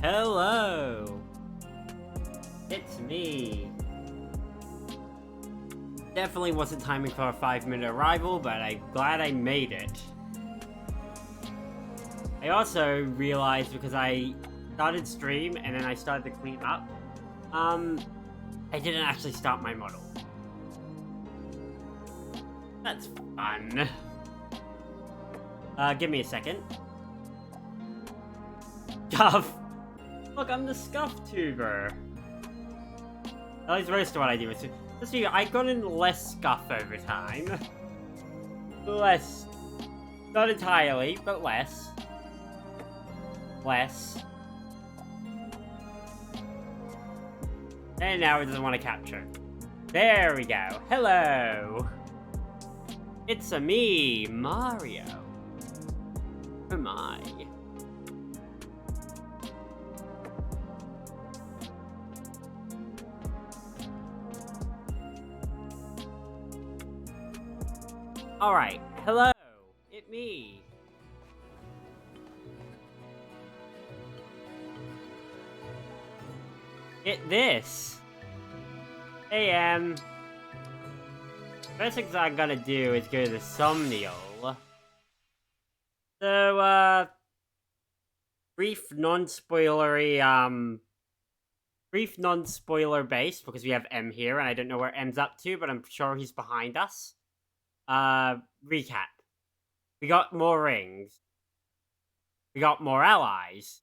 Hello! It's me. Definitely wasn't timing for a 5-minute arrival, but I'm glad I made it. I also realized, because I started stream and then I started to clean up, I didn't actually start my model. That's fun. Give me a second. Scuff! Look, I'm the Scuff tuber. At least most of what I do is... Let's see, I got in less Scuff over time. Less. Not entirely, but less. Less. And now it doesn't want to capture. There we go. Hello! It's me, Mario. Oh my. Alright, hello, it's me. This. Hey, first things I'm gonna do is go to the Somnial. So, brief non-spoiler base, because we have M here, and I don't know where M's up to, but I'm sure he's behind us. Recap. We got more rings. We got more allies.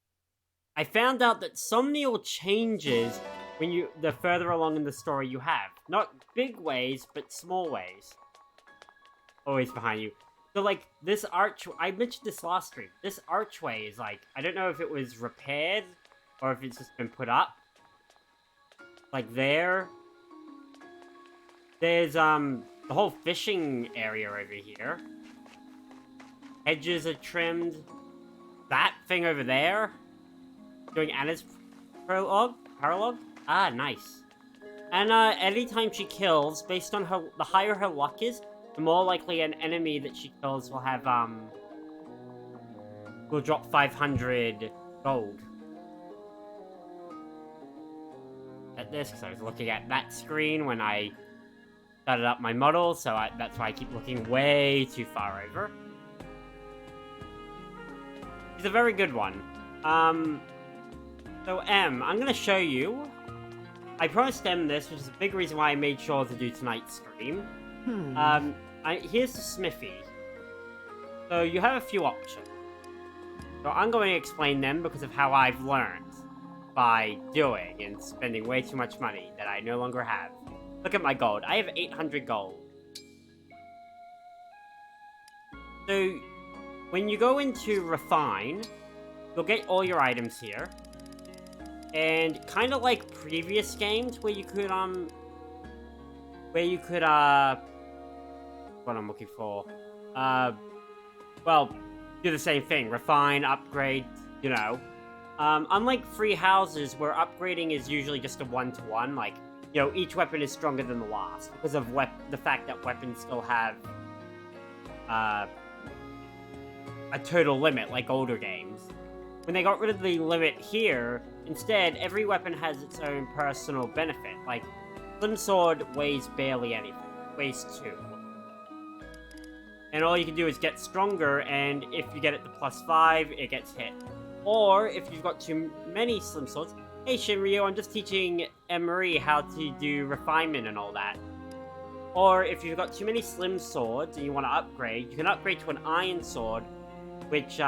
I found out that Somnial changes when the further along in the story you have. Not big ways, but small ways. Always behind you. So, like, this I mentioned this last stream. This archway is, like, I don't know if it was repaired, or if it's just been put up. Like, there. There's, the whole fishing area over here. Hedges are trimmed. That thing over there. Doing Anna's prologue? Ah, nice. Anna, anytime she kills, based on the higher her luck is, the more likely an enemy that she kills will have, will drop 500 gold. At this, because I was looking at that screen when I started up my model, so that's why I keep looking way too far over. He's a very good one. So I'm gonna show you. I promised Em this, which is a big reason why I made sure to do tonight's stream. Here's the smithy. So you have a few options. So I'm going to explain them because of how I've learned by doing and spending way too much money that I no longer have. Look at my gold. I have 800 gold. So when you go into refine, you'll get all your items here. And kind of like previous games where you could, what I'm looking for, well, do the same thing, refine, upgrade, you know. Unlike free houses where upgrading is usually just a 1-to-1, like, you know, each weapon is stronger than the last because of the fact that weapons still have, a total limit like older games. When they got rid of the limit here, instead, every weapon has its own personal benefit. Like, Slim Sword weighs barely anything. It weighs 2. And all you can do is get stronger, and if you get it to +5, it gets hit. Or, if you've got too many Slim Swords... Hey, Shinryu, I'm just teaching Emery how to do refinement and all that. Or, if you've got too many Slim Swords and you want to upgrade, you can upgrade to an Iron Sword, which,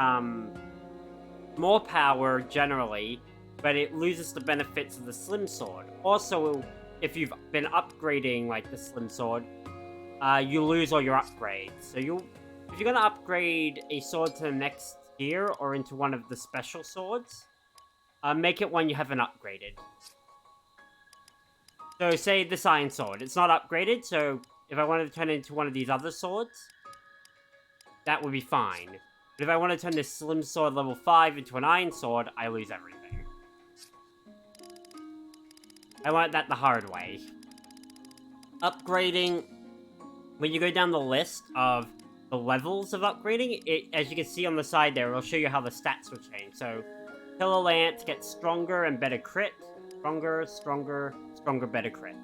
more power, generally, but it loses the benefits of the Slim Sword. Also, if you've been upgrading, like, the Slim Sword, you lose all your upgrades. So if you're gonna upgrade a sword to the next tier, or into one of the special swords, make it one you haven't upgraded. So, say this Iron Sword. It's not upgraded, so if I wanted to turn it into one of these other swords, that would be fine. But if I want to turn this Slim Sword level 5 into an Iron Sword, I lose everything. I learned that the hard way. Upgrading... When you go down the list of the levels of upgrading, as you can see on the side there, it'll show you how the stats will change. So, Killer Lance gets stronger and better crit. Stronger, stronger, stronger, better crit.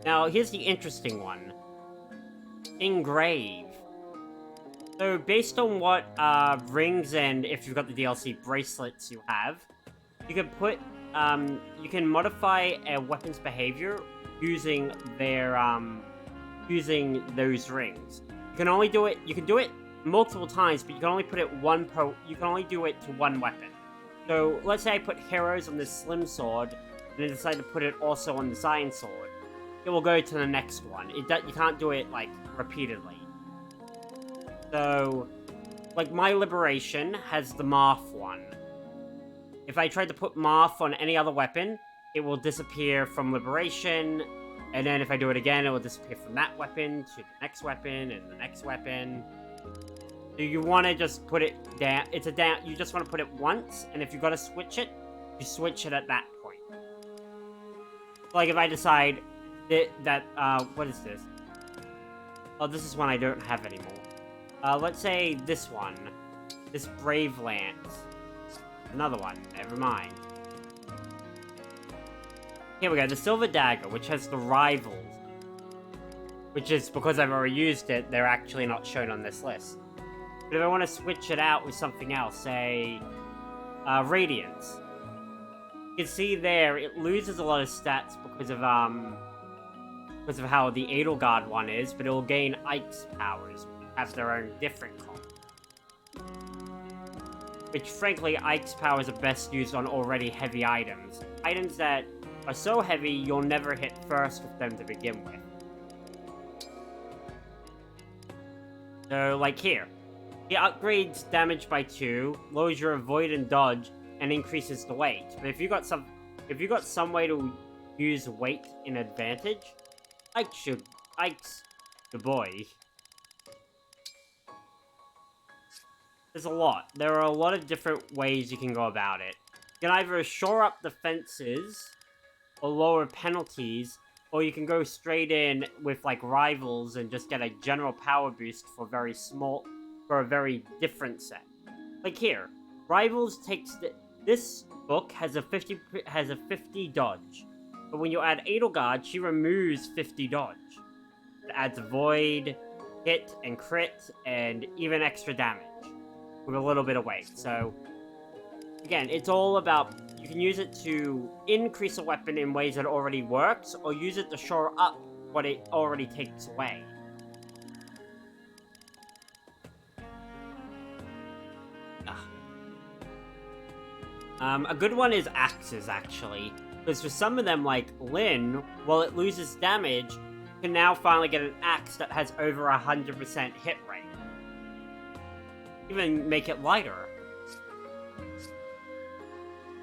Now, here's the interesting one. Engrave. So, based on what rings and, if you've got the DLC, bracelets you have, you can put, you can modify a weapon's behavior using their, using those rings. You can only do it, you can do it multiple times, but you can only put it you can only do it to one weapon. So, let's say I put heroes on this slim sword, and then decide to put it also on this iron sword. It will go to the next one. You can't do it, like, repeatedly. So, like, my Liberation has the Marth one. If I tried to put Marth on any other weapon, it will disappear from Liberation, and then if I do it again, it will disappear from that weapon to the next weapon and the next weapon. So you want to just put it down. You just want to put it once, and if you got to switch it, you switch it at that point. Like if I decide that what is this? Oh, this is one I don't have anymore. Let's say this one. This Brave Lance. Another one. Never mind. Here we go. The Silver Dagger, which has the Rivals. Which is, because I've already used it, they're actually not shown on this list. But if I want to switch it out with something else, say... Radiance. You can see there, it loses a lot of stats because of how the Edelgard one is, but it will gain Ike's powers, which have their own different comp. Which, frankly, Ike's powers are best used on already heavy items. Items that are so heavy, you'll never hit first with them to begin with. So, like here. It upgrades damage by 2, lowers your avoid and dodge, and increases the weight. But if you got some way to use weight in advantage, Ike's the boy. There's a lot. There are a lot of different ways you can go about it. You can either shore up defenses, or lower penalties, or you can go straight in with, like, Rivals and just get a general power boost for a very different set. Like here, Rivals takes this book has a 50 dodge. But when you add Edelgard, she removes 50 dodge. It adds Void, hit, and crit, and even extra damage. With a little bit of weight. So, again, it's all about... You can use it to increase a weapon in ways that already works, or use it to shore up what it already takes away. A good one is axes, actually. Because for some of them, like Lyn, while it loses damage, you can now finally get an axe that has over 100% hit rate. Even make it lighter.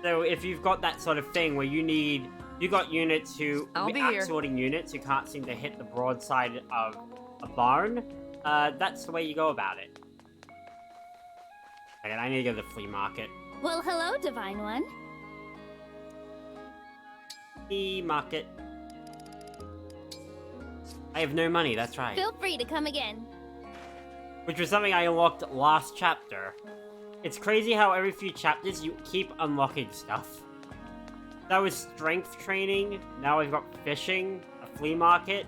So if you've got that sort of thing where you got units who, axe-wielding units who can't seem to hit the broadside of a barn, that's the way you go about it. Okay, I need to go to the flea market. Well, hello, Divine One. Flea market. I have no money, that's right. Feel free to come again. Which was something I unlocked last chapter. It's crazy how every few chapters you keep unlocking stuff. That was strength training, now we've got fishing, a flea market,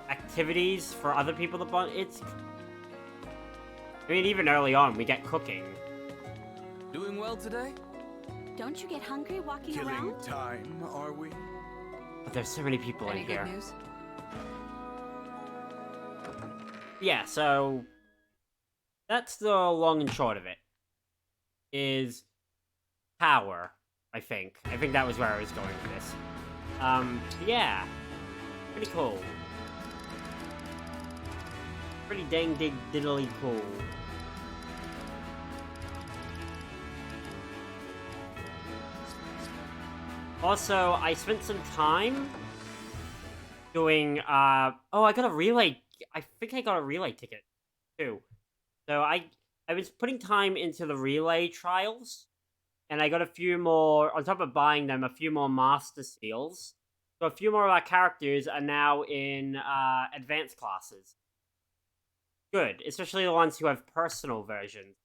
activities for other people to buy. I mean, even early on, we get cooking. Doing well today? Don't you get hungry walking around? Killing time, are we? But there's so many people in here. Good news? Yeah, so... That's the long and short of it. Is... power, I think. I think that was where I was going with this. Yeah. Pretty cool. Pretty dang diddly cool. Also, I spent some time doing, oh, I got a relay, I think I got a relay ticket, too. So I was putting time into the relay trials, and I got a few more, on top of buying them, a few more master seals. So a few more of our characters are now in, advanced classes. good, especially the ones who have personal versions.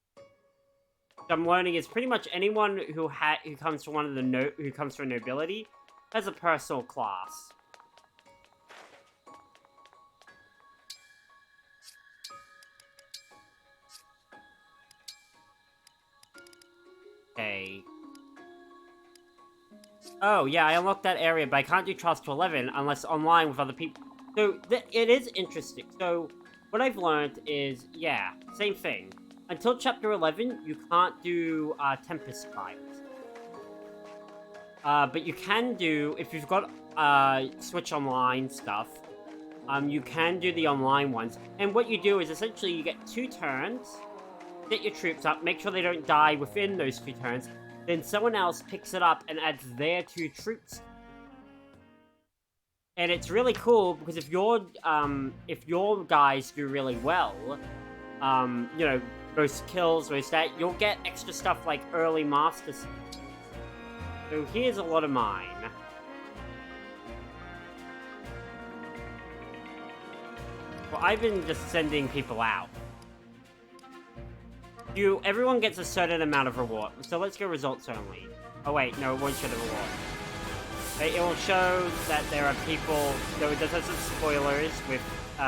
What I'm learning is pretty much anyone who comes from who comes from nobility has a personal class. Okay. Oh, yeah, I unlocked that area, but I can't do Trials to 11 unless online with other people. So, it is interesting. So, what I've learned is, yeah, same thing. Until Chapter 11, you can't do Tempest Trials. But you can do, if you've got Switch Online stuff, you can do the online ones. And what you do is, essentially, you get 2 turns, get your troops up, make sure they don't die within those 2 turns, then someone else picks it up and adds their 2 troops. And it's really cool because if your guys do really well, you know, most kills, most that, you'll get extra stuff like early masters. So here's a lot of mine. Well, I've been just sending people out. Everyone gets a certain amount of reward. So let's go results only. Oh wait, no, it won't show the reward. It will show that there are people, though it does have some spoilers with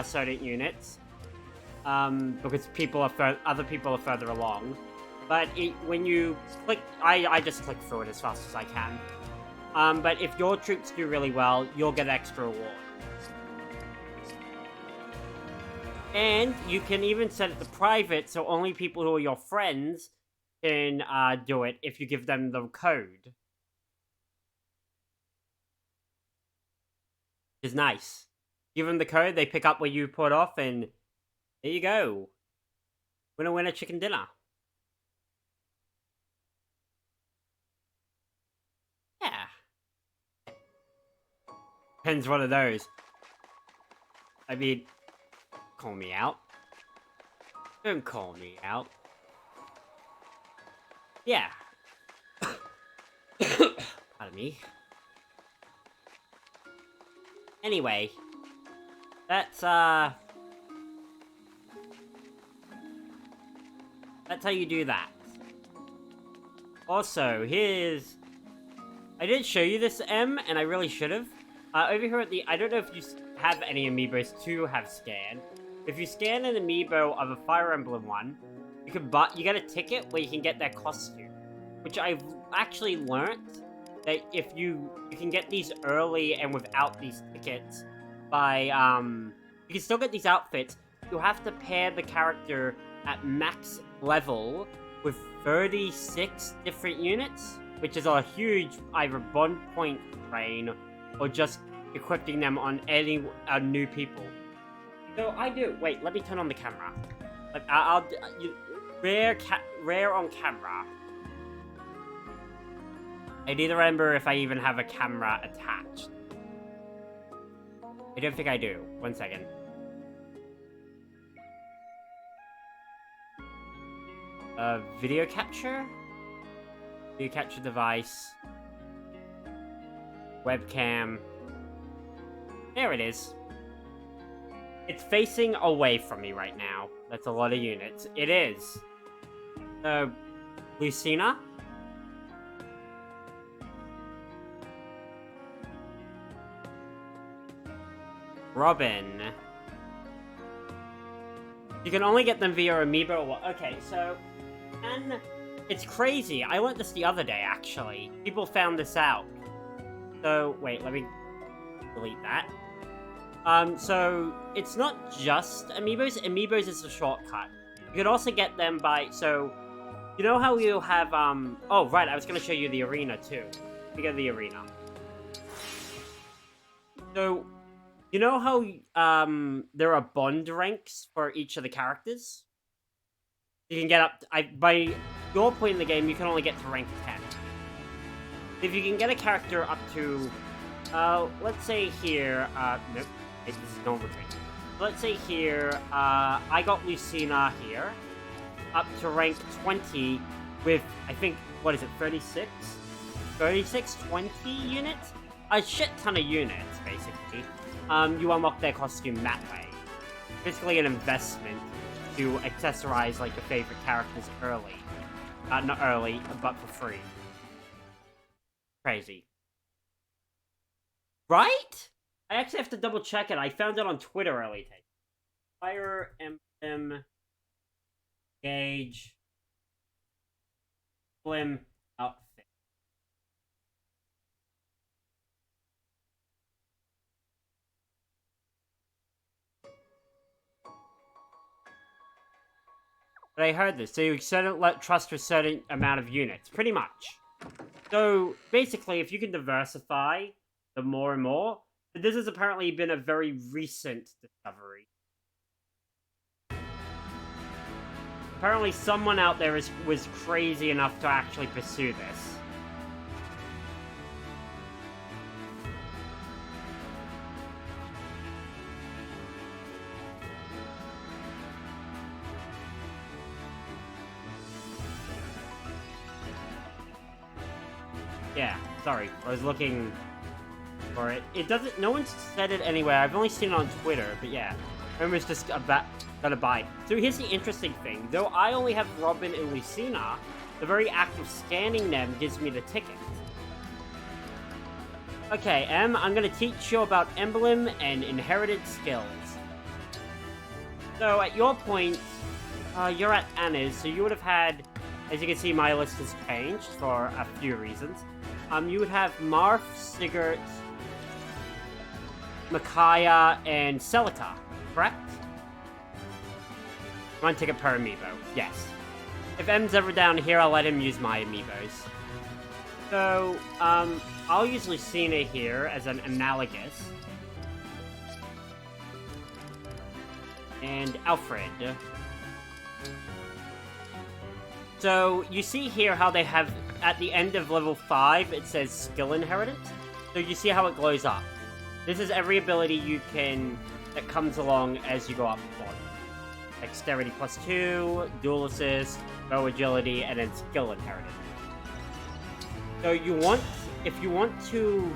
certain units. Because other people are further along. But when you click, I just click through it as fast as I can. But if your troops do really well, you'll get extra reward. And you can even set it to private, so only people who are your friends can do it if you give them the code. Which is nice. Give them the code, they pick up where you put off, and there you go. Winner, winner, chicken dinner. Yeah. Depends one of those. I mean... Call me out. Don't call me out. Yeah. Pardon me. Anyway. That's how you do that. Also, here's... I did show you this, M, and I really should have. Over here at the... I don't know if you have any amiibos to have scanned. If you scan an amiibo of a Fire Emblem one, you get a ticket where you can get their costume. Which I've actually learnt that if you can get these early and without these tickets by, you can still get these outfits. You have to pair the character at max level with 36 different units, which is a huge either bond point drain or just equipping them on any new people. So I do. Wait, let me turn on the camera. Like, rare on camera. I need to remember if I even have a camera attached. I don't think I do. 1 second. Video capture? Video capture device. Webcam. There it is. It's facing away from me right now. That's a lot of units. It is. Lucina? Robin. You can only get them via amiibo. Okay, so... And it's crazy. I learned this the other day, actually. People found this out. So, wait, let me delete that. So, it's not just amiibos. Amiibos is a shortcut. You can also get them by, so, you know how you have, oh, right, I was going to show you the arena, too. We go to the arena. So, you know how, there are bond ranks for each of the characters? You can get up, by your point in the game, you can only get to rank 10. If you can get a character up to, let's say here, nope. This is normal thing. Let's say here, I got Lucina here, up to rank 20 with, I think, what is it, 36? 36, 20 units? A shit ton of units, basically. You unlock their costume that way. Basically an investment. to accessorize like your favorite characters early. Not early, but for free. Crazy. Right? I actually have to double check it. I found it on Twitter early today. Fire Emblem Engage Emblem outfit. But I heard this. So you shouldn't let trust a certain amount of units. Pretty much. So basically, if you can diversify the more and more, but this has apparently been a very recent discovery. Apparently someone out there was crazy enough to actually pursue this. Yeah, sorry. I was looking for it. It doesn't... No one's said it anywhere. I've only seen it on Twitter, but yeah. Everyone's just gonna buy it. So here's the interesting thing. Though I only have Robin and Lucina, the very act of scanning them gives me the ticket. Okay, Em, I'm gonna teach you about emblem and inherited skills. So at your point, you're at Anna's, so you would have had... As you can see, my list has changed for a few reasons. You would have Marf, Sigurd, Micaiah, and Celica, correct? One ticket per amiibo, yes. If M's ever down here, I'll let him use my amiibos. So, I'll use Lucina here as an analogous. And Alfred. So, you see here how they have, at the end of level 5, it says skill inheritance. So you see how it glows up. This is every ability you can, that comes along as you go up one. Dexterity +2, dual assist, bow agility, and then skill inheritance. So you want, if you want to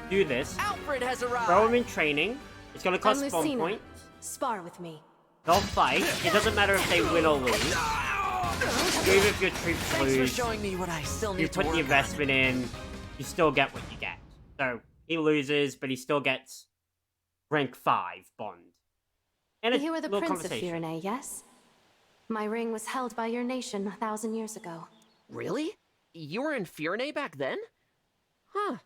do this, Alfred has arrived. throw him in training. It's going to cost spawn points. Spar with me. They'll fight. It doesn't matter if they win or lose. Even if your troops Thanks lose, for showing me what I still need you to put work the on. investment in, you still get what you get. So, he loses, but he still gets rank 5 bond. And You were the little Prince of conversation. Firene, yes? My ring was held by your nation 1,000 years ago. Really? You were in Firene back then? Huh.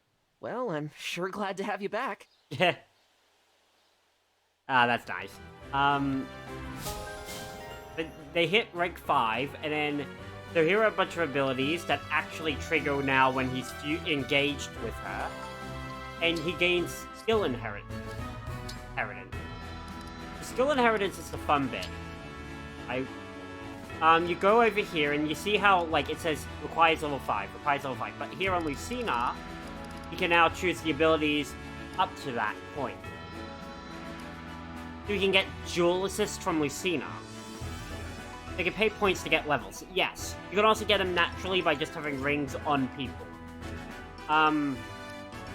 Well, I'm sure glad to have you back. Yeah. That's nice. But they hit rank 5, and then so here are a bunch of abilities that actually trigger now when he's engaged with her. And he gains skill inheritance. The skill inheritance is the fun bit. You go over here and you see how, like, it says requires level 5, but here on Lucina, you can now choose the abilities up to that point. So you can get dual assist from Lucina. They can pay points to get levels. Yes. You can also get them naturally by just having rings on people.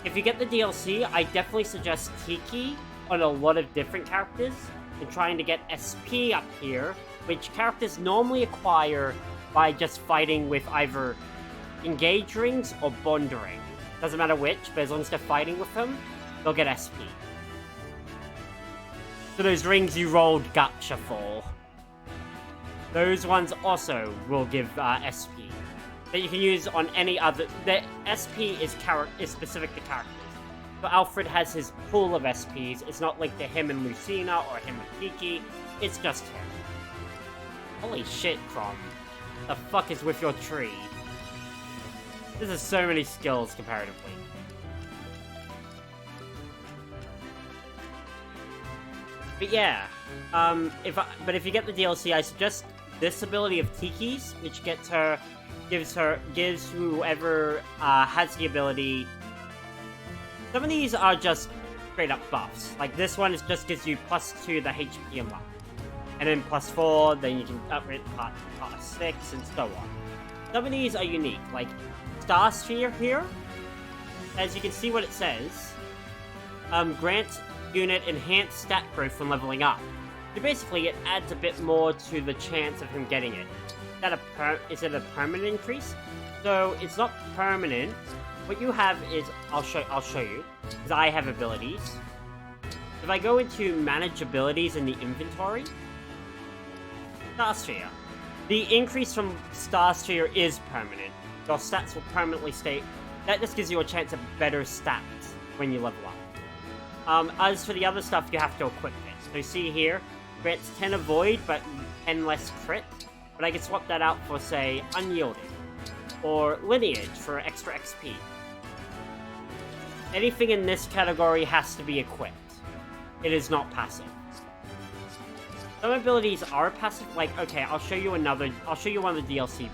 If you get the DLC, I definitely suggest Tiki on a lot of different characters and trying to get SP up here, which characters normally acquire by just fighting with either engage rings or bond ring. Doesn't matter which, but as long as they're fighting with them, they'll get SP. So those rings you rolled gacha for. Those ones also will give SP that you can use on any other. The SP is specific to characters. So Alfred has his pool of SPs. It's not linked to him and Lucina or him and Kiki. It's just him. Holy shit, Crom. The fuck is with your tree? This is so many skills comparatively. But yeah, if you get the DLC, I suggest this ability of Tiki's, which gives whoever has the ability. Some of these are just straight up buffs. Like this one just gives you +2 the HP unlock, and then +4. Then you can upgrade part +6 and so on. Some of these are unique, like Star Sphere here. As you can see, what it says, grant unit enhanced stat growth when leveling up. So basically, it adds a bit more to the chance of him getting it. Is it a permanent increase? So it's not permanent. What you have is I'll show you because I have abilities. If I go into manage abilities in the inventory, Star Sphere. The increase from Star Sphere is permanent. Your stats will permanently stay. That just gives you a chance of better stats when you level up. As for the other stuff, you have to equip it. So you see here, grants 10 avoid, but 10 less crit. But I can swap that out for, say, unyielding. Or lineage for extra XP. Anything in this category has to be equipped. It is not passive. Some abilities are passive, like, okay, I'll show you one of the DLC blade.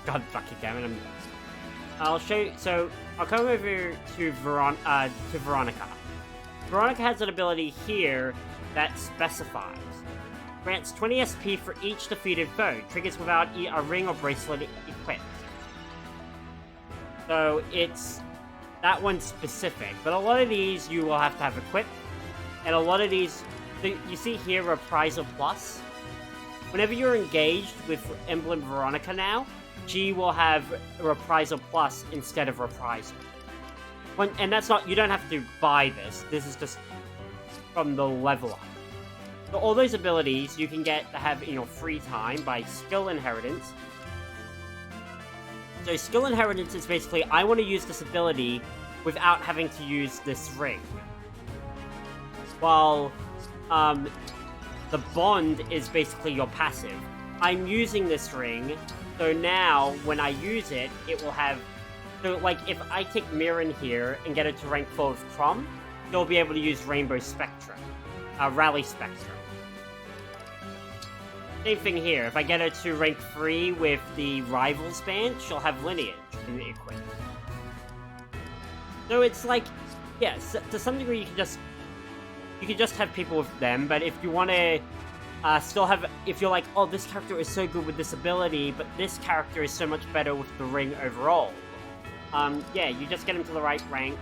God fucking damn it, I'll show you, so, I'll come over to Veronica. Veronica has an ability here that specifies. Grants 20 SP for each defeated foe. Triggers without a ring or bracelet equipped. So, it's that one's specific. But a lot of these you will have to have equipped. And a lot of these, you see here, Reprisal Plus. Whenever you're engaged with Emblem Veronica now, she will have Reprisal Plus instead of Reprisal. And that's not, you don't have to buy this. This is just from the level up. So all those abilities you can get to have in your free time by Skill Inheritance. So Skill Inheritance is basically, I want to use this ability without having to use this ring. While the Bond is basically your passive. I'm using this ring, so now when I use it, it will have... So, like, if I take Mirren here and get it to rank 4 with Crom, you'll be able to use Rainbow Spectra. Rally Spectra. Same thing here. If I get her to rank 3 with the Rivals band, she'll have Lineage in the equip. So it's like, yes, to some degree you can just have people with them, but if you want to still have, if you're like, oh, this character is so good with this ability, but this character is so much better with the ring overall, yeah, you just get them to the right rank,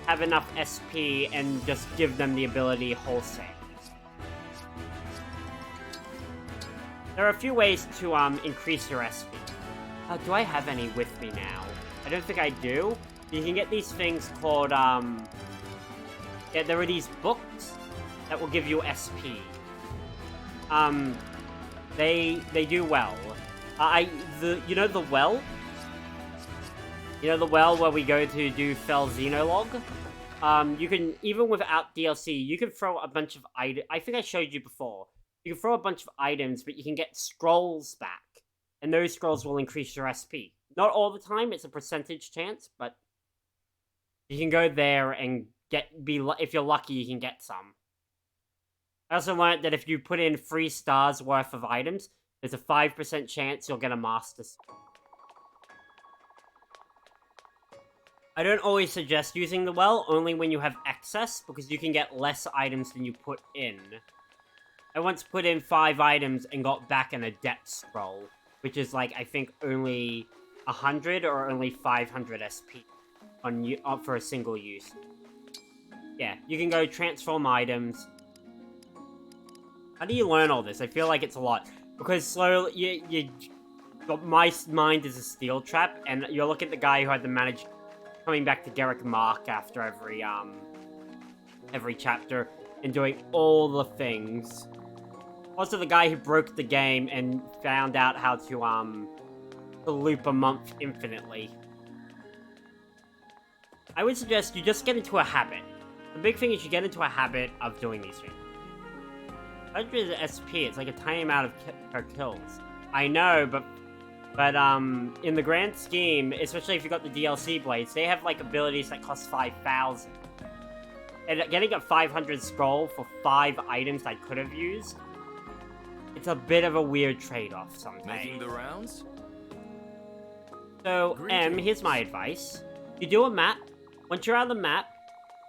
have enough SP, and just give them the ability wholesale. There are a few ways to increase your SP. Do I have any with me now? I don't think I do. You can get these things called, yeah, there are these books that will give you SP. They do well. You know the well? You know the well where we go to do Fell Xenologue? You can, even without DLC, you can throw a bunch of items. I think I showed you before. You can throw a bunch of items, but you can get scrolls back. And those scrolls will increase your SP. Not all the time, it's a percentage chance, but you can go there and if you're lucky, you can get some. I also learned that if you put in 3 stars worth of items, there's a 5% chance you'll get a Master Skill. I don't always suggest using the well, only when you have excess, because you can get less items than you put in. I once put in 5 items and got back an Adept Scroll, which is like, I think, only 100 or only 500 SP for a single use. Yeah, you can go transform items. How do you learn all this? I feel like it's a lot. Because slowly, my mind is a steel trap, and you're looking at the guy who had to manage coming back to Garrick Mark after every chapter, and doing all the things. Also the guy who broke the game and found out how to loop a month infinitely. I would suggest you just get into a habit. The big thing is you get into a habit of doing these things. 100 SP, it's like a tiny amount of per kills. I know, but in the grand scheme, especially if you got the DLC blades, they have like abilities that cost 5,000. And getting a 500 scroll for 5 items I could have used, it's a bit of a weird trade-off sometimes. Making the rounds? So, here's my advice. You do a map. Once you're on the map,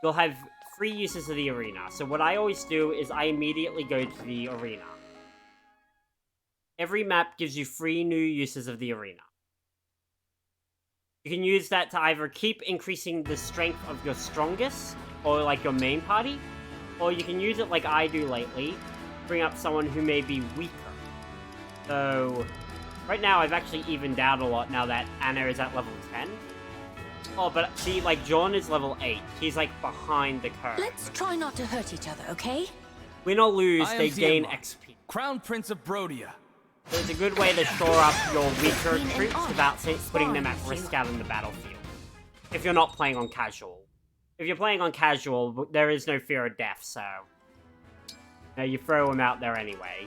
you'll have 3 uses of the arena. So what I always do is I immediately go to the arena. Every map gives you 3 new uses of the arena. You can use that to either keep increasing the strength of your strongest, or like your main party, or you can use it like I do lately, bring up someone who may be weaker. So, right now I've actually evened out a lot now that Anna is at level 10. Oh, but see, like, John is level 8. He's, like, behind the curve. Let's try not to hurt each other, okay? Win or lose, I am they gain Xenologue, XP. Crown Prince of Brodia. So it's a good way to shore up your weaker Been an troops honor without putting them at sparring with risk you. out in the battlefield. If you're not playing on casual. If you're playing on casual, there is no fear of death, so... you throw them out there anyway.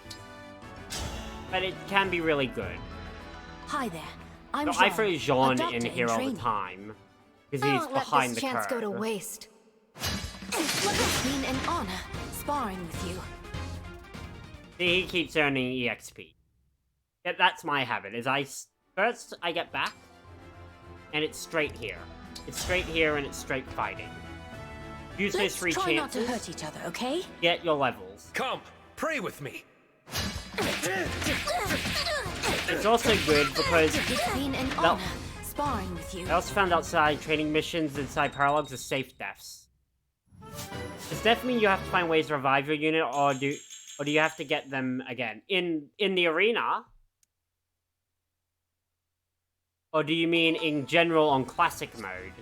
But it can be really good. Hi there. I'm So I Jean, throw a Jean doctor in here all training. the time. Because I he's won't let behind this the chance curve. go to waste. It's been an honor sparring with you. See, he keeps earning EXP. Yeah, that's my habit, is first I get back, and it's straight here. It's straight here and it's straight fighting. Use those Let's 3 try not to chances, hurt each other, okay? get your levels. Come, pray with me. It's also good because It's been an honor sparring with you. I also found outside training missions inside Paralogs are safe deaths. Does death mean you have to find ways to revive your unit, or do you have to get them again in the arena? Or do you mean in general on classic mode?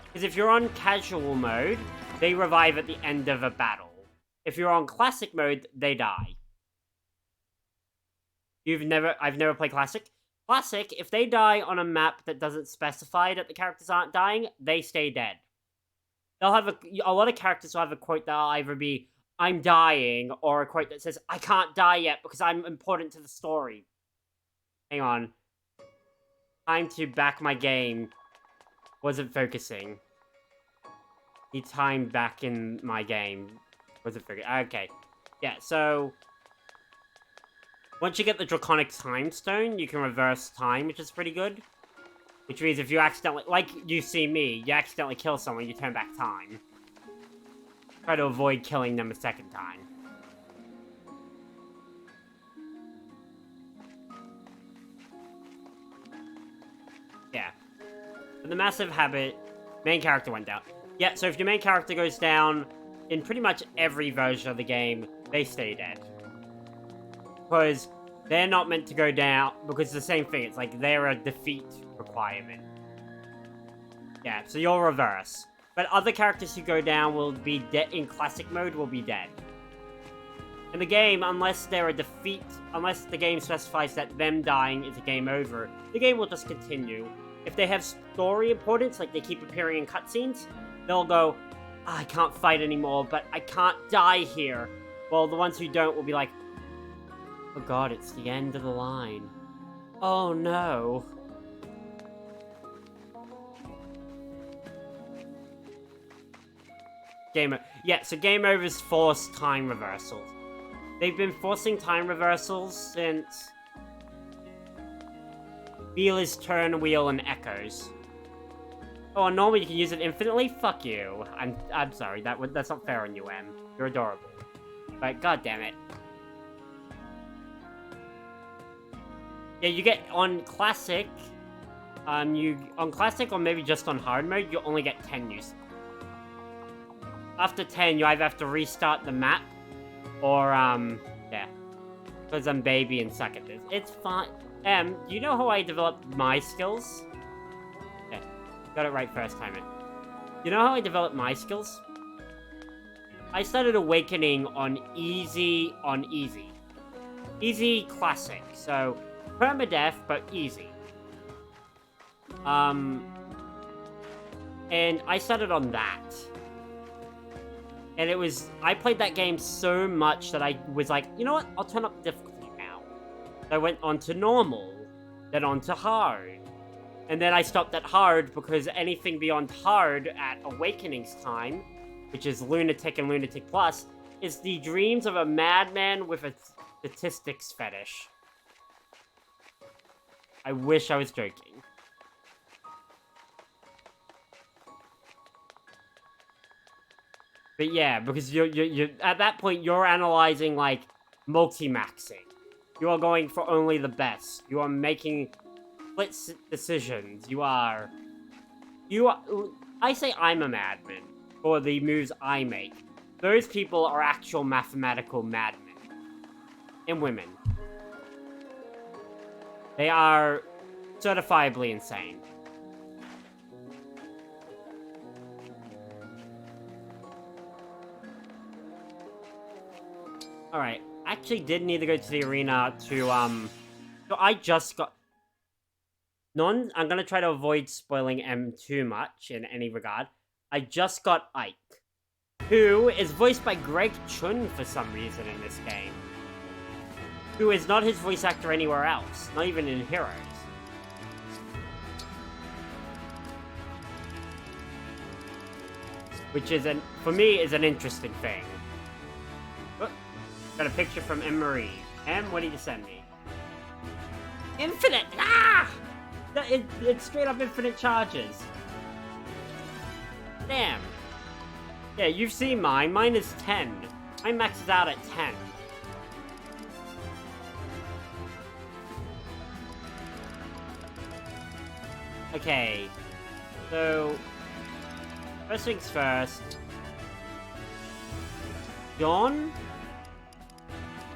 Because if you're on casual mode, they revive at the end of a battle. If you're on classic mode, they die. I've never played classic. Classic, if they die on a map that doesn't specify that the characters aren't dying, they stay dead. They'll have a lot of characters will have a quote that'll either be, I'm dying, or a quote that says, I can't die yet because I'm important to the story. Hang on. Time to back my game. Wasn't focusing. Need time back in my game. Wasn't focusing. Okay. Yeah, so... once you get the Draconic Time Stone, you can reverse time, which is pretty good. Which means if you accidentally... like you see me, you accidentally kill someone, you turn back time. Try to avoid killing them a second time. Yeah. But the massive habit... main character went down. Yeah, so if your main character goes down, in pretty much every version of the game, they stay dead. Because they're not meant to go down, because it's the same thing, it's like they're a defeat requirement. Yeah, so you'll reverse. But other characters who go down will be dead in classic mode will be dead. In the game, unless they're a defeat, unless the game specifies that them dying is a game over, the game will just continue. If they have story importance, like they keep appearing in cutscenes, they'll go, I can't fight anymore, but I can't die here. Well, the ones who don't will be like, oh god, it's the end of the line. Oh no. Yeah, so game overs force time reversals. They've been forcing time reversals since Wheeler's Turn, Wheel, and Echoes. Oh, and normally you can use it infinitely? Fuck you. I'm sorry, that's not fair on you, Em. You're adorable. But god damn it. Yeah, you get on classic. On classic or maybe just on hard mode, you only get 10 use. After 10, you either have to restart the map, or, yeah. Because I'm baby and suck at this. It's fine. Do you know how I developed my skills? Yeah, got it right first time. You know how I developed my skills? I started Awakening on easy. Easy classic, so permadeath, but easy. And I started on that. And it was, I played that game so much that I was like, you know what, I'll turn up the difficulty now. So I went on to normal, then on to hard. And then I stopped at hard because anything beyond hard at Awakening's time, which is Lunatic and Lunatic Plus, is the dreams of a madman with a statistics fetish. I wish I was joking. But yeah, because you're at that point, you're analyzing, like, multi-maxing. You are going for only the best. You are making split decisions. I say I'm a madman for the moves I make. those people are actual mathematical madmen. And women. They are certifiably insane. Alright, actually did need to go to the arena to, so I just got... I'm gonna try to avoid spoiling M too much in any regard. I just got Ike, who is voiced by Greg Chun for some reason in this game. Who is not his voice actor anywhere else, not even in Heroes. Which is, for me, is an interesting thing. Oh, got a picture from Emery. Em, what did you send me? Infinite! Ah! It's straight up infinite charges. Damn. Yeah, you've seen mine. Mine is 10. Mine maxes out at 10. Okay. So, first things first. John?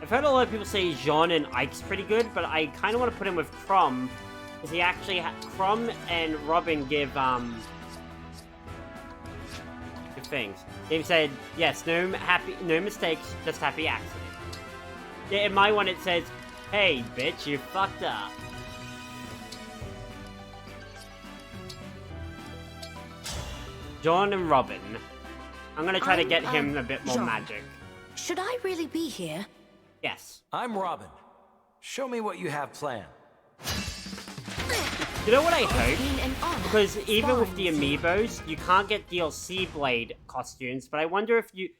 I've heard a lot of people say Jean and Ike's pretty good, but I kind of want to put him with Crom, because he actually Crom and Robin give good things. They said, yes, no mistakes, just happy accident. Yeah, in my one it says, hey, bitch, you fucked up. John and Robin. I'm gonna try to get him a bit more Jean. magic. Should I really be here? Yes. I'm Robin. Show me what you have planned. You know what I hope? Been an honor Because even with the sparring with you. amiibos, you can't get DLC Blade costumes, but I wonder if you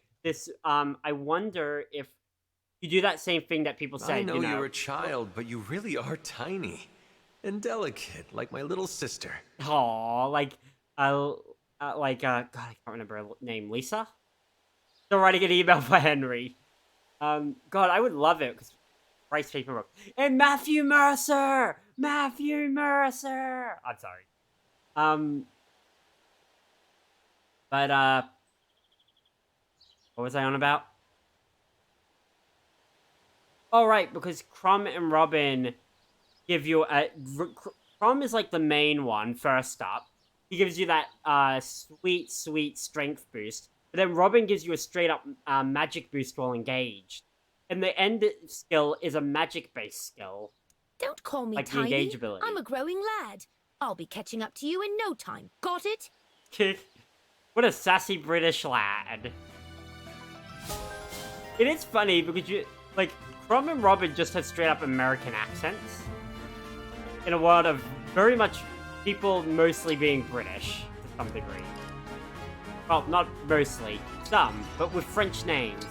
do that same thing that people said, I know you know. you're a child, but you really are tiny. And delicate, like my little sister. Aw, God, I can't remember her name, Lisa? Still writing an email for Henry. God, I would love it, because Bryce Paperbook. And Matthew Mercer! Matthew Mercer! I'm sorry. What was I on about? Oh, right, because Crom and Robin give you a... Crom is like the main one, first up. He gives you that sweet, sweet strength boost. But then Robin gives you a straight-up magic boost while engaged. And the end skill is a magic-based skill. Don't call me Like the tiny. engage ability. I'm a growing lad. I'll be catching up to you in no time. Got it? What a sassy British lad. It is funny because Crom and Robin just have straight-up American accents. In a world of very much people mostly being British, to some degree. Well, not mostly. Some, but with French names.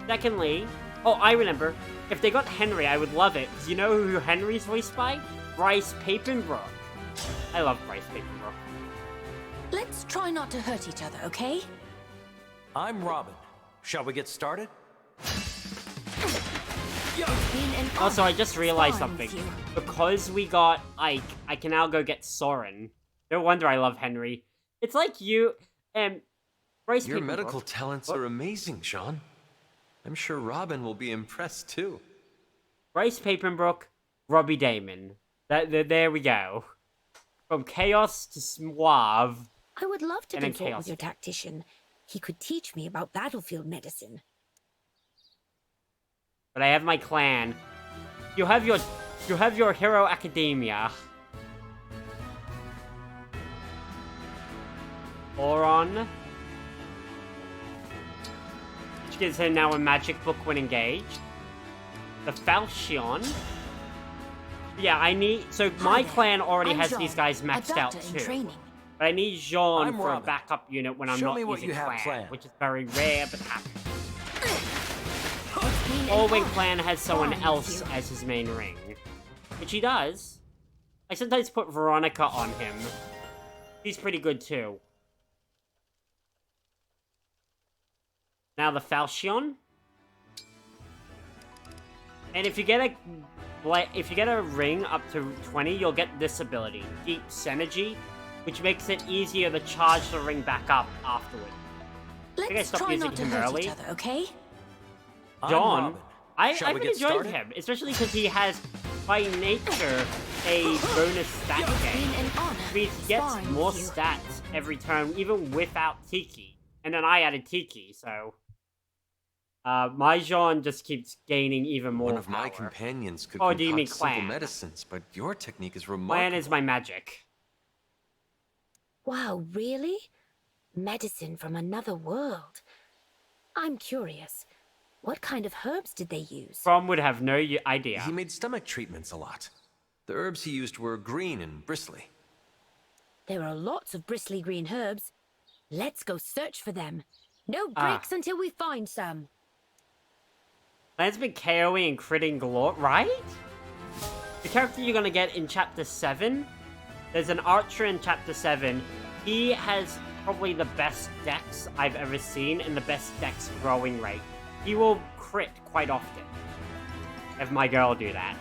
Secondly, oh, I remember. If they got Henry, I would love it, because you know who Henry's voiced by? Bryce Papenbrook. I love Bryce Papenbrook. Let's try not to hurt each other, okay? I'm Robin. Shall we get started? It's been an Also, honor I just realized sparring something. with you. Because we got Ike, I can now go get Soren. No wonder I love Henry. It's like you and Bryce Your Papenbrook. medical talents are amazing, Sean. I'm sure Robin will be impressed too. Bryce Papenbrook, Robbie Damon. There we go. From chaos to suave. I would love to And then consult chaos. with your tactician. He could teach me about battlefield medicine. But I have my clan. You have your Hero Academia. Oron. Which gives him now a magic book when engaged. The Falchion. Yeah, I need... So my Hi there. clan already I'm has Jean, these guys a maxed out doctor in too. training. But I need Jean I'm for a Robin. backup unit when I'm Show not me what using you have clan, planned. which is very rare but happens. It's been an Orwing honor clan has someone sparring with else you. as his main ring. Which he does. I sometimes put Veronica on him. She's pretty good too. Now the Falchion. And if you get a ring up to 20, you'll get this ability, Deep Synergy, which makes it easier to charge the ring back up afterward. think I Let's stopped try using not to him hurt early. each other, okay? I'm John, Robin. I've Shall we been get enjoying started? him, especially because he has, by nature, a bonus stat It's gain. been an honor Which means he gets sparring more with you. stats every turn, even without Tiki. And then I added Tiki, so... my Jean just keeps gaining even more One of my power. companions could Oh, do you concoct mean simple clan? medicines, but your technique is remarkable. Clan is my magic. Wow, really? Medicine from another world. I'm curious. What kind of herbs did they use? From would have no idea. He made stomach treatments a lot. The herbs he used were green and bristly. There are lots of bristly green herbs. Let's go search for them. No Ah. breaks until we find some. Clan's been KOing and critting galore, right? The character you're gonna get in Chapter 7, there's an archer in Chapter 7. He has probably the best dex I've ever seen and the best dex growing rate. He will crit quite often. Have my girl do that.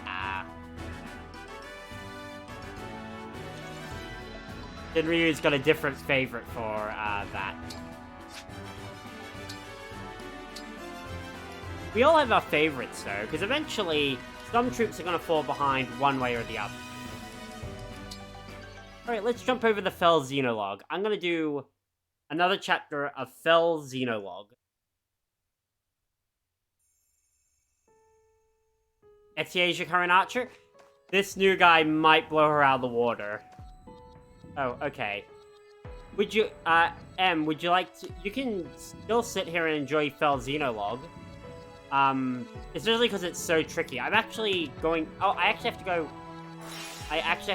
Shinryu's got a different favorite for that. We all have our favorites, though, because eventually some troops are going to fall behind one way or the other. Alright, let's jump over the Fell Xenologue. I'm going to do another chapter of Fell Xenologue. Etie's your current archer? This new guy might blow her out of the water. Oh, okay. Would you, would you like to... You can still sit here and enjoy Fell Xenologue. Especially because it's so tricky. I'm actually going... Oh, I actually have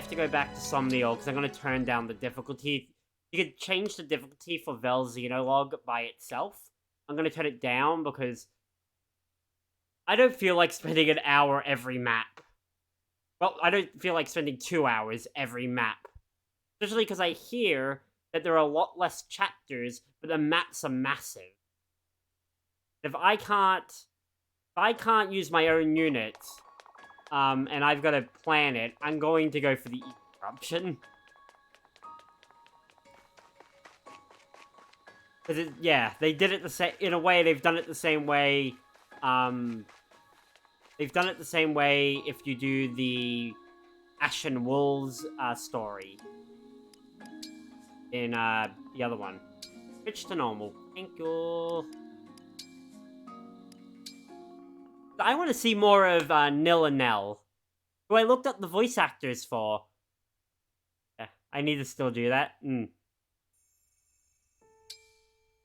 to go back to Somniel, because I'm going to turn down the difficulty. You could change the difficulty for Fell Xenologue by itself. I'm going to turn it down, because I don't feel like spending an hour every map. Well, I don't feel like spending 2 hours every map. Especially because I hear that there are a lot less chapters, but the maps are massive. If I can't use my own units, and I've got to plan it, I'm going to go for the eruption. Because yeah, they did it the same, in a way, they've done it the same way, they've done it the same way if you do the Ashen Wolves, story. In, the other one. Switch to normal. Thank you. I want to see more of, Nil and Nell, who I looked up the voice actors for. Yeah, I need to still do that.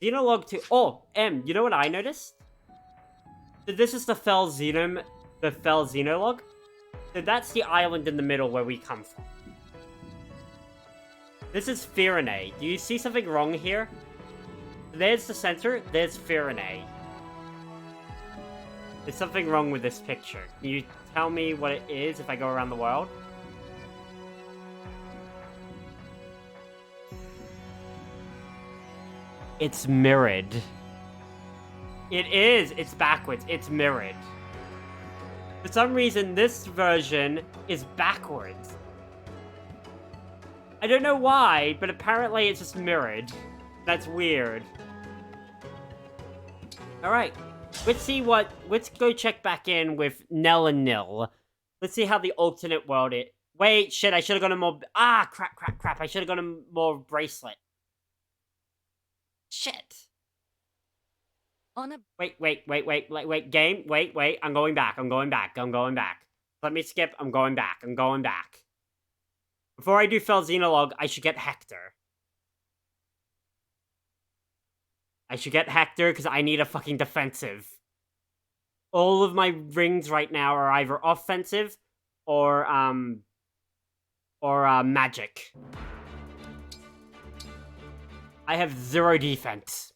Xenologue 2. Oh, you know what I noticed? So this is the Fell Xenologue. So that's the island in the middle where we come from. This is Firene. Do you see something wrong here? There's the center, there's Firene. There's something wrong with this picture. Can you tell me what it is if I go around the world? It's mirrored. It is! It's backwards. It's mirrored. For some reason, this version is backwards. I don't know why, but apparently it's just mirrored. That's weird. Alright. Let's go check back in with Nell and Nil. Let's see how the alternate world is. Wait, shit, I should have got a more... Ah, crap. I should have got a more bracelet. Shit. Wait, game. Wait. I'm going back. Let me skip. I'm going back. Before I do Fell Xenologue, I should get Hector. Because I need a fucking defensive. All of my rings right now are either offensive or magic. I have zero defense.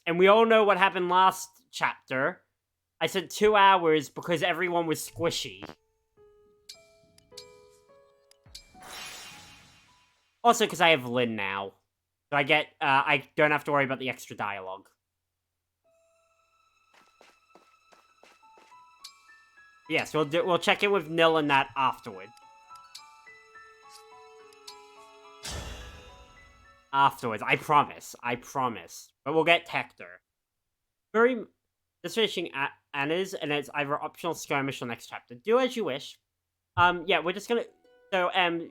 And we all know what happened last chapter. I said 2 hours because everyone was squishy. Also, because I have Lynn now. So I don't have to worry about the extra dialogue. Yes, we'll check in with Nil and that afterward. afterwards. I promise. I promise. But we'll get Hector. Just finishing Anna's, and it's either optional skirmish or next chapter. Do as you wish. Yeah, we're just gonna... So, and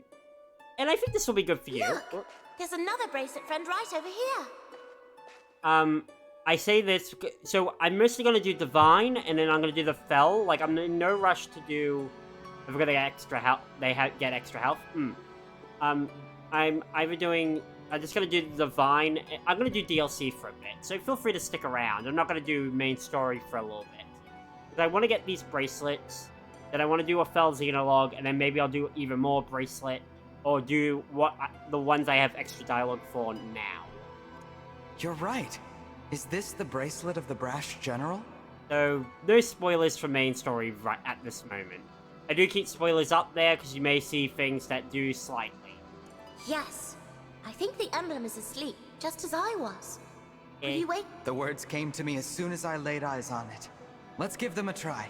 I think this will be good for you. Look! There's another bracelet friend right over here. I say this, so I'm mostly gonna do Divine, and then I'm gonna do the Fell. Like, I'm in no rush to do... If we're gonna get extra health, get extra health. I'm either doing... I'm just gonna do Divine. I'm gonna do DLC for a bit, so feel free to stick around. I'm not gonna do main story for a little bit. Because I want to get these bracelets, then I want to do a Fell Xenologue, and then maybe I'll do even more bracelet, or do the ones I have extra dialogue for now. You're right. Is this the bracelet of the brash general? So, no spoilers for main story right at this moment. I do keep spoilers up there, because you may see things that do slightly. Yes. I think the emblem is asleep, just as I was. Will you wake? The words came to me as soon as I laid eyes on it. Let's give them a try.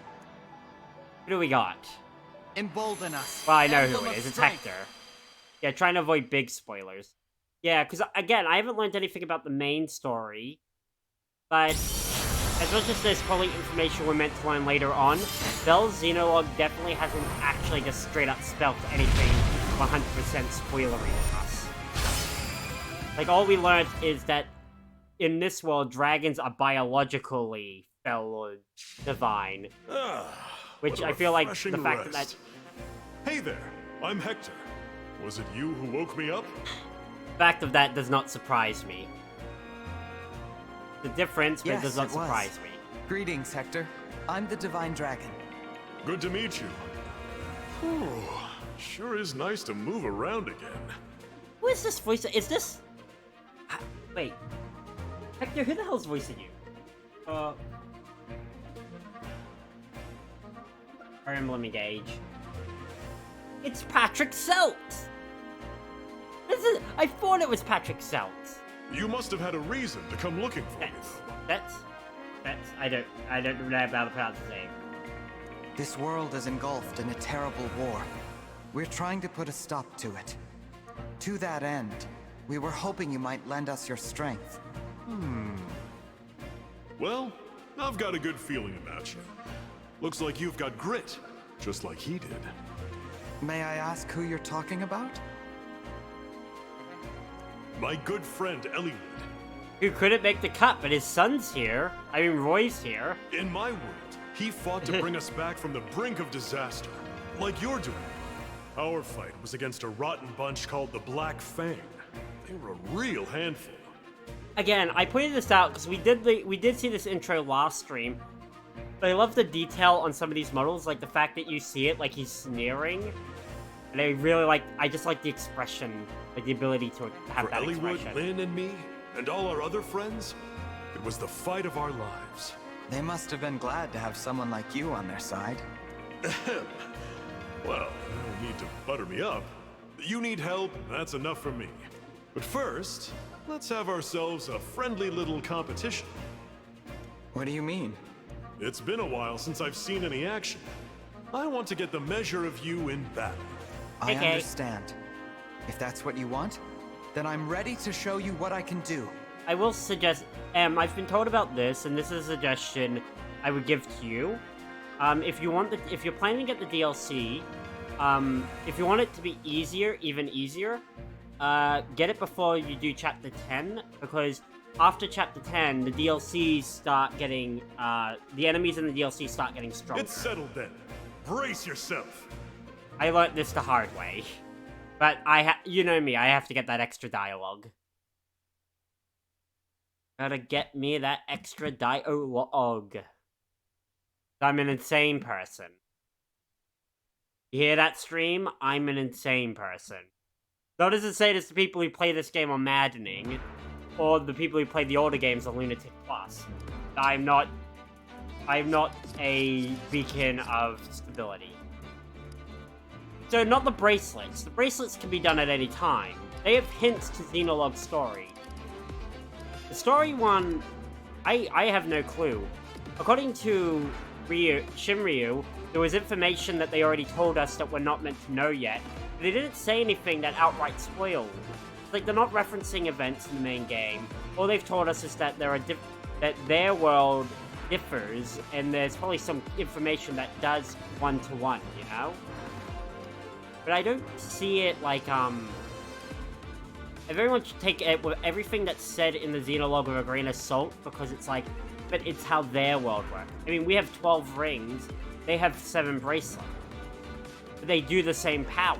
What do we got? Embolden us. Well, I know Emblem who it of is. It's strength. Hector. Yeah, trying to avoid big spoilers. Yeah, because, again, I haven't learned anything about the main story. But, as much as there's probably information we're meant to learn later on, Fell Xenologue definitely hasn't actually just straight up spelt anything 100% spoilery to us. Like, all we learned is that in this world, dragons are biologically fell or divine. Which I feel like the fact that... Hey there, I'm Hector. Was it you who woke me up? The fact of that does not surprise me. The difference, but it does not surprise me. Greetings, Hector. I'm the Divine Dragon. Good to meet you. Whew, sure is nice to move around again. Who is this voice? Is this... Wait. Hector, who the hell's voicing you? Fire Emblem Engage. It's Patrick Seltz! I thought it was Patrick Seltz. You must have had a reason to come looking for me. That's... I don't know how to pronounce his name. This world is engulfed in a terrible war. We're trying to put a stop to it. To that end, we were hoping you might lend us your strength. Well, I've got a good feeling about you. Looks like you've got grit, just like he did. May I ask who you're talking about? My good friend Elyos. Who couldn't make the cut, but his son's here. I mean, Roy's here. In my world, he fought to bring us back from the brink of disaster, like you're doing. Our fight was against a rotten bunch called the Black Fang. They were a real handful. Again, I pointed this out because we did see this intro last stream, but I love the detail on some of these models, like the fact that you see it like he's sneering, and I just like the expression, like the ability to have For that Elywood, expression. Lynn, and me, and all our other friends, it was the fight of our lives. They must have been glad to have someone like you on their side. Well, you don't need to butter me up. You need help, that's enough for me. But first, let's have ourselves a friendly little competition. What do you mean? It's been a while since I've seen any action. I want to get the measure of you in battle. I Okay. understand. If that's what you want, then I'm ready to show you what I can do. I will suggest, I've been told about this, and this is a suggestion I would give to you. If you're planning to get the DLC, if you want it to be easier, even easier, get it before you do Chapter 10, because after Chapter 10, the DLCs start getting, the enemies in the DLC start getting stronger. It's settled then. Brace yourself. I learnt this the hard way. But you know me, I have to get that extra dialogue. Gotta get me that extra dialogue. I'm an insane person. You hear that, stream? I'm an insane person. Not as insane as the people who play this game on Maddening, or the people who play the older games on Lunatic Plus. I'm not a beacon of stability. So, not the bracelets. The bracelets can be done at any time. They have hints to Xenologue's story. The story one, I have no clue. According to Shinryu, there was information that they already told us that we're not meant to know yet. But they didn't say anything that outright spoiled Like, they're not referencing events in the main game. All they've told us is that that their world differs, and there's probably some information that does one-to-one, you know? But I don't see it like, everyone should take it with everything that's said in the Xenologue with a grain of salt, because it's like, but it's how their world works. I mean, we have 12 rings, they have 7 bracelets. But they do the same power.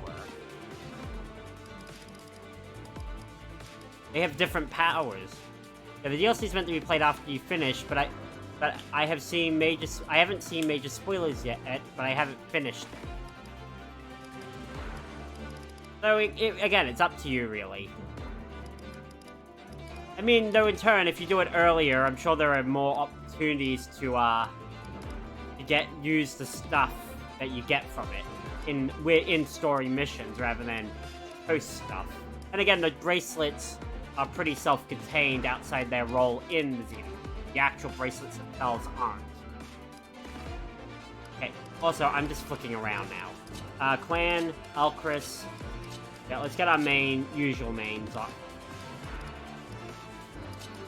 They have different powers. Yeah, the DLC is meant to be played after you finish, but I haven't seen major spoilers yet, but I haven't finished it. So again, it's up to you, really. I mean, though, in turn, if you do it earlier, I'm sure there are more opportunities to use the stuff that you get from it in story missions rather than post stuff. And again, the bracelets are pretty self-contained outside their role in the Xenologue. The actual bracelets themselves aren't. Okay. Also, I'm just flicking around now. Clan, Alchris. Yeah, let's get our usual mains up.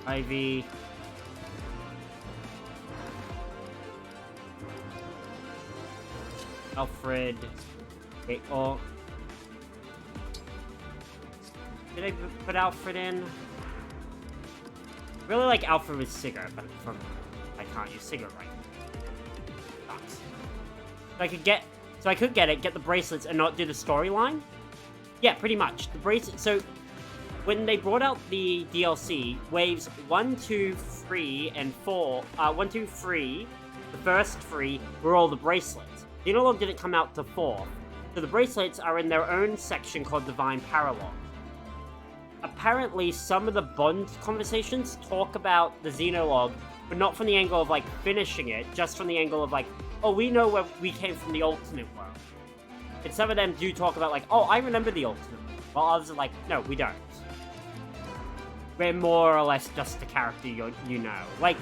Ivy. Alfred. Okay, oh. Did I put Alfred in? Really like Alfred with Sigurd, but I can't use Sigurd right now. Sucks. So I could get the bracelets and not do the storyline? Yeah, pretty much. The bracelets. So when they brought out the DLC, waves 1, 2, 3, and 4, 1, 2, 3, the first 3 were all the bracelets. Xenologue didn't come out to 4, so the bracelets are in their own section called Divine Paralog. Apparently, some of the Bond conversations talk about the Xenologue, but not from the angle of, like, finishing it, just from the angle of, like, oh, we know where we came from the Ultimate World. And some of them do talk about, like, oh, I remember the Ultimate World, while others are like, no, we don't. We're more or less just the character you know. Like,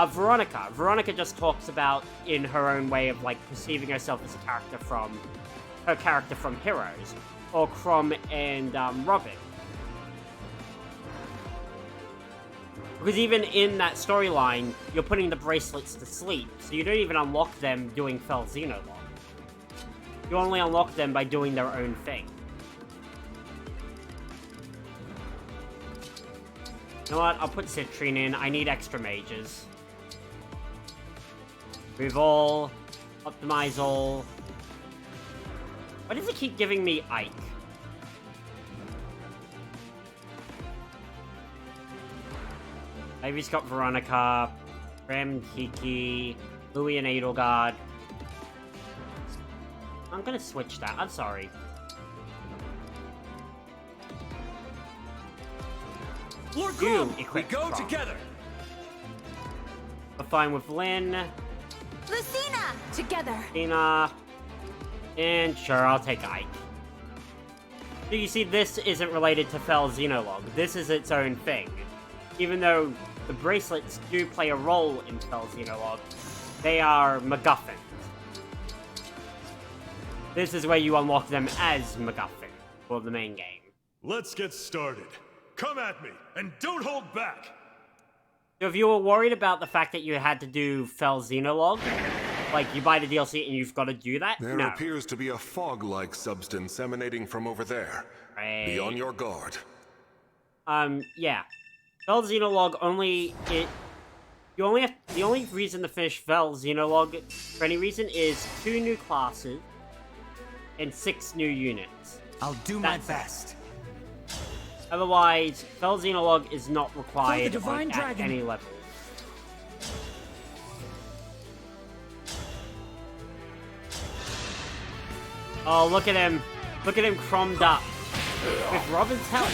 Veronica. Veronica just talks about, in her own way of, like, perceiving herself as her character from Heroes, or Crom and Robin. Because even in that storyline, you're putting the bracelets to sleep, so you don't even unlock them doing Fell Xenologue. You only unlock them by doing their own thing. You know what? I'll put Citrine in. I need extra mages. Move all. Optimize all. Why does it keep giving me Ike? Ivy's got Veronica, Rem, Kiki, Louis and Edelgard. I'm gonna switch that, I'm sorry. Lord You Grom, we equip go Crom. together. We're fine with Lynn, Lucina! Together. Tina, and sure, I'll take Ike. So you see, this isn't related to Fell Xenologue. This is its own thing. Even though the bracelets do play a role in Fell Xenologue, they are MacGuffins. This is where you unlock them as MacGuffin for the main game. Let's get started. Come at me, and don't hold back! So if you were worried about the fact that you had to do Fell Xenologue, like you buy the DLC and you've got to do that, There no. appears to be a fog-like substance emanating from over there. Right. Be on your guard. Yeah. Fell Xenologue the only reason to finish Fell Xenologue for any reason is 2 new classes and 6 new units. I'll do my best. Otherwise, Fell Xenologue is not required Divine at Dragon. any level. Oh, look at him. Look at him crumbed up. With Robin's help.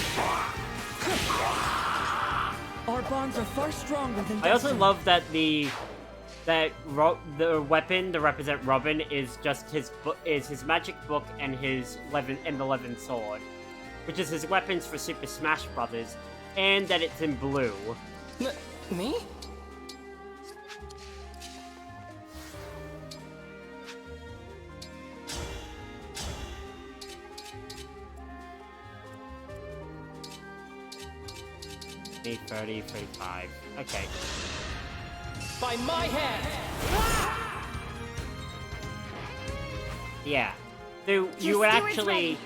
Our bonds are far stronger than I also destiny. love that the weapon to represent Robin is just his magic book and his the 11 sword, which is his weapons for Super Smash Brothers, and that it's in blue. Me? 30, 35. Okay. By my hand! Yeah. So you would actually...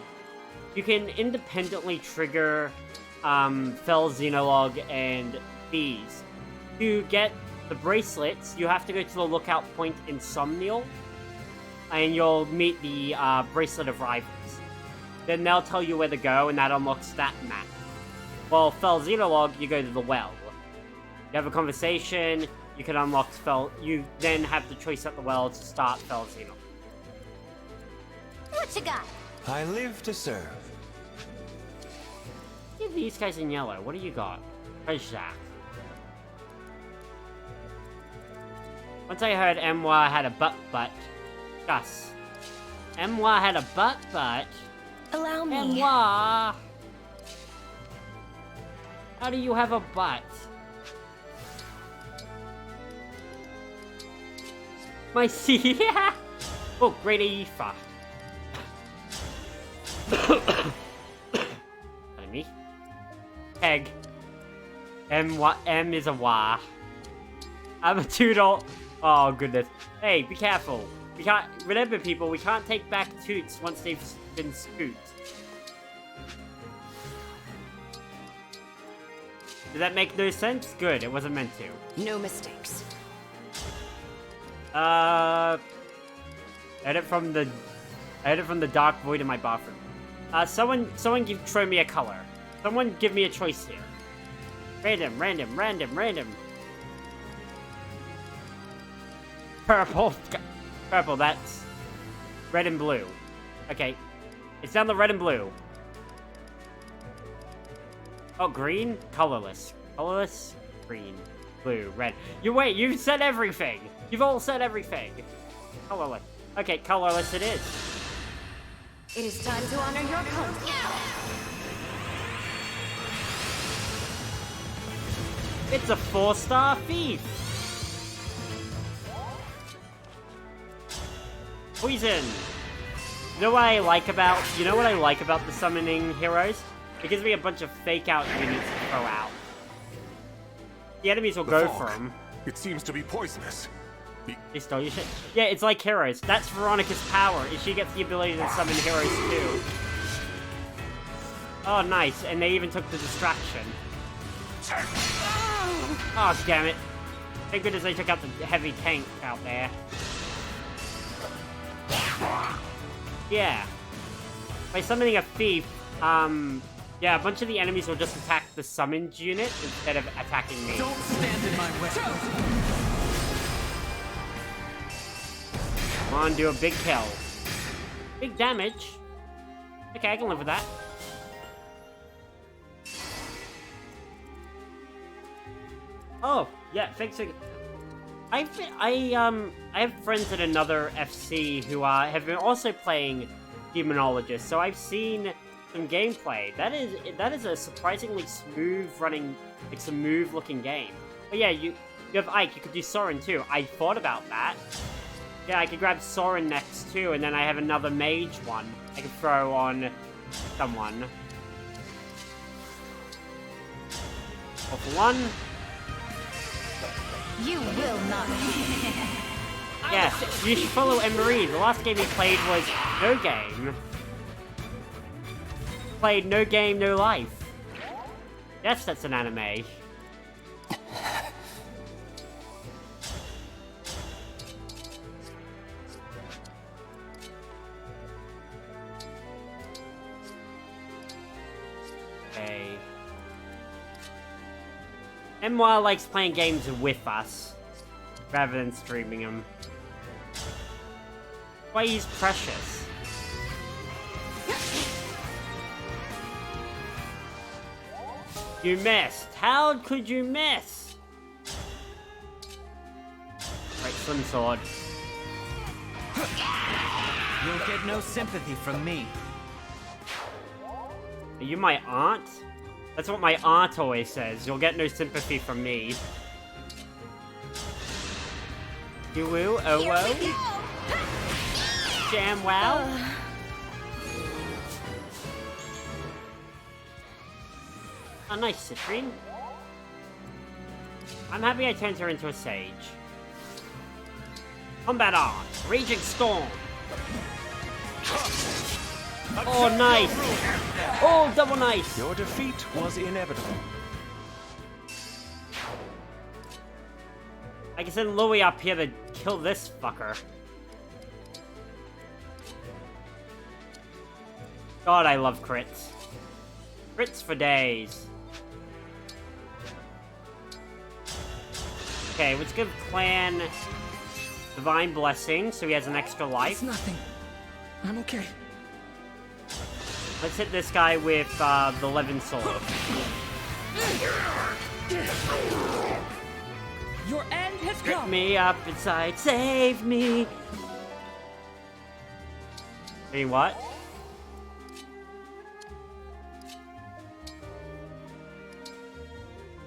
You can independently trigger Fell Xenologue and Bees. To get the bracelets, you have to go to the lookout point in Somnial, and you'll meet the Bracelet of Rivals. Then they'll tell you where to go, and that unlocks that map. Well, Fell Xenologue, you go to the well. You have a conversation, you can unlock Fell... You then have the choice at the well to start Fell Xenologue. What you got? I live to serve. Look at these guys in yellow. What do you got? Where's Jack? Once I heard Emwa had a butt. Gus. Emwa had a butt. Allow me. Emwa! How do you have a butt? My C. Oh, great Aoife. Me. Egg. M is a wah. I'm a toodle. Oh goodness. Hey, be careful. We can't remember, people. We can't take back toots once they've been scooped. Did that make no sense? Good. It wasn't meant to. No mistakes. Edit from the dark void in my bathroom. Someone throw me a color. Someone give me a choice here. Random. Purple. Purple, that's... Red and blue. Okay. It's down the red and blue. Oh, green? Colorless. Colorless? Green. Blue. Red. You've said everything! You've all said everything! Colorless. Okay, colorless it is. It is time to honor your code. It's a 4-star thief! Poison! You know what I like about the summoning heroes? It gives me a bunch of fake out units to throw out. The enemies will go for them. It seems to be poisonous. They stole your shit? Yeah, it's like heroes. That's Veronica's power, is she gets the ability to summon heroes too. Oh, nice. And they even took the distraction. Oh, damn it. Thank goodness they took out the heavy tank out there. Yeah. By summoning a thief, yeah, a bunch of the enemies will just attack the summoned unit instead of attacking me. Don't stand in my way. Come on, do a big kill. Big damage. Okay, I can live with that. Oh, yeah, thanks. I have friends at another FC who have been also playing Demonologist, so I've seen some gameplay. That is a surprisingly smooth running, like smooth looking game. But yeah, you have Ike. You could do Soren too. I thought about that. Yeah, I could grab Soren next too, and then I have another mage one I could throw on someone. All for one. You will not. Yeah, you should follow Emery. The last game he played was No Game. Played No Game, No Life. Yes, that's an anime. Okay. Emwa likes playing games with us, rather than streaming them. Why he's precious. You missed. How could you miss? Right, Slim Sword. You'll get no sympathy from me. Are you my aunt? That's what my aunt always says. You'll get no sympathy from me. You woo, oh whoa. Jam wow. Oh, nice, Citrine. I'm happy I turned her into a sage. Combat on! Raging Storm! Oh, nice! Oh, double nice! Your defeat was inevitable. I can send Louis up here to kill this fucker. God, I love crits. Crits for days. Okay, let's give Clan Divine Blessing so he has an extra life. It's nothing. I'm okay. Let's hit this guy with the Levin Sword. Your end has Rip come. me up inside, save me! Hey, what?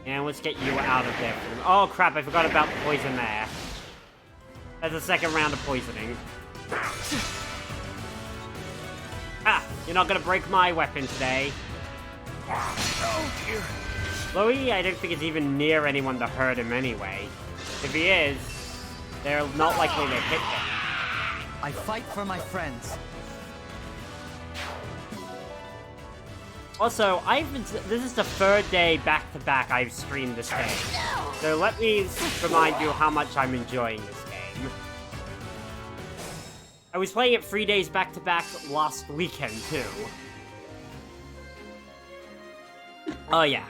And let's get you out of there. Oh crap, I forgot about the poison there. That's the second round of poisoning. Ah, you're not gonna break my weapon today. Oh dear. Louis, I don't think is even near anyone to hurt him anyway. If he is, they're not likely to hit him. I fight for my friends. Also, this is the third day back-to-back I've streamed this game. So let me remind you how much I'm enjoying this game. I was playing it 3 days back-to-back last weekend, too. Oh yeah.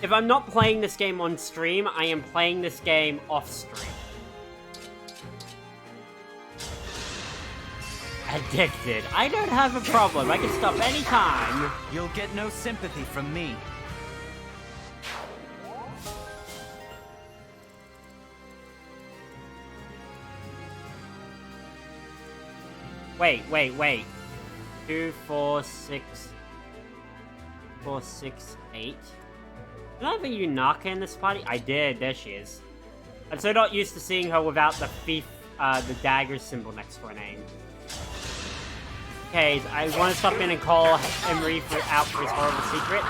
If I'm not playing this game on stream, I am playing this game off-stream. Addicted. I don't have a problem. I can stop anytime. You'll get no sympathy from me. Wait. 2, 4, 6... 4, 6, 8. Did I have a Yunaka in this party? I did. There she is. I'm so not used to seeing her without the thief, the dagger symbol next to her name. Okay, I want to stop in and call Emery out for his horrible secret.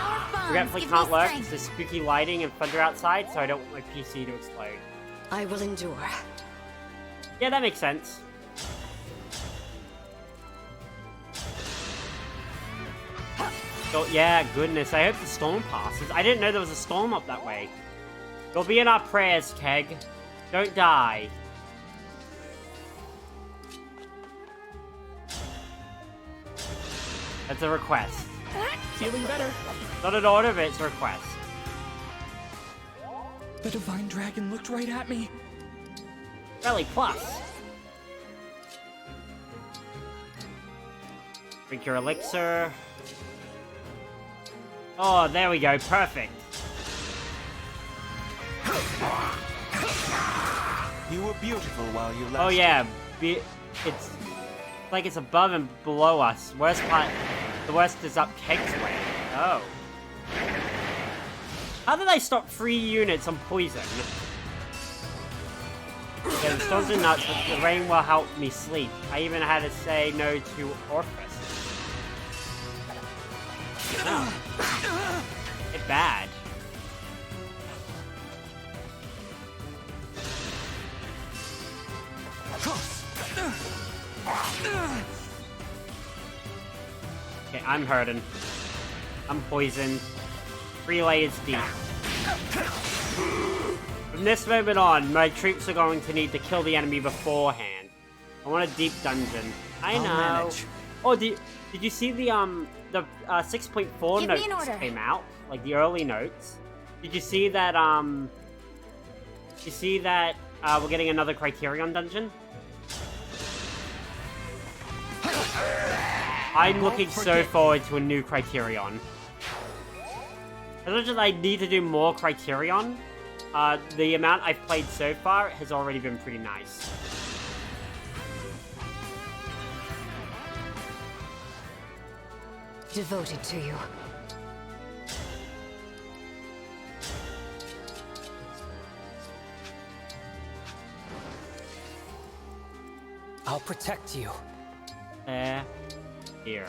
Regretfully can't work. It's the spooky lighting and thunder outside, so I don't want my PC to explode. I will endure. Yeah, that makes sense. So, yeah, goodness, I hope the storm passes. I didn't know there was a storm up that way. You'll be in our prayers, Keg. Don't die. That's a request. Feeling better. Not an order, but it's a request. The divine dragon looked right at me. Belly plus. Drink your elixir. Oh, there we go. Perfect. You were beautiful while you lasted. Oh yeah, it's like it's above and below us. The worst is up Keg's way. Oh. How did I stop 3 units on poison? Yeah, the storms are nuts, but the rain will help me sleep. I even had to say no to Orpheus. Oh. It's bad. Okay, I'm hurting. I'm poisoned. 3 layers deep. From this moment on, my troops are going to need to kill the enemy beforehand. I want a deep dungeon. I'll know. Manage. Oh, did you see the 6.4 notes came out? Like the early notes. Did you see that we're getting another Criterion dungeon? I'm looking so forward to a new Criterion. As much as I need to do more Criterion, the amount I've played so far has already been pretty nice. Devoted to you. I'll protect you. Here.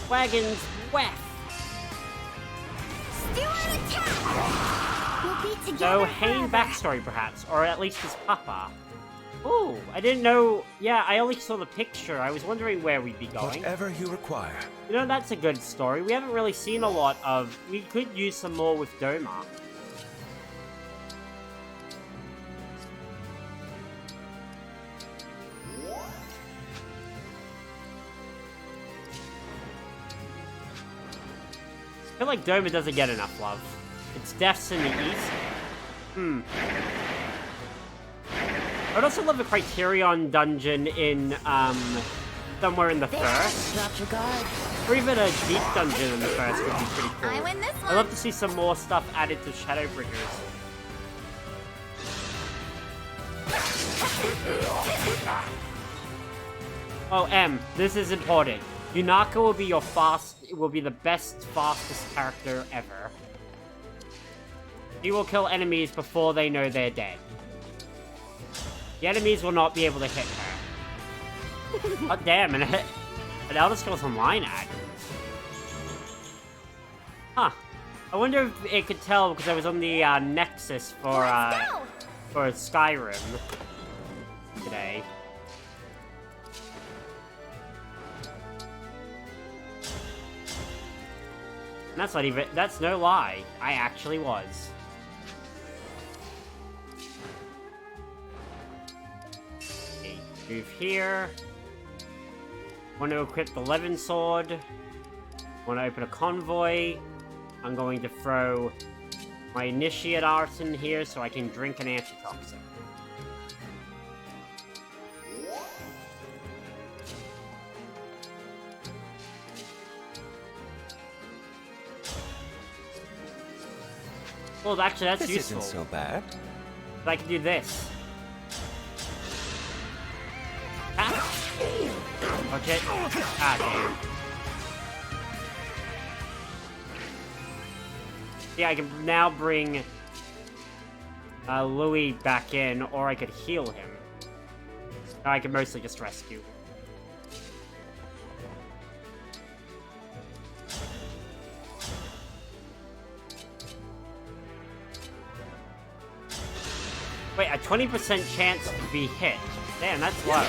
Wagons west. Still on attack! We'll be together So, Hain forever. backstory perhaps, or at least his papa. Oh, I didn't know. Yeah, I only saw the picture. I was wondering where we'd be going. Whatever you require. You know, that's a good story. We haven't really seen a lot of... We could use some more with Doma. I feel like Doma doesn't get enough love. It's deaths in the east. I'd also love a Criterion dungeon in, somewhere in the first. Drop your guard. Or even a deep dungeon in the first would be pretty cool. I win this one. I'd love to see some more stuff added to Shadowbringers. Oh, this is important. Yunaka will be the fastest character ever. He will kill enemies before they know they're dead. The enemies will not be able to hit her. Oh, damn, an Elder Scrolls Online ad. Huh. I wonder if it could tell because I was on the Nexus for Skyrim today. And that's not even, that's no lie. I actually was. Okay, move here. Want to equip the Levin Sword. Want to open a convoy. I'm going to throw my Initiate Art in here so I can drink an antitoxin. Well, actually, that's This useful. isn't so bad. But I can do this. Ah. Okay. Ah, damn. Yeah, I can now bring Louis back in, or I could heal him. No, I can mostly just rescue. Wait, a 20% chance to be hit. Damn, that's low.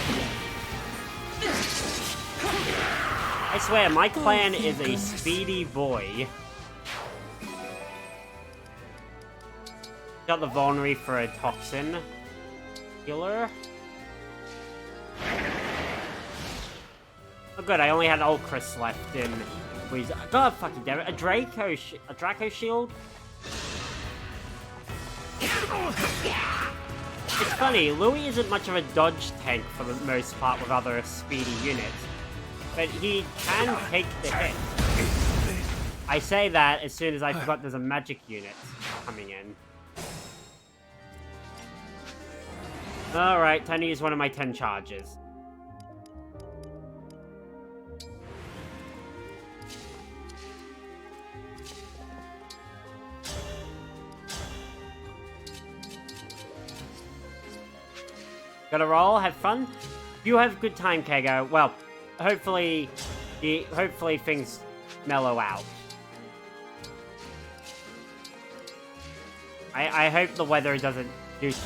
I swear, my clan is a speedy boy. Got the vulnerary for a toxin. Healer. Oh good, I only had Ulcris left in... God fucking damn it, a Draco shield? It's funny, Louis isn't much of a dodge tank for the most part with other speedy units, but he can take the hit. I say that as soon as I forgot there's a magic unit coming in. Alright, time to use one of my 10 charges. Gotta roll, have fun. You have a good time, Kego. Well, hopefully things mellow out. I hope the weather doesn't get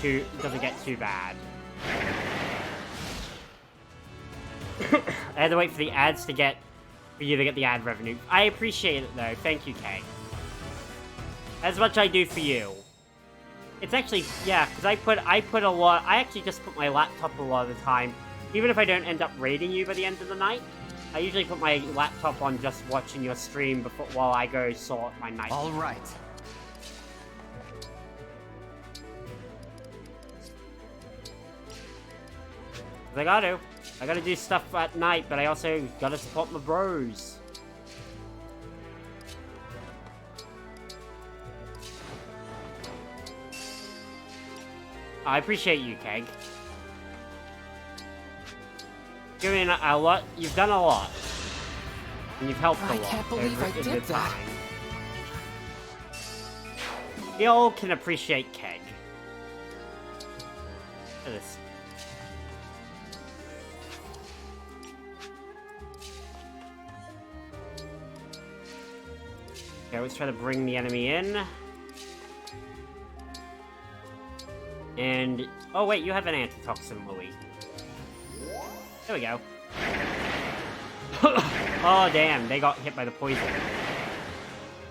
too bad. I had to wait for the ads for you to get the ad revenue. I appreciate it though. Thank you, Kay. As much I do for you. It's actually, yeah, because I put a lot, I actually just put my laptop a lot of the time. Even if I don't end up raiding you by the end of the night, I usually put my laptop on just watching your stream while I go sort my night. All right. I gotta do stuff at night, but I also gotta support my bros. I appreciate you, Keg. Doing a lot. You've done a lot, and you've helped a lot. I can't believe I did that. We all can appreciate Keg. Look at this. Okay, let's try to bring the enemy in. And... oh wait, you have an antitoxin, Louis. There we go. Oh damn, they got hit by the poison.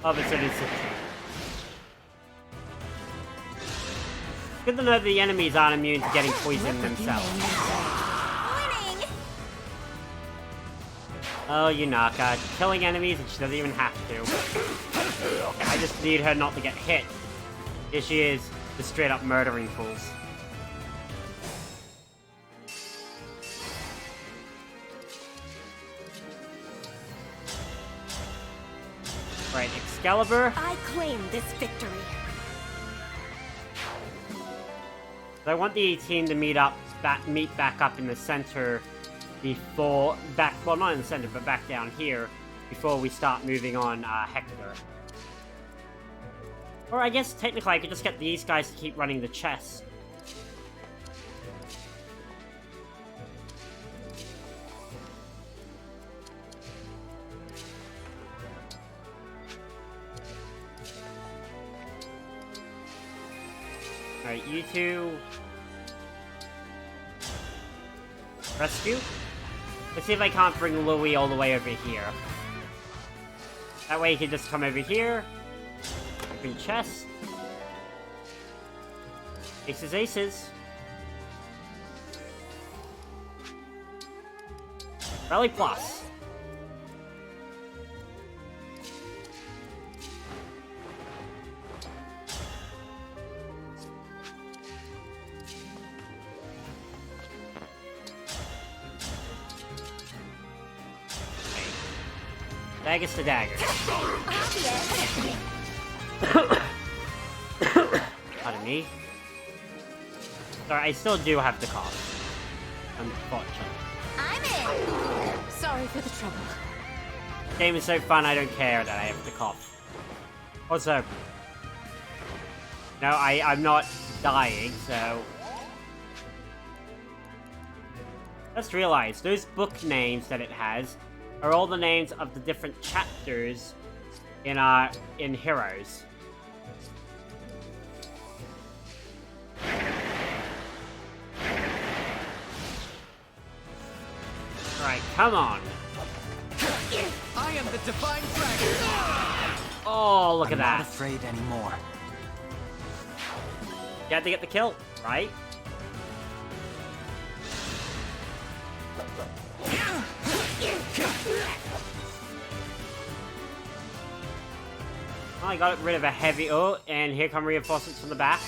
Oh, but so did Citron. Good to know the enemies aren't immune to getting poisoned themselves. Winning! Oh, Yunaka, killing enemies and she doesn't even have to. I just need her not to get hit. Here she is, just straight up murdering fools. Right, Excalibur. I claim this victory. I want the team to meet back up in the center before well, not in the center, but back down here before we start moving on Hector. Or I guess technically I could just get these guys to keep running the chess. Alright, you two... rescue? Let's see if I can't bring Louis all the way over here. That way he can just come over here. Open chest. Aces, aces. Rally plus. Daggers to daggers. Pardon me. Sorry, I still do have the cough. Unfortunately. I'm in! Sorry for the trouble. Game is so fun, I don't care that I have the cough. Also... no, I'm not dying, so... just realize, those book names that it has are all the names of the different chapters in Heroes. Alright, come on. I am the Divine Dragon! Oh, look at I'm that. not afraid anymore. You had to get the kill, right? Oh, I got rid of a heavy... oh, and here come reinforcements from the back.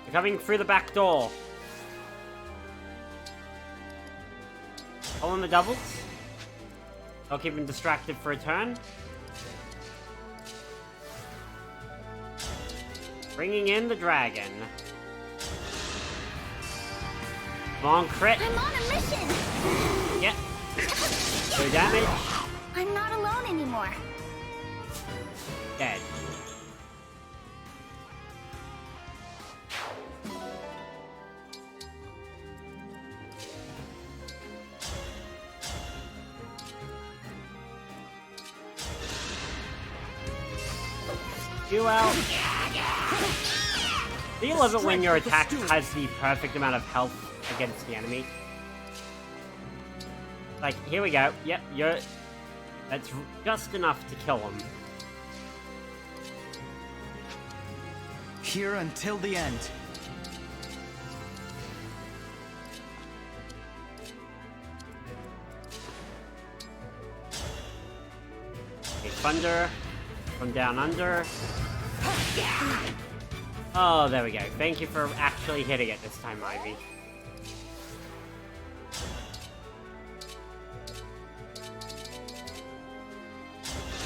They're coming through the back door. All in the doubles. I'll keep him distracted for a turn. Bringing in the dragon. Come on, crit. I'm on a mission! Yep. No damage. I'm not alone anymore. Dead. You out. Do you love it when your attack has the perfect amount of health against the enemy? Like, here we go. Yep, that's just enough to kill him. Here until the end. Okay, thunder from down under. Oh, there we go. Thank you for actually hitting it this time, Ivy.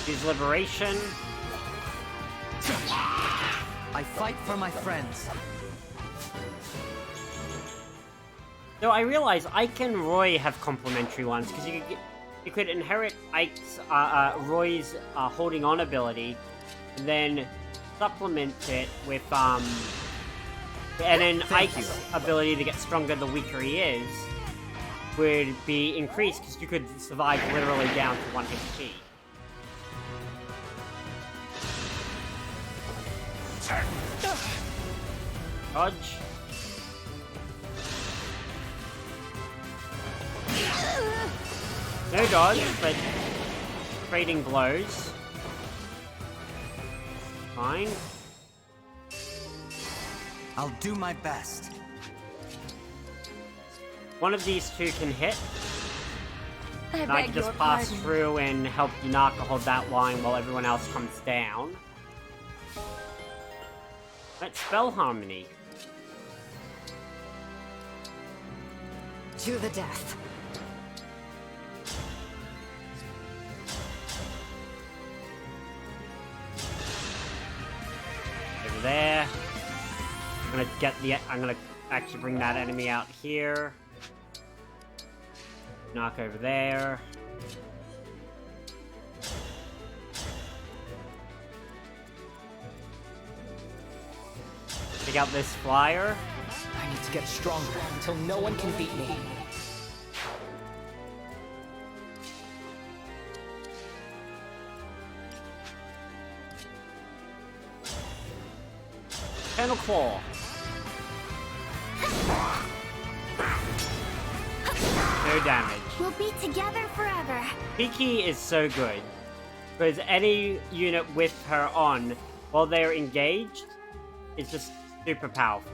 Use liberation. I fight for my friends. Though I realize Ike and Roy have complementary ones, because you could inherit Ike's, Roy's holding on ability, and then supplement it with, and then Ike's ability to get stronger the weaker he is would be increased, because you could survive literally down to 1 HP. Dodge. No dodge, but trading blows. Fine. I'll do my best. One of these two can hit. And I beg can just your pass pardon. through and help Yunaka hold that line while everyone else comes down. Let's spell harmony. To the death. Over there. I'm gonna actually bring that enemy out here. Knock over there. Take out this flyer. I need to get stronger until no one can beat me. Panel Claw. No damage. We'll be together forever. Kiki is so good. Because any unit with her on, while they're engaged, is just super powerful.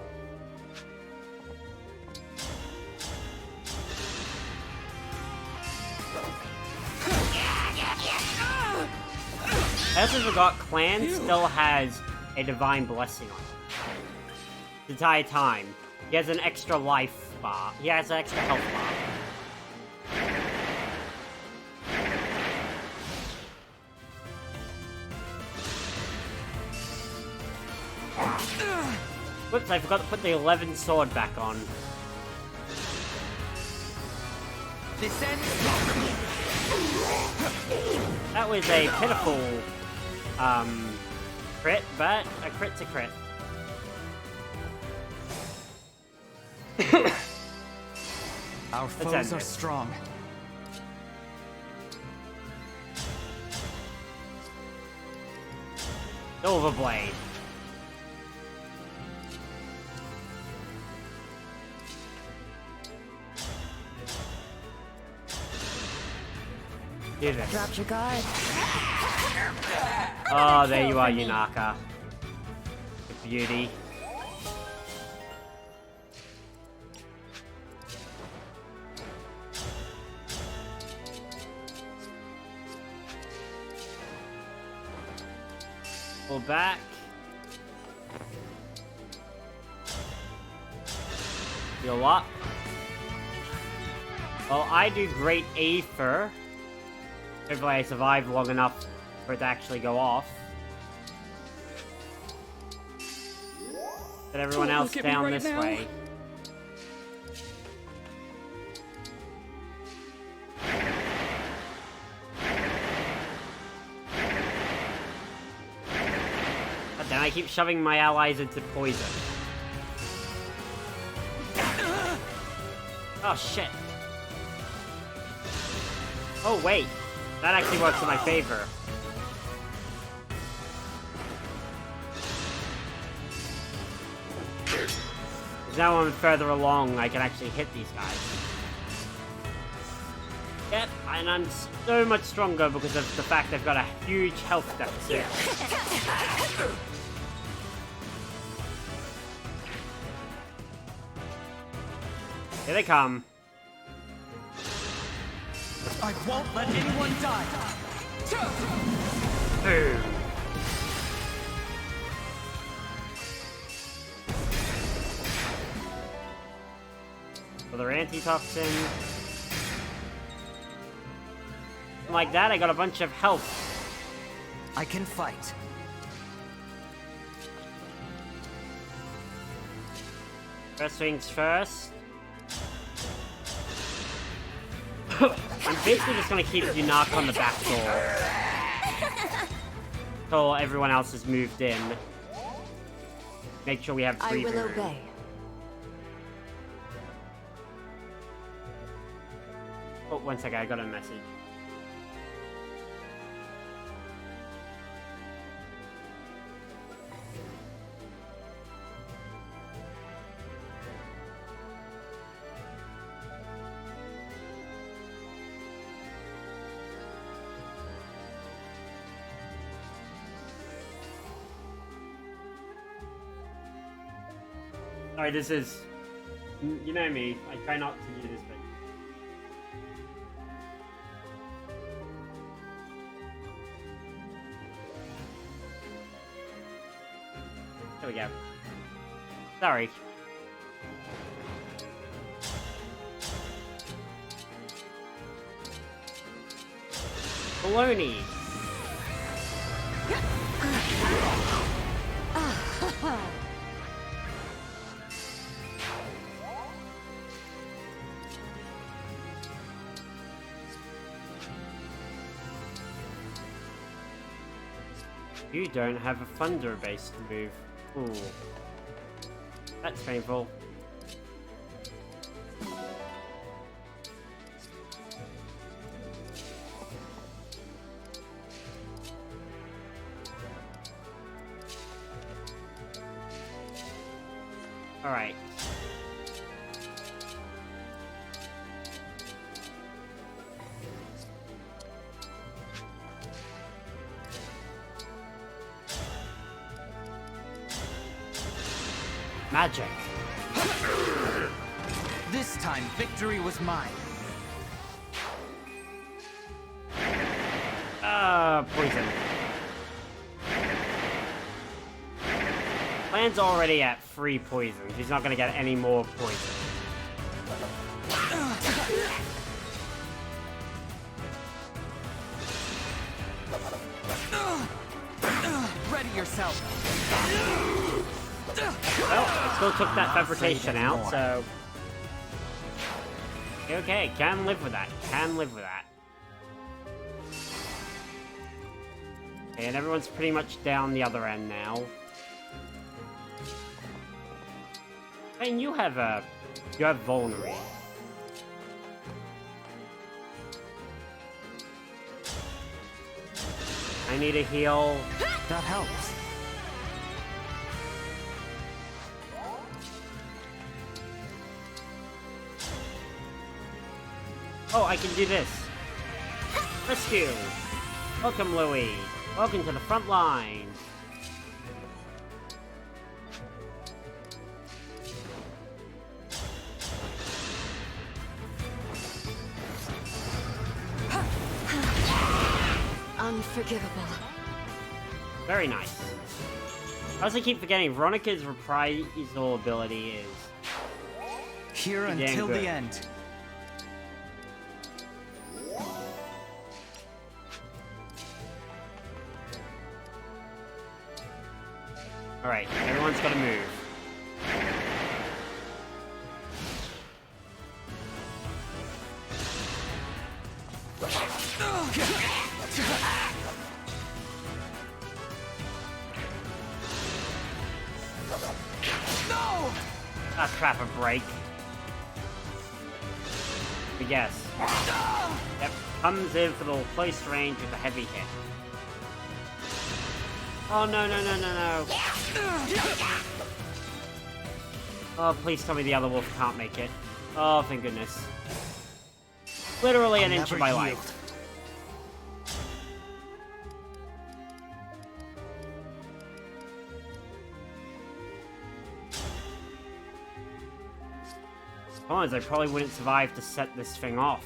I also forgot Clan still has a divine blessing on it. The entire time. He has an extra life bar. He has an extra health bar. Whoops, I forgot to put the 11 sword back on. That was a pitiful, crit, but a crit's a crit. Our end foes are it. strong. Silverblade. Do this. Dropped your guard. Oh, there you are, Yunaka. The beauty. Pull back. Heal up. Well, I do great Aether. Hopefully I survive long enough for it to actually go off. Get everyone else look at me down right this now. way. But then I keep shoving my allies into poison. Oh shit. Oh wait. That actually works in my favor. Now I'm further along, I can actually hit these guys. Yep, and I'm so much stronger because of the fact I've got a huge health deficit. Here they come. I won't let anyone die. Boom. Another antitoxin. Like that, I got a bunch of health. I can fight. First things first. I'm basically just gonna keep Yunaka on the back door. Until everyone else has moved in. Make sure we have I breathing will room. obey. Oh, one second, I got a message. Sorry, this is... You know me, I try not to do this, but... There we go. Sorry. Baloney! You don't have a thunder base to move. Ooh. That's painful. Alright. Magic. This time, victory was mine. Poison. Plan's already at 3 poison. He's not gonna get any more poison. Ready yourself. Well, I still took that fabrication out, so... Okay, can live with that. Can live with that. Okay, and everyone's pretty much down the other end now. And you have vulnerable. I need a heal. That helps. Oh, I can do this. Rescue. Welcome, Louis. Welcome to the front line. Unforgivable. Very nice. I also keep forgetting Veronica's reprisal ability is here damn until good. the end. Alright, everyone's gotta move. No! Ah, crap, a break. I guess. Yep, comes in for the close range with a heavy hit. Oh, no, no, no, no, no. Oh, please tell me the other wolf can't make it. Oh, thank goodness. Literally an inch of my life. Otherwise, I probably wouldn't survive to set this thing off.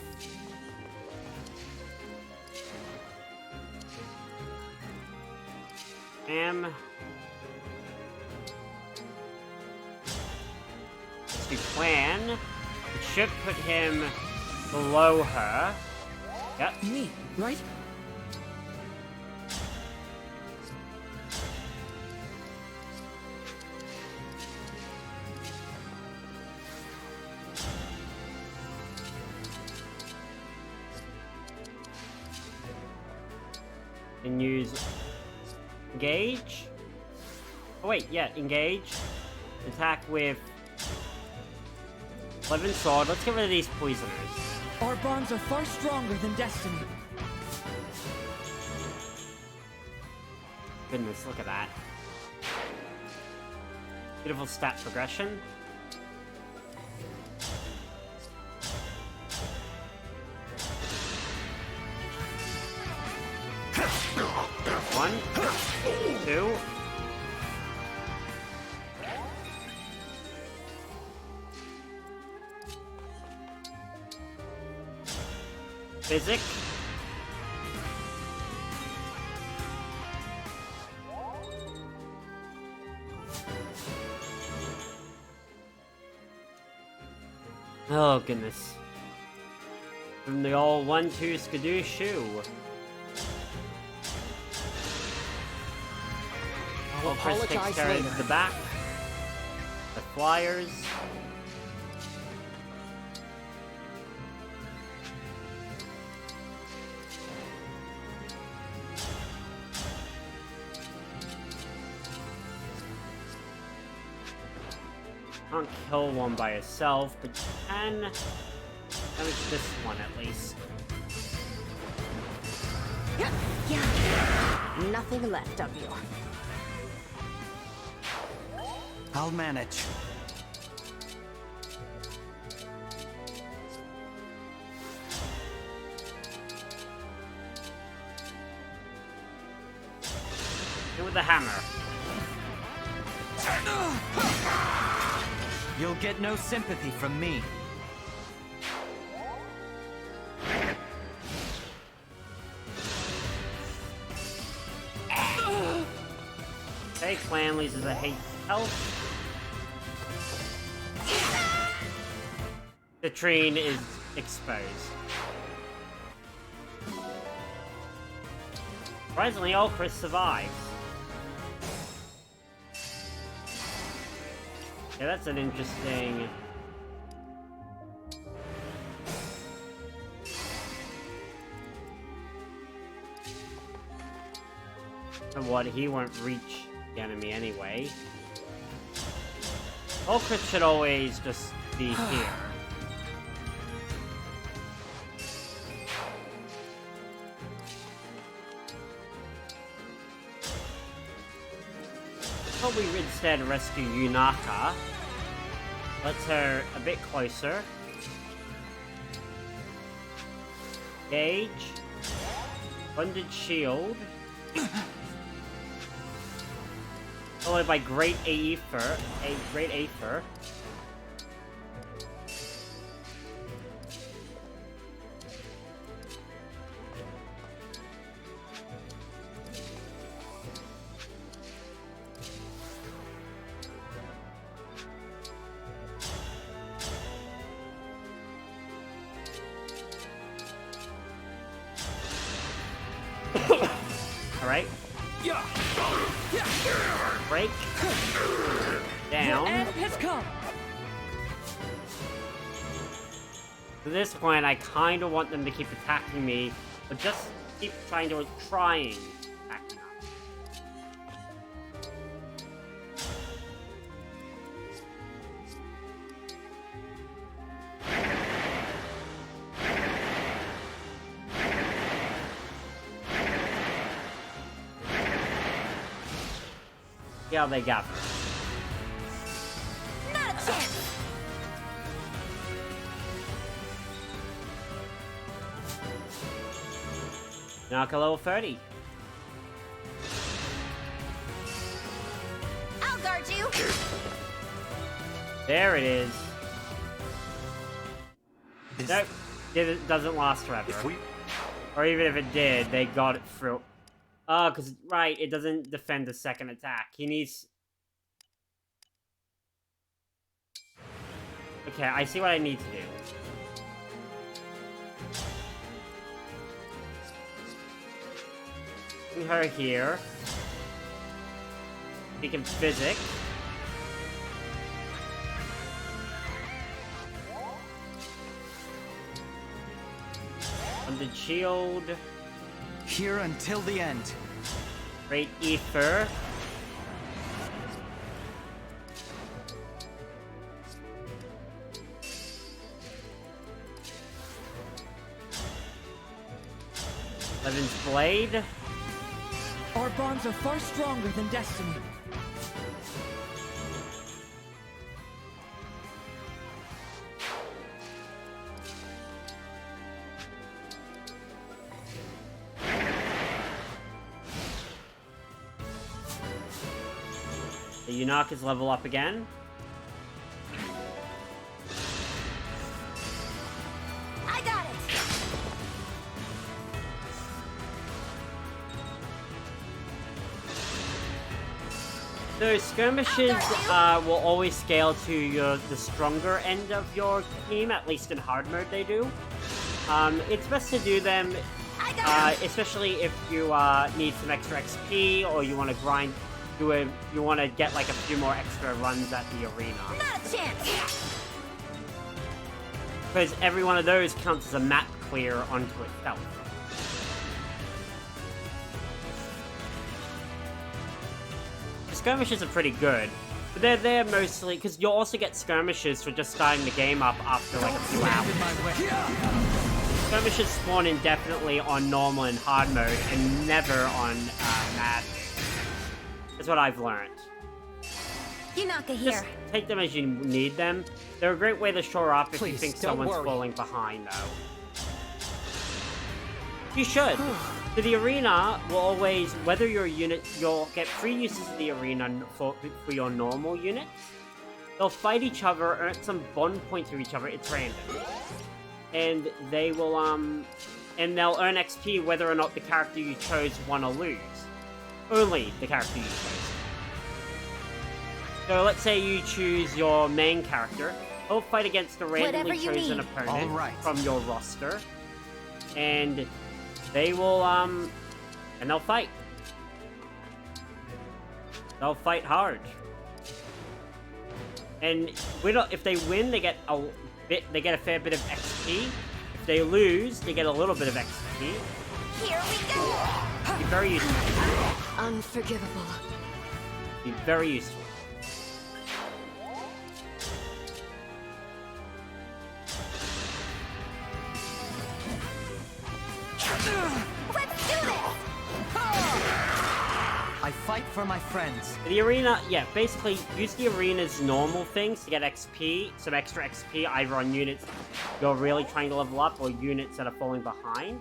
To plan, it should put him below her. Yep. Me, right? And use engage. Oh wait, yeah, engage. Attack with 11 sword. Let's get rid of these poisoners. Our bonds are far stronger than destiny. Goodness, look at that. Beautiful stat progression. One, two. Physic. Oh, goodness. From the old 1-2 skidoo shoe. I'll Chris takes apologize care later. of the back. The flyers. Can't kill one by itself, but you can damage this one at least. Yeah. Nothing left of you. I'll manage. Hit with the hammer. You'll get no sympathy from me. Okay, Clan loses a hate health. The train is exposed. Surprisingly, all Chris survives. Yeah, that's an interesting... And what, he won't reach the enemy anyway. Ulcrit should always just be here. Probably instead rescue Yunaka. Let's her a bit closer. Gauge. Bonded shield. Followed by Great Aether. Great Aether. Alright. Break. Down. Has come. At this point, I kind of want them to keep attacking me, but just keep trying to attack me. Yeah, they got me. Not a chance! Knock a level 30. I'll guard you! There it is. Nope. It doesn't last forever. Or even if it did, they got it through. Oh, because, right, it doesn't defend the second attack. He needs... Okay, I see what I need to do. Bring her here. We can physic. Under shield. Here until the end. Great Ether. Levin's Blade. Our bonds are far stronger than destiny. The Yunakas level up again. I got it! Those skirmishes will always scale to the stronger end of your team, at least in hard mode they do. It's best to do them, especially if you need some extra XP or you want to grind. You want to get like a few more extra runs at the arena. Not a chance! Because every one of those counts as a map clear onto itself. The skirmishes are pretty good, but they're there mostly because you'll also get skirmishes for just starting the game up after like a few hours. Skirmishes spawn indefinitely on normal and hard mode and never on mad. That's what I've learned. Yunaka Just here. take them as you need them. They're a great way to shore up if you Please, think don't someone's worry. falling behind, though. You should. For the arena, will always, whether your unit, you'll get free uses of the arena for your normal units. They'll fight each other, earn some bond points with each other. It's random, and they will and they'll earn XP whether or not the character you chose won or lose. Only the character you chose. So let's say you choose your main character. He'll fight against a randomly chosen opponent from your roster. And they will, and they'll fight. They'll fight hard. And if they win, they get a fair bit of XP. If they lose, they get a little bit of XP. Here we go! Be very useful. Unforgivable. Be very useful. Let's do this! I fight for my friends. The arena, yeah, basically use the arena's normal things to get XP, some extra XP, either on units you're really trying to level up or units that are falling behind.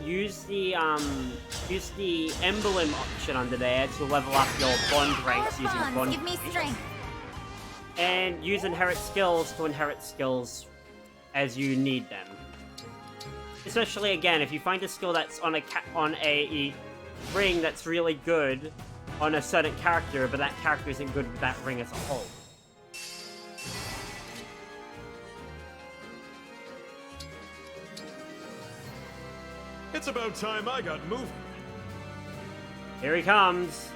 Use the emblem option under there to level up your bond ranks using bond Give me strength. and use inherit skills to inherit skills as you need them. Especially again, if you find a skill that's on a ring that's really good on a certain character, but that character isn't good with that ring as a whole. It's about time I got moving. Here he comes.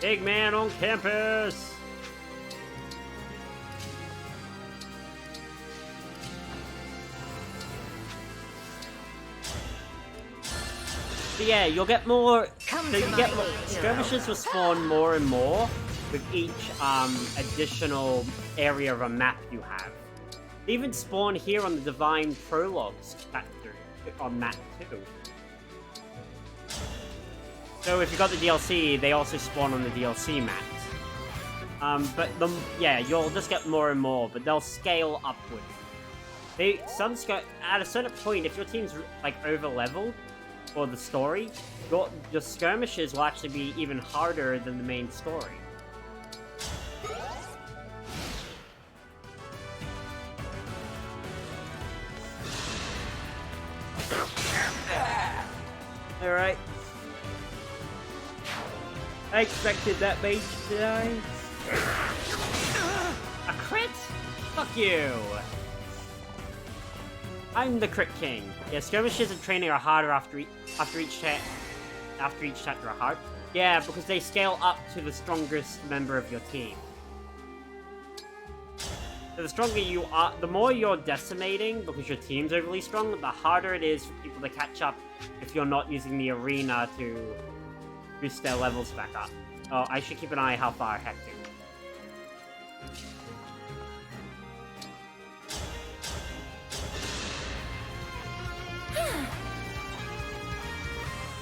Big man on campus. So yeah, you'll get more. Skirmishes will spawn more and more with each additional area of a map you have. They even spawn here on the Divine Prologues chapter on map 2. So if you got the DLC, they also spawn on the DLC maps. But you'll just get more and more, but they'll scale upward. At a certain point, if your team's like over leveled for the story, your skirmishes will actually be even harder than the main story. Alright. I expected that mage to die. A crit? Fuck you! I'm the crit king. Yeah, skirmishes and training are harder after each chapter are hard. Yeah, because they scale up to the strongest member of your team. So the stronger you are, the more you're decimating because your team's overly strong, the harder it is for people to catch up if you're not using the arena to boost their levels back up. Oh, I should keep an eye how far ahead to.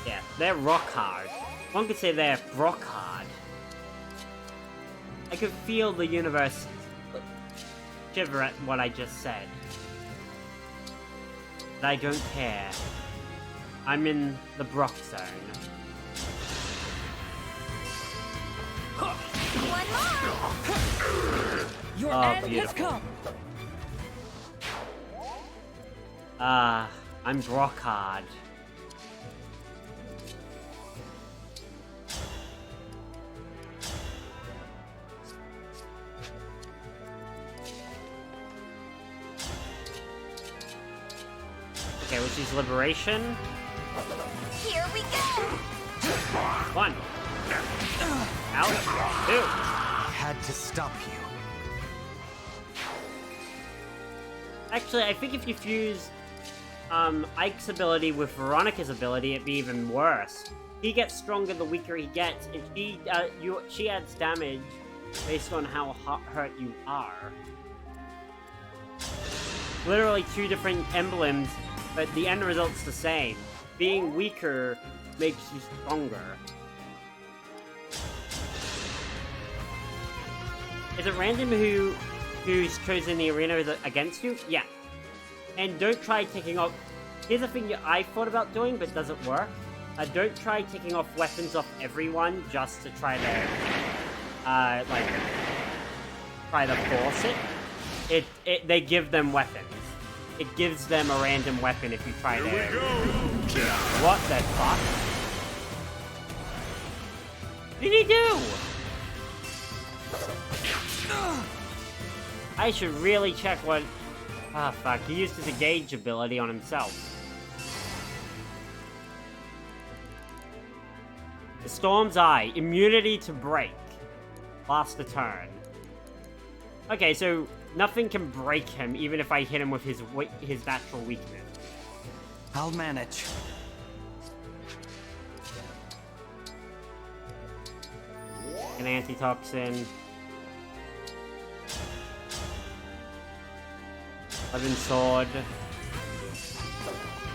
Yeah, they're rock hard. One could say they're rock hard. I could feel the universe shiver at what I just said. But I don't care. I'm in the Brock zone. One more! Your Oh, end beautiful. has come. I'm Brock hard. Okay, which is liberation. Here we go! 1. Out. 2. I had to stop you. Actually, I think if you fuse Ike's ability with Veronica's ability, it'd be even worse. He gets stronger the weaker he gets, and she adds damage based on how hurt you are. Literally 2 different emblems, but the end result's the same. Being weaker makes you stronger. Is it random who's chosen the arena against you? Yeah. And don't try taking off... Here's the thing I thought about doing, but doesn't work. Don't try taking off weapons off everyone just to try to, try to force it. They give them weapons. It gives them a random weapon if you try to... What the fuck? What did he do? I should really check what... Ah, fuck. He used his Engage ability on himself. The Storm's Eye. Immunity to break. Last a turn. Okay, so nothing can break him, even if I hit him with his natural weakness. I'll manage. An antitoxin. 11 sword.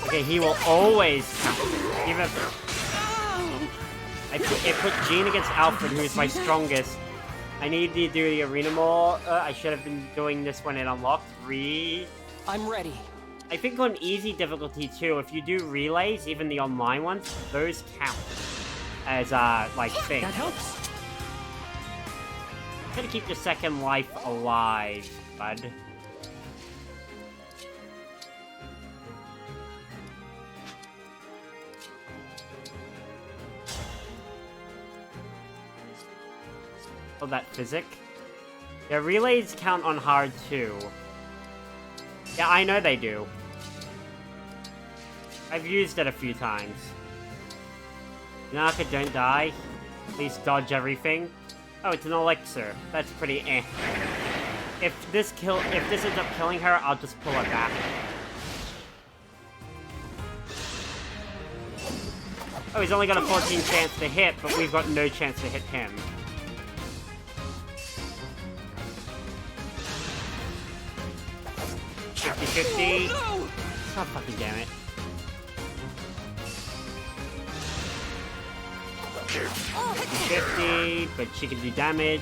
Okay, he will always count. Even if... It put Jean against Alfred, who is my strongest. I need to do the arena more. I should have been doing this when it unlocked. I'm ready. I think on easy difficulty too, if you do relays, even the online ones, those count as, like, things. That helps. Gotta keep your second life alive, bud. Oh, that physic? Yeah, relays count on hard too. Yeah, I know they do. I've used it a few times. Naka, don't die. Please dodge everything. Oh, it's an elixir. That's pretty eh. If this ends up killing her, I'll just pull it back. Oh, he's only got a 14 chance to hit, but we've got no chance to hit him. $50-50. Oh, fucking damn it. 50, but she can do damage.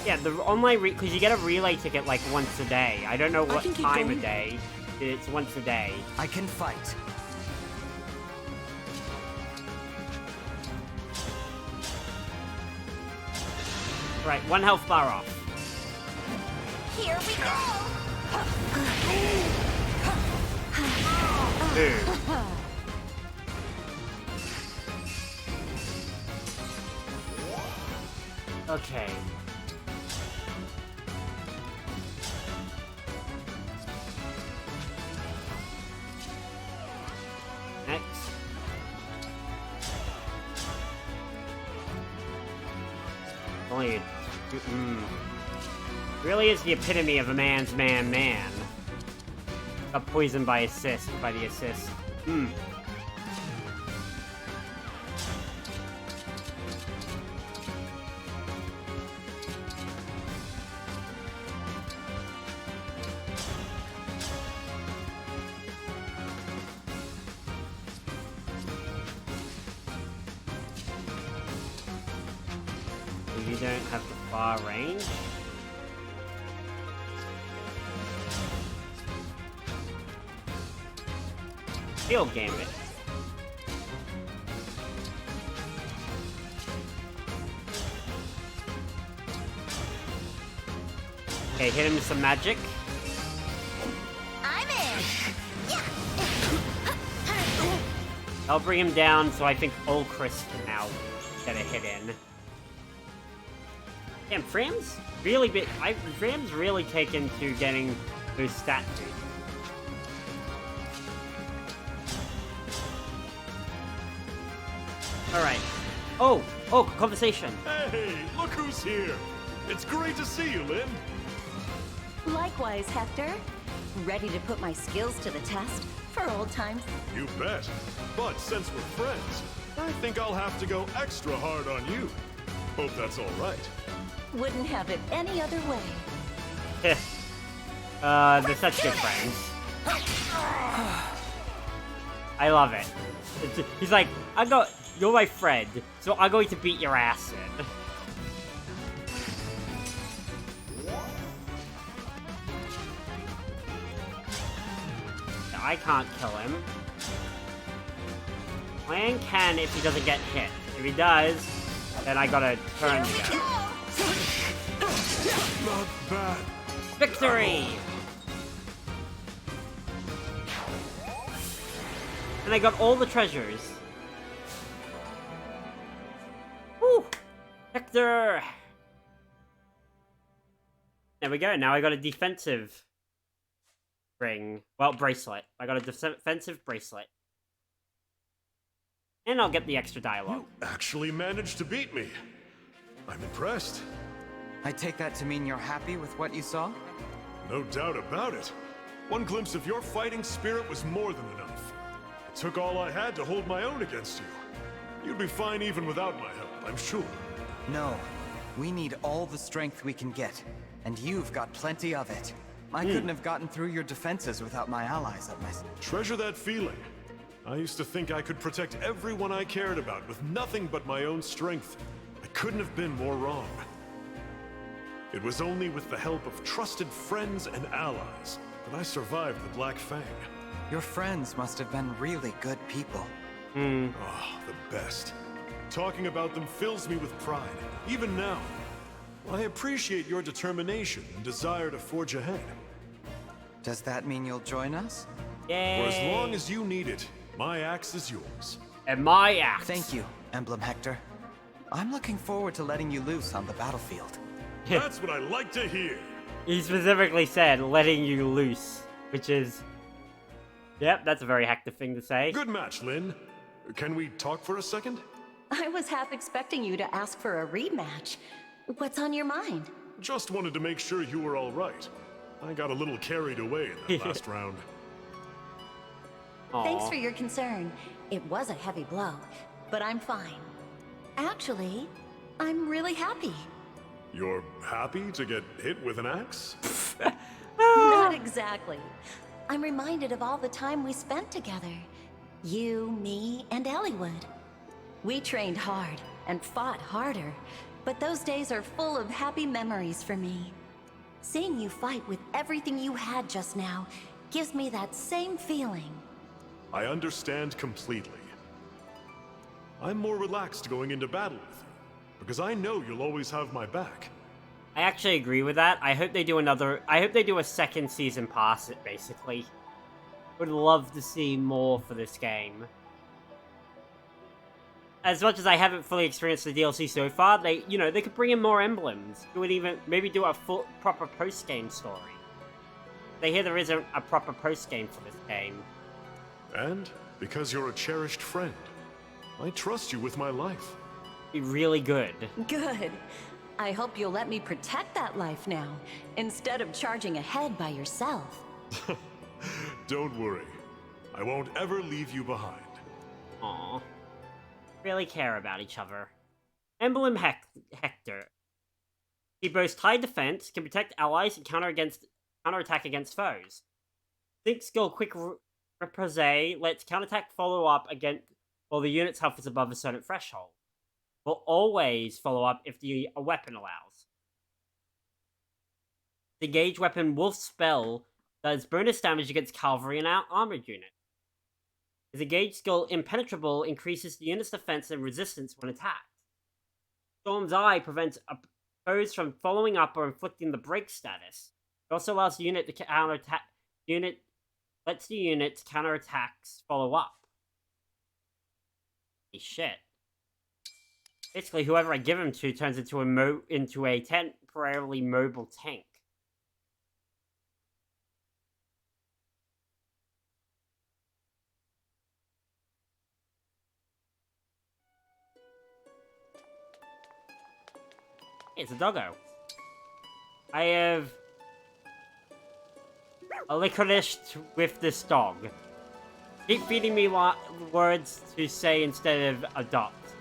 Yeah, the online because you get a relay ticket like once a day. I don't know what time of day. It's once a day. I can fight. Right, 1 health bar off. Here we go! 2. Okay. Next. Only really is the epitome of a man's man. Got poisoned by the assist. You don't have the far range. Field Gambit. Okay, hit him with some magic. I'm in! Yeah. I'll bring him down, so I think Ulcris can now get a hit in. Damn, Fram's really taken to getting those statues. Alright. Oh, conversation. Hey, look who's here. It's great to see you, Lynn. Likewise, Hector. Ready to put my skills to the test for old times? You bet. But since we're friends, I think I'll have to go extra hard on you. Hope that's all right. Wouldn't have it any other way. They're such good friends. I love it. He's like, you're my friend, so I'm going to beat your ass in. I can't kill him. Plan can if he doesn't get hit. If he does, then I gotta turn the gun. Not bad. Victory! And I got all the treasures. Woo! Hector! There we go. Now I got a defensive ring. Well, bracelet. I got a defensive bracelet. And I'll get the extra dialogue. You actually managed to beat me. I'm impressed. I take that to mean you're happy with what you saw? No doubt about it. One glimpse of your fighting spirit was more than enough. It took all I had to hold my own against you. You'd be fine even without my help, I'm sure. No. We need all the strength we can get, and you've got plenty of it. I couldn't have gotten through your defenses without my allies at my side. Treasure that feeling. I used to think I could protect everyone I cared about with nothing but my own strength. I couldn't have been more wrong. It was only with the help of trusted friends and allies that I survived the Black Fang. Your friends must have been really good people. Oh, the best. Talking about them fills me with pride, even now. I appreciate your determination and desire to forge ahead. Does that mean you'll join us? Yay! For as long as you need it, my axe is yours. And my axe. Thank you, Emblem Hector. I'm looking forward to letting you loose on the battlefield. That's what I like to hear. He specifically said, letting you loose, which is... Yep, that's a very Hector thing to say. Good match, Lynn. Can we talk for a second? I was half expecting you to ask for a rematch. What's on your mind? Just wanted to make sure you were all right. I got a little carried away in that last round. Aww. Thanks for your concern. It was a heavy blow, but I'm fine. Actually, I'm really happy. You're happy to get hit with an axe? Not exactly. I'm reminded of all the time we spent together. You, me, and Elyos. We trained hard and fought harder, but those days are full of happy memories for me. Seeing you fight with everything you had just now gives me that same feeling. I understand completely. I'm more relaxed going into battle with you, because I know you'll always have my back. I actually agree with that. I hope they do a second season pass it, basically. Would love to see more for this game. As much as I haven't fully experienced the DLC so far, they could bring in more emblems. Maybe do a full, proper post-game story. They hear there isn't a proper post-game for this game. And because you're a cherished friend, I trust you with my life. Be really good. Good. I hope you'll let me protect that life now, instead of charging ahead by yourself. Don't worry. I won't ever leave you behind. Aww. Really care about each other. Emblem Hector. He boasts high defense, can protect allies, and counterattack against foes. Think skill Quick Reprise lets counterattack follow up while the unit's health is above a certain threshold. Will always follow up if the weapon allows. The Engage weapon Wolf spell does bonus damage against cavalry and armored units. His Engage skill Impenetrable increases the unit's defense and resistance when attacked. Storm's Eye prevents foes from following up or inflicting the break status. It also allows the unit to counterattack. Lets the unit's counterattacks follow up. Holy shit. Basically, whoever I give him to turns into a temporarily mobile tank. It's a doggo. I have a licorice with this dog. Keep feeding me words to say instead of adopt.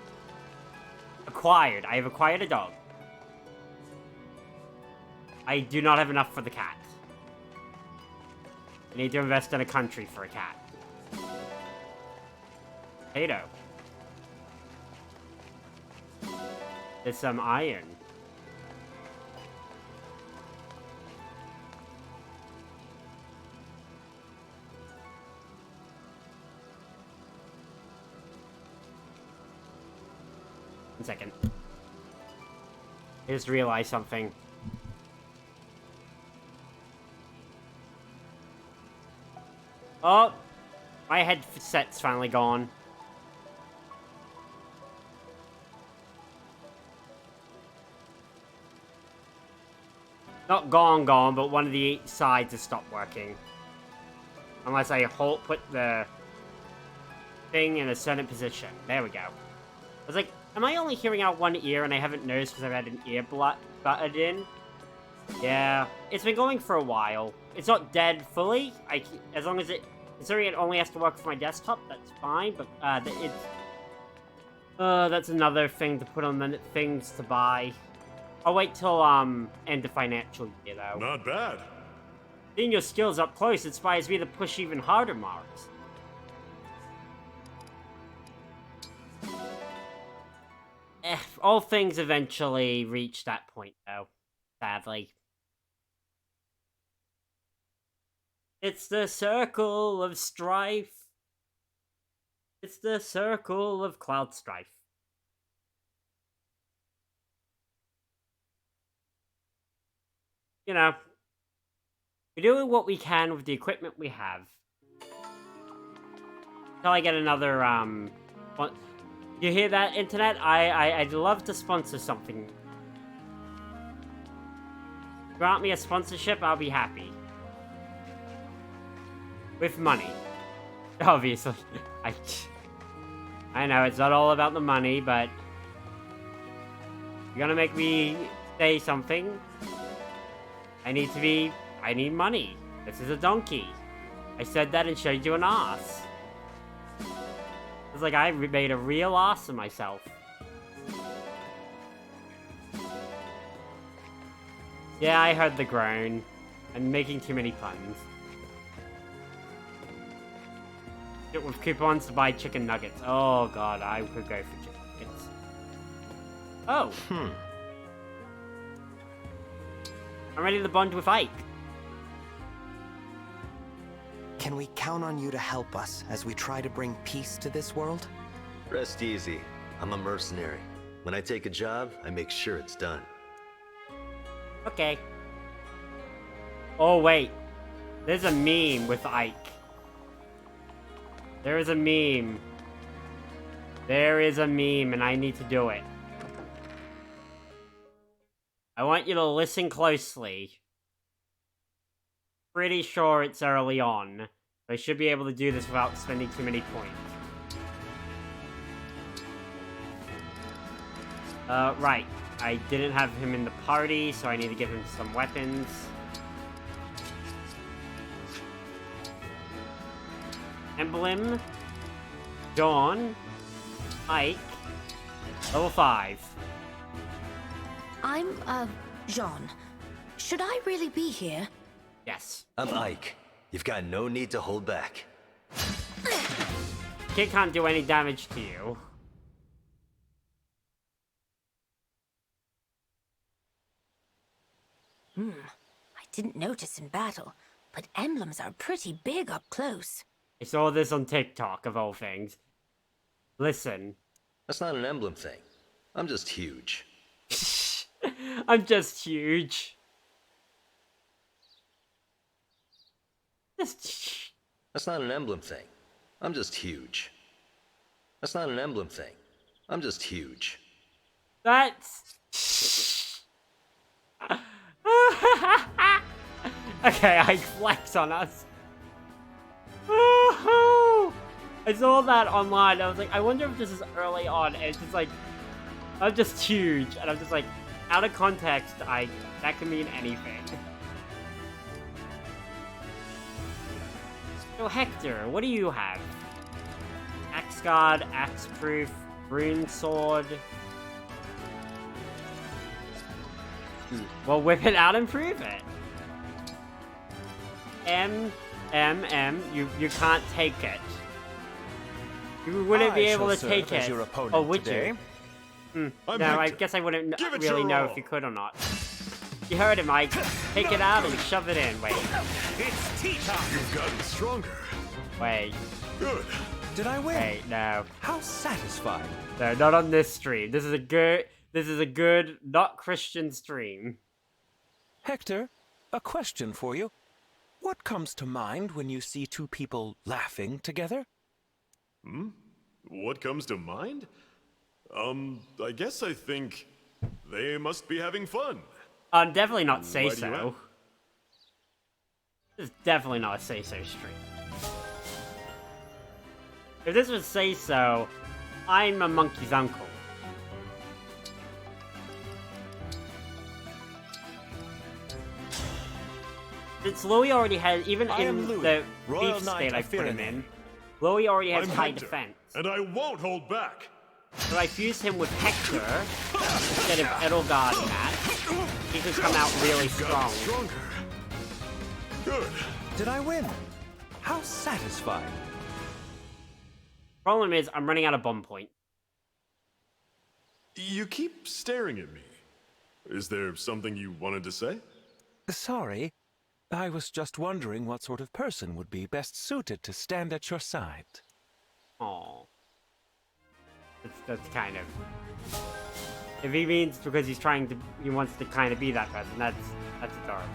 Acquired. I have acquired a dog. I do not have enough for the cat. I need to invest in a country for a cat. Potato. There's some iron. One second. I just realized something. Oh! My headset's finally gone. Not gone, but one of the sides has stopped working. Unless I put the thing in a certain position. There we go. I was like, am I only hearing out one ear and I haven't noticed because I've had an ear butted in? Yeah, it's been going for a while. It's not dead fully. As long as considering it only has to work for my desktop, that's fine. But that's another thing to put on the things to buy. I'll wait till end of financial year though. Not bad. Seeing your skills up close inspires me to push even harder, Marx. All things eventually reach that point though, sadly. It's the circle of strife. It's the circle of cloud strife. You know, we're doing what we can with the equipment we have. Until I get another, you hear that, internet? I'd love to sponsor something. Grant me a sponsorship, I'll be happy. With money. Obviously. I know, it's not all about the money, but... You're gonna make me say something. I need money. This is a donkey. I said that and showed you an ass. It's like I made a real ass of myself. Yeah, I heard the groan. I'm making too many puns. Get with coupons to buy chicken nuggets. Oh god, I could go for chicken nuggets. Oh. I'm ready to bond with Ike. Can we count on you to help us as we try to bring peace to this world? Rest easy. I'm a mercenary. When I take a job, I make sure it's done. Okay. Oh, wait. There's a meme with Ike. There is a meme. There is a meme, and I need to do it. I want you to listen closely. Pretty sure it's early on. I should be able to do this without spending too many points. Right. I didn't have him in the party, so I need to give him some weapons. Emblem. Dawn. Ike. Level 5. I'm, Jean. Should I really be here? Yes. I'm Ike. You've got no need to hold back. Kid can't do any damage to you. I didn't notice in battle, but emblems are pretty big up close. I saw this on TikTok, of all things. Listen. That's not an emblem thing. I'm just huge. I'm just huge. That's not an emblem thing. I'm just huge. That's not an emblem thing. I'm just huge. That's... Okay, I flex on us. I saw that online. I was like, I wonder if this is early on. And it's just like, I'm just huge. And I'm just like, out of context, that can mean anything. So Hector, what do you have? Axe Guard, Axe Proof, Rune Sword. Well, whip it out and prove it. You can't take it. You wouldn't be able to take it. Oh, would you? No, I guess I wouldn't really know if you could or not. You heard him, Mike. Take it out and shove it in. Wait. It's tea time. You've gotten stronger. Wait. Good. Did I win? Wait, no. How satisfying. No, not on this stream. This is a good, not Christian stream. Hector, a question for you. What comes to mind when you see two people laughing together? What comes to mind? I guess I think they must be having fun. Definitely not say-so. This is definitely not a say-so stream. If this was say-so, I'm a monkey's uncle. Since Louis already has, even in the beef state I put him in, Louis already has high defense. And I won't hold back. So I fused him with Hector instead of Edelgard and that. He could come out really strong. Good. Did I win? How satisfying. Problem is, I'm running out of bomb point. You keep staring at me. Is there something you wanted to say? Sorry. I was just wondering what sort of person would be best suited to stand at your side. Aww. That's kind of... If he means because he wants to kind of be that person, that's adorable.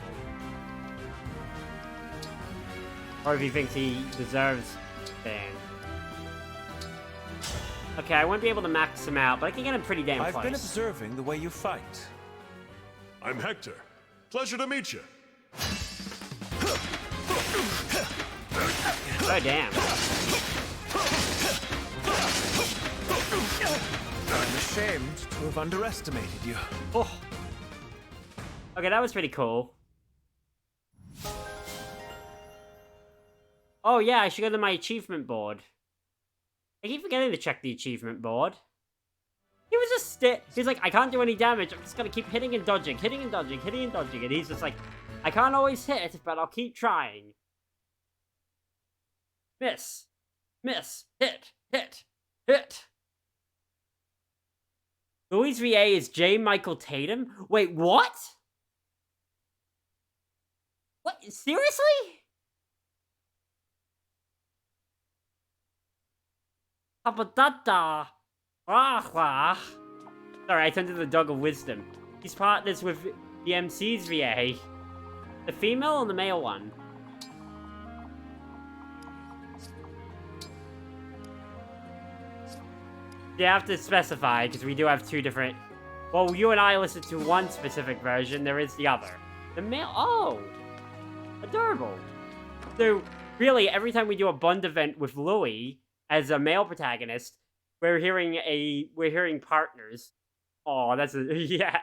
Or if he thinks he deserves Dan. Okay, I won't be able to max him out, but I can get him pretty damn close. I've been observing the way you fight. I'm Hector. Pleasure to meet you. Oh, damn. I'm ashamed to have underestimated you. Oh. Okay, that was pretty cool. Oh, yeah, I should go to my achievement board. I keep forgetting to check the achievement board. He was just he's like, I can't do any damage. I'm just gonna keep hitting and dodging, hitting and dodging, hitting and dodging. And he's just like, I can't always hit, but I'll keep trying. Miss. Miss. Hit. Hit. Hit. Louis VA is J. Michael Tatum? Wait, what? What? Seriously? Papadada. Sorry, I turned to the dog of wisdom. He's partners with the MC's VA. The female or the male one? You have to specify, because we do have two different... Well, you and I listened to one specific version, there is the other. The male... Oh! Adorable. So, really, every time we do a Bond event with Louis as a male protagonist, we're hearing partners. Oh, that's a... Yeah.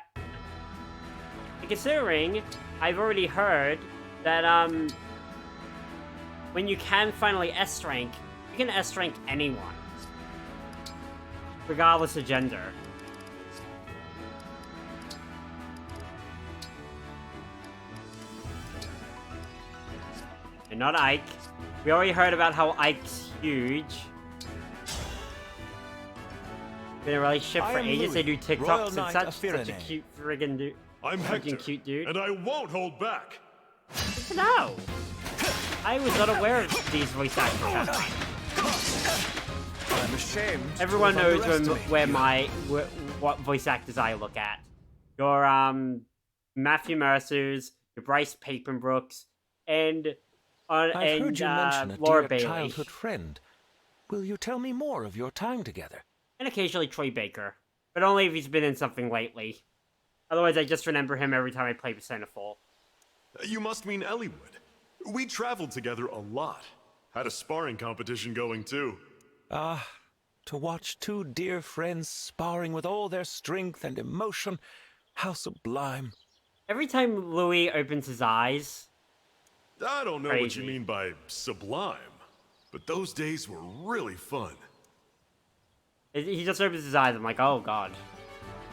And considering, I've already heard that, when you can finally S-rank, you can S-rank anyone. Regardless of gender. And not Ike. We already heard about how Ike's huge. Been in a relationship for ages. They do TikToks and such. Such a cute friggin' dude. I'm Hector, cute dude. And I won't hold back. No. I was not aware of these voice actors. I'm ashamed. Everyone knows what voice actors I look at. Your Matthew Mercers, your Bryce Papenbrooks, and I've heard you mention a Laura dear Bailey. childhood friend. Will you tell me more of your time together? And occasionally Troy Baker, but only if he's been in something lately. Otherwise, I just remember him every time I play Persona 4. You must mean Elywood. We traveled together a lot. Had a sparring competition going too. To watch two dear friends sparring with all their strength and emotion How sublime. Every time Louis opens his eyes... I don't know what Crazy. you mean by sublime, but those days were really fun. He just opens his eyes, I'm like, oh god.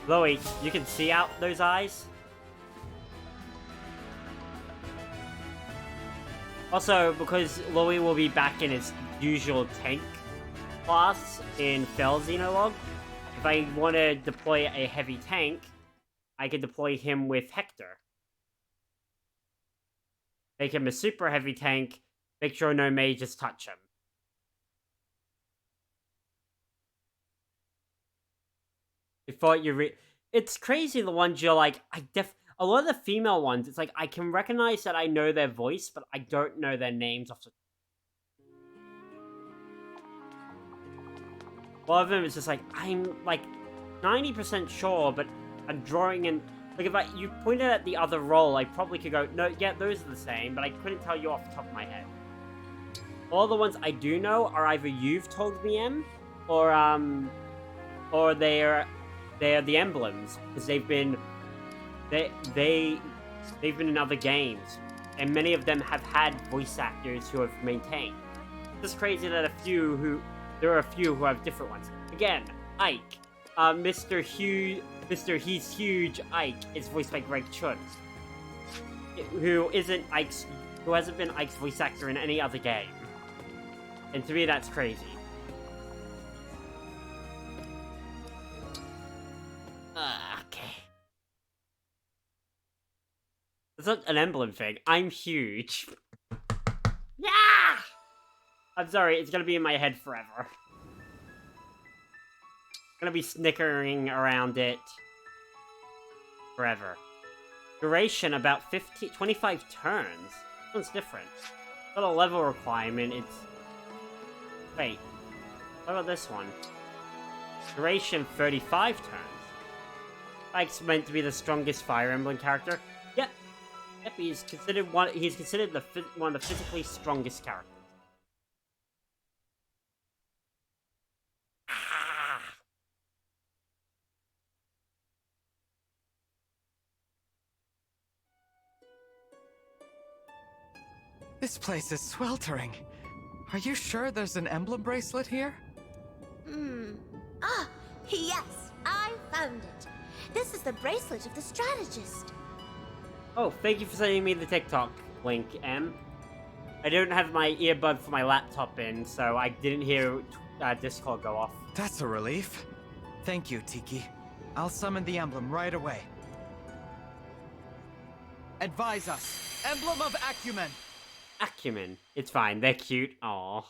Louis, you can see out those eyes? Also, because Louis will be back in his usual tank class in Fell Xenologue, if I want to deploy a heavy tank, I can deploy him with Hector. Make him a super heavy tank, make sure no mages touch him. Before you it's crazy the ones you're like, a lot of the female ones, it's like, I can recognize that I know their voice, but I don't know their names off the... One of them is just like, I'm like 90% sure, but I'm drawing in... Like, if you pointed at the other role, I probably could go, no, yeah, those are the same, but I couldn't tell you off the top of my head. All the ones I do know are either you've told me, Em, or they're the Emblems, because they've been in other games, and many of them have had voice actors who have maintained. It's just crazy that there are a few who have different ones. Again, Ike, Mr. He's Huge Ike is voiced by Greg Chun, who hasn't been Ike's voice actor in any other game, and to me that's crazy. Okay. It's not an emblem thing. I'm huge. Yeah! I'm sorry, it's gonna be in my head forever. Gonna be snickering around it forever. Duration about 25 turns. This one's different. It's not a level requirement, it's... Wait. What about this one? Duration 35 turns. Ike's meant to be the strongest Fire Emblem character. Yep. Yep, he's considered one of the physically strongest characters. This place is sweltering. Are you sure there's an emblem bracelet here? Ah, yes, I found it. This is the bracelet of the strategist. Oh, thank you for sending me the TikTok link, Em. I don't have my earbud for my laptop in, so I didn't hear Discord go off. That's a relief. Thank you, Tiki. I'll summon the emblem right away. Advise us. Emblem of Acumen. Acumen. It's fine. They're cute. Aww.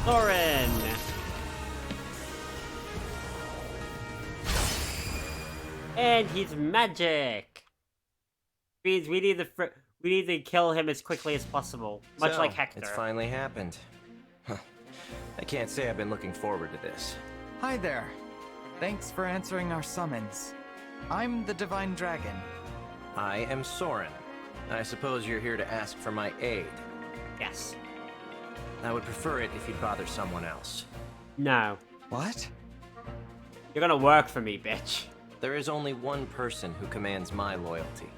Thorin. And he's magic. Means we need to kill him as quickly as possible, much like Hector. It's finally happened. Huh. I can't say I've been looking forward to this. Hi there. Thanks for answering our summons. I'm the Divine Dragon. I am Soren. I suppose you're here to ask for my aid. Yes. I would prefer it if you'd bother someone else. No. What? You're gonna work for me, bitch. There is only one person who commands my loyalty.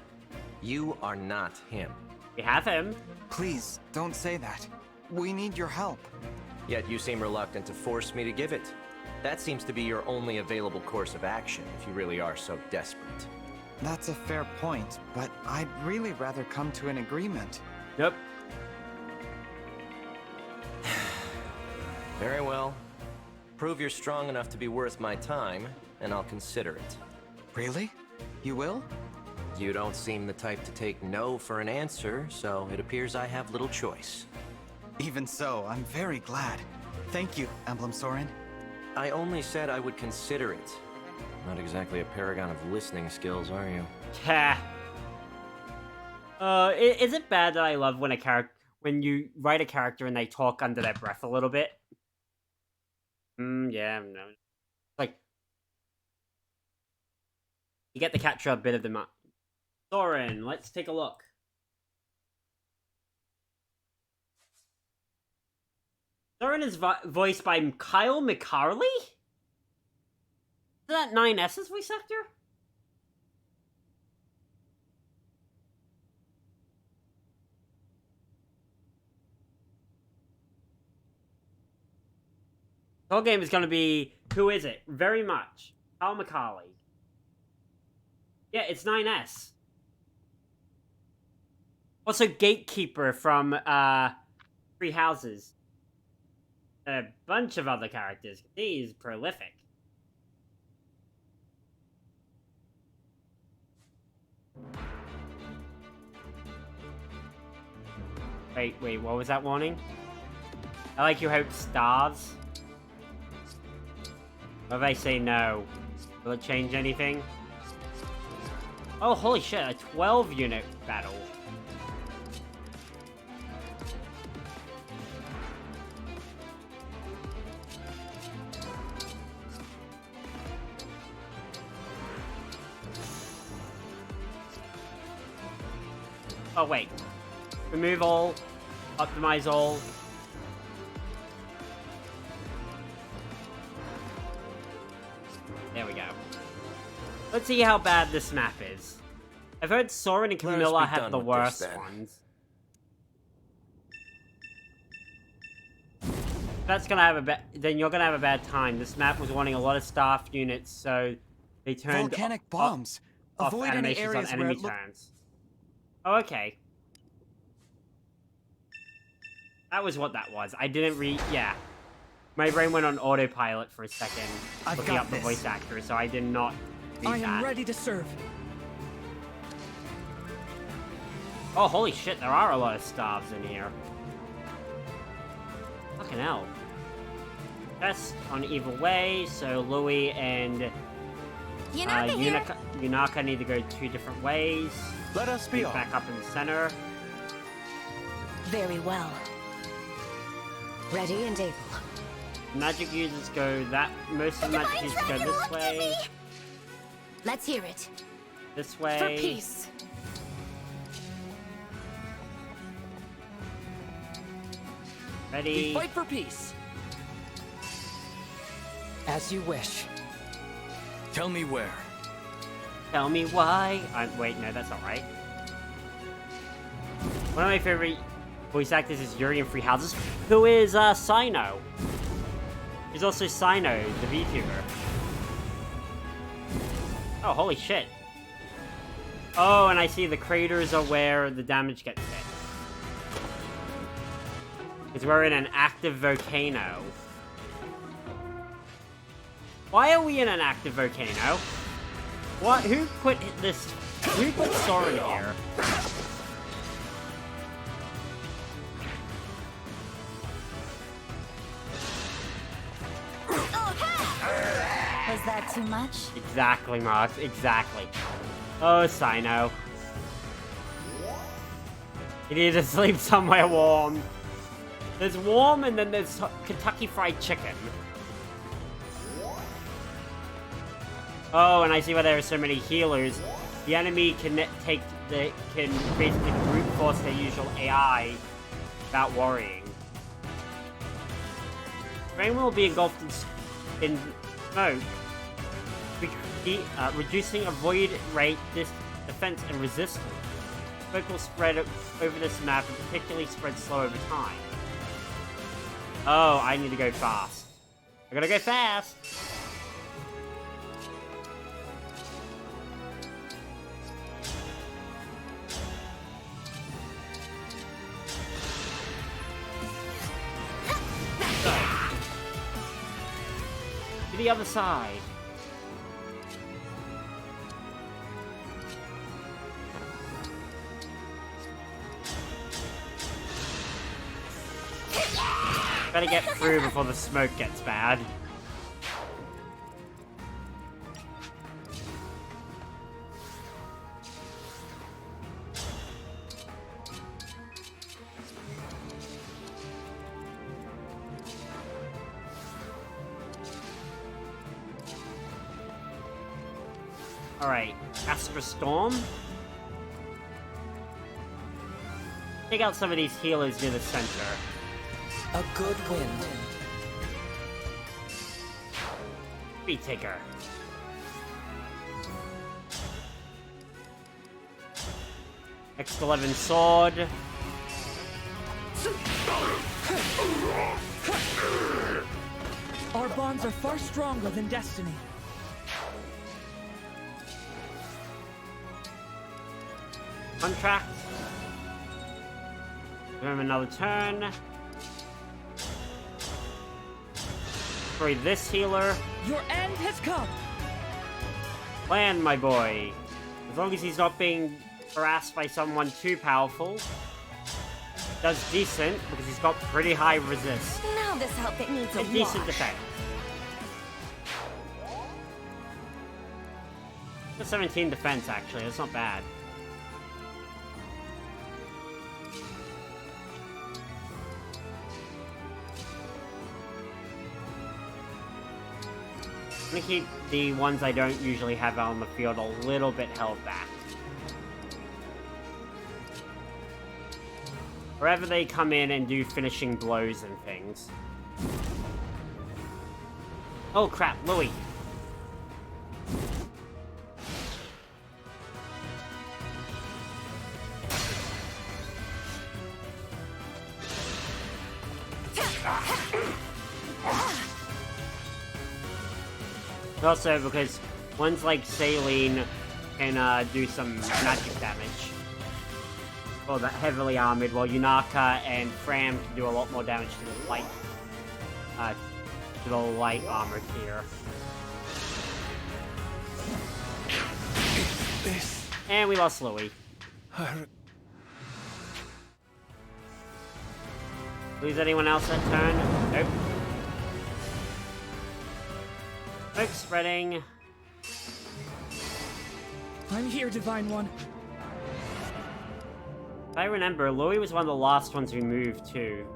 You are not him. We have him. Please, don't say that. We need your help. Yet you seem reluctant to force me to give it. That seems to be your only available course of action, if you really are so desperate. That's a fair point, but I'd really rather come to an agreement. Nope. Very well. Prove you're strong enough to be worth my time, and I'll consider it. Really? You will? You don't seem the type to take no for an answer, so it appears I have little choice. Even so, I'm very glad. Thank you, Emblem Soren. I only said I would consider it. Not exactly a paragon of listening skills, are you? Ha. Is it bad that I love when you write a character and they talk under their breath a little bit? Yeah, no. Like, you get to capture a bit of the Soren, let's take a look. Soren is voiced by Kyle McCarley? Is that 9S's voice actor? The whole game is going to be, who is it? Very much. Kyle McCarley. Yeah, it's 9S. Also, Gatekeeper from Three Houses. A bunch of other characters. He's prolific. Wait, what was that warning? I like you hope stars. What if I say no? Will it change anything? Oh, holy shit, a 12-unit battle. Oh, wait. Remove all. Optimize all. There we go. Let's see how bad this map is. I've heard Soren and Camilla have the worst ones. That's gonna have then you're gonna have a bad time. This map was wanting a lot of staff units, so they turned volcanic bombs. Avoid any areas on enemy where turns. Oh, okay. That was what that was. I didn't yeah. My brain went on autopilot for a second, looking up the voice actor, so I did not read that. I am ready to serve. Oh, holy shit, there are a lot of stars in here. Fucking hell. Test on either way, so Louis and Yunaka need to go 2 different ways. Let us be back up in the center. Very well. Ready and able. Magic users go most of the magic users go this way. Let's hear it. This way. For peace. Ready. We fight for peace. As you wish. Tell me where. Tell me why. Wait, no, that's not right. One of my favorite voice actors is Yuri in Three Houses, who is Sino. He's also Sino, the VTuber. Oh, holy shit. Oh, and I see the craters are where the damage gets hit. Because we're in an active volcano. Why are we in an active volcano? What? Who put this? Who put Soren here? Was that too much? Exactly, Marx. Exactly. Oh, Sino. You need to sleep somewhere warm. There's warm, and then there's Kentucky Fried Chicken. Oh, and I see why there are so many healers. The enemy can basically brute force their usual AI without worrying. Rain will be engulfed in smoke, reducing avoid rate, defense, and resistance. Smoke will spread over this map and particularly spread slow over time. Oh, I need to go fast. I gotta go fast! To the other side. Gotta get through before the smoke gets bad. Alright, Astra Storm. Take out some of these healers near the center. A good wind. Speed taker. X11 sword. Our bonds are far stronger than destiny. Contract. Give him another turn. Destroy this healer. Your end has come. Plan, my boy. As long as he's not being harassed by someone too powerful. Does decent, because he's got pretty high resist. Now this outfit needs a And decent wash. defense. Just 17 defense, actually. That's not bad. I'm gonna keep the ones I don't usually have out on the field a little bit held back. Wherever they come in and do finishing blows and things. Oh crap, Louis. Also, because ones like Saline can do some magic damage. Or that heavily armored, while Yunaka and Fram can do a lot more damage to the light armor tier. And we lost Louis. Lose anyone else that turn? Nope. Smoke spreading. I'm here, Divine One. If I remember, Louis was one of the last ones we moved to.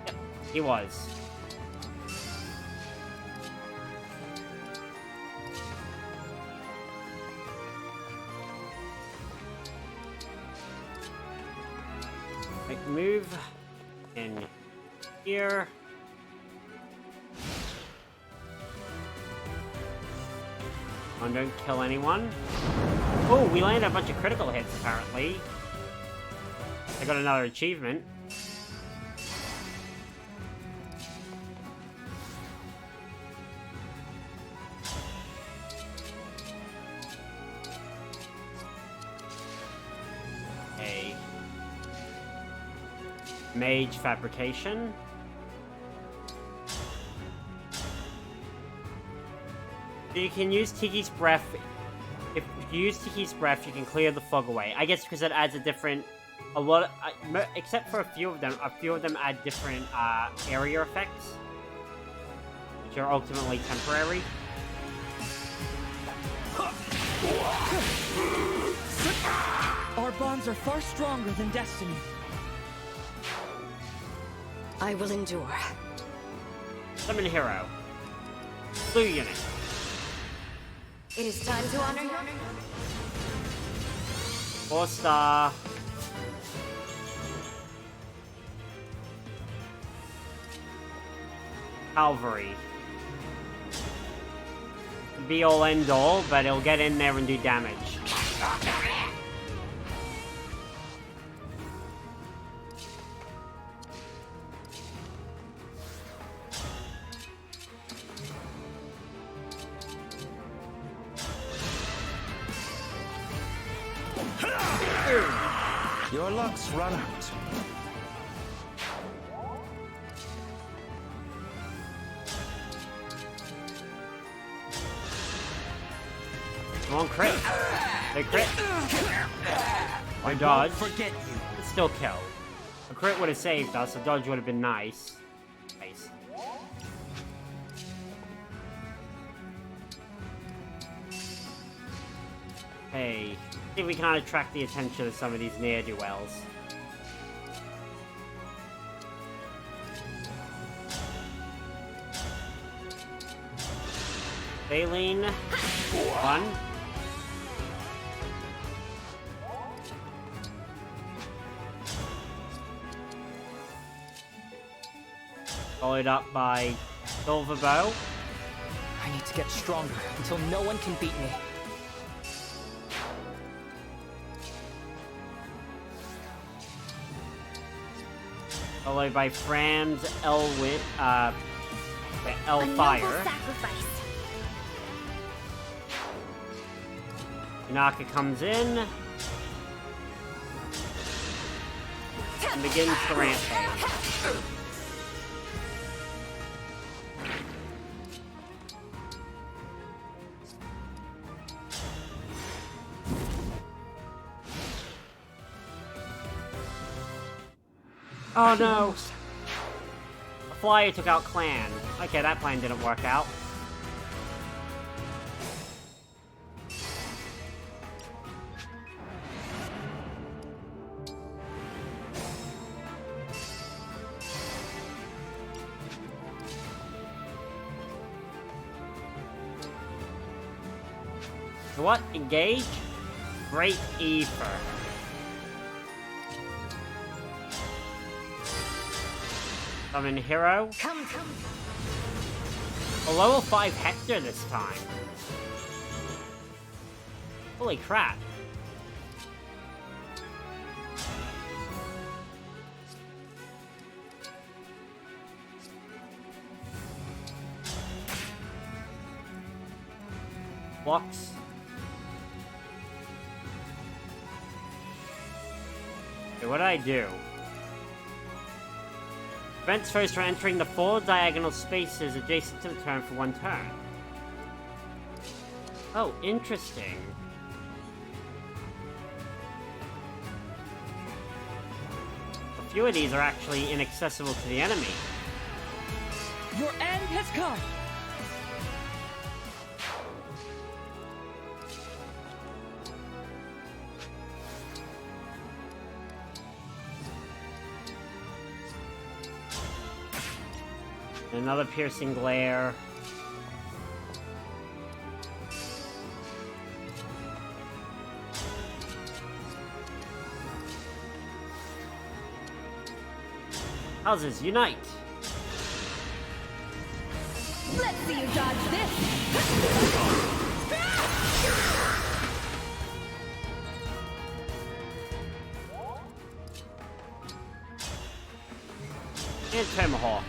Yep, he was. Make move in here. Oh, don't kill anyone. Oh, we landed a bunch of critical hits, apparently. I got another achievement. A mage fabrication. You can use Tiki's breath. If you use Tiki's breath, you can clear the fog away. I guess because it adds a different, except for a few of them add different area effects, which are ultimately temporary. Our bonds are far stronger than destiny. I will endure. Summon hero. Blue unit. It is time to honor you. 4-star. Calvary. Be all end all, but it'll get in there and do damage. Your luck's run out. Come on, crit. Big crit. Or dodge. Forget you. It's still kill. A crit would have saved us, a dodge would have been nice. Nice. Hey, see if we can attract the attention of some of these ne'er-do-wells. Baleen. 1. Followed up by Silver Bow. I need to get stronger until no one can beat me. Followed by Fran's Elwin, Fire. Sacrifice. Inaka comes in and begins the rampage. Oh no! A flyer took out Clan. Okay, that plan didn't work out. So what? Engage? Great Ether. Summon Hero. Come. A level 5 Hector this time. Holy crap. Blocks. Okay, what did I do? Prevents foes from entering the 4 diagonal spaces adjacent to the turn for 1 turn. Oh, interesting. A few of these are actually inaccessible to the enemy. Your end has come! Another piercing glare. Houses, unite! Let's see you dodge this! And Tomahawk.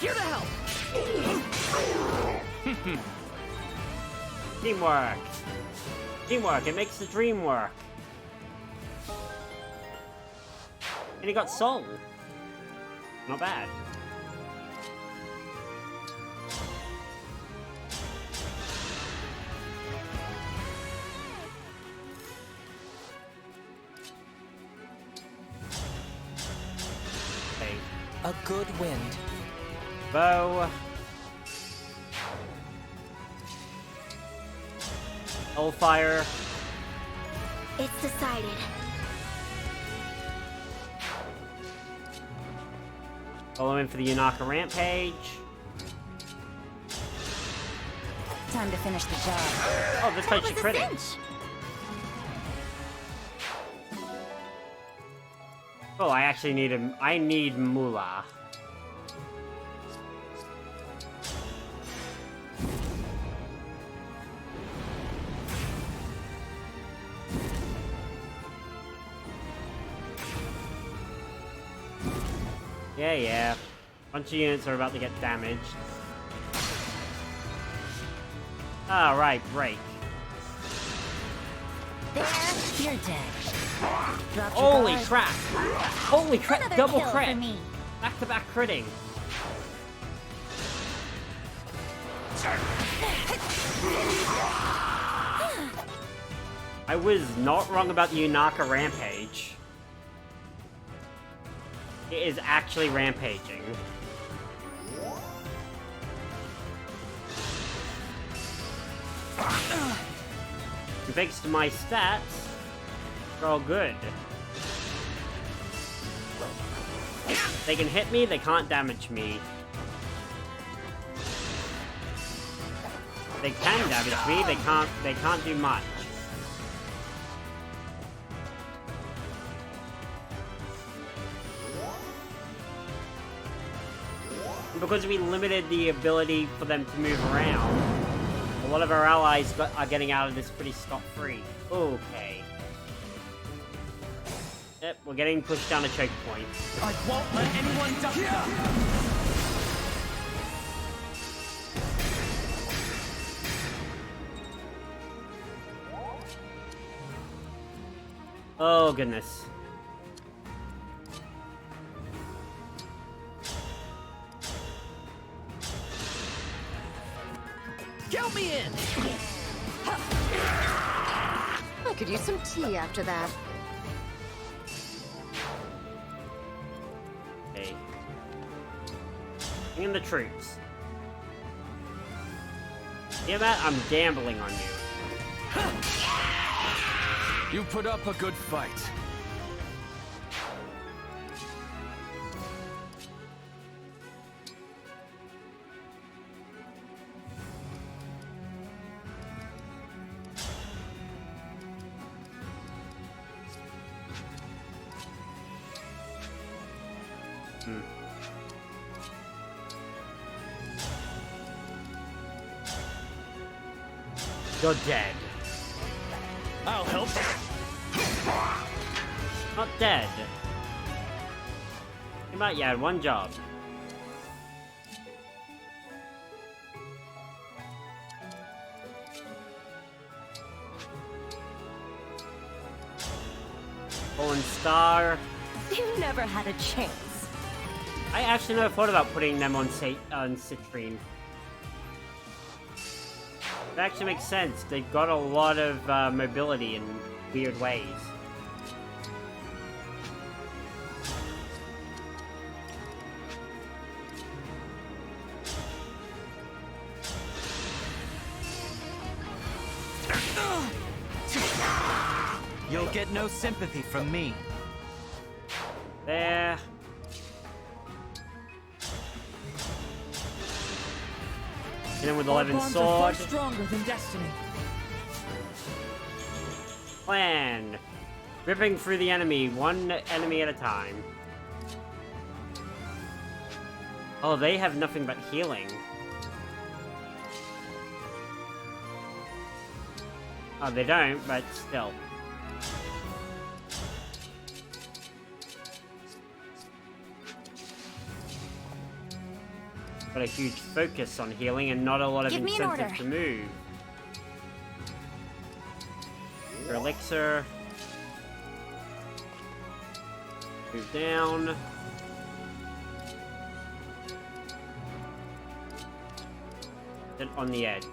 Here to help! Teamwork! Teamwork, it makes the dream work. And he got soul. Not bad. Okay. A good wind. Bow. Hellfire. It's decided. Follow in for the Yunaka Rampage. Time to finish the job. Oh, this time she critted. Oh, I actually need him. I need Moolah. Yeah. Bunch of units are about to get damaged. Alright, break. There, you're dead. Dropped your Holy guard. crap! Holy crap, Another double kill crit! for me. Back-to-back critting. I was not wrong about the Yunaka Rampage. It is actually rampaging. And thanks to my stats, they're all good. They can hit me, they can't damage me. They can damage me, they can't do much. And because we limited the ability for them to move around, a lot of our allies are getting out of this pretty scot-free. Okay. Yep, we're getting pushed down a choke point. I won't let anyone duck down. Oh, goodness. Count me in! I could use some tea after that. Okay. Bring in the troops. Yeah, Matt, I'm gambling on you. You put up a good fight. You're dead. I'll help. Not dead. You might, you had one job. Fallen Star. You never had a chance. I actually never thought about putting them on Citrine. It actually makes sense. They've got a lot of mobility in weird ways. You'll get no sympathy from me. There. And then with 11 Our bonds sword. are far stronger than destiny. Plan. Ripping through the enemy, one enemy at a time. Oh, they have nothing but healing. Oh, they don't, but still. Got a huge focus on healing and not a lot of Give me an incentive order. to move. Your elixir. Move down. Then on the edge.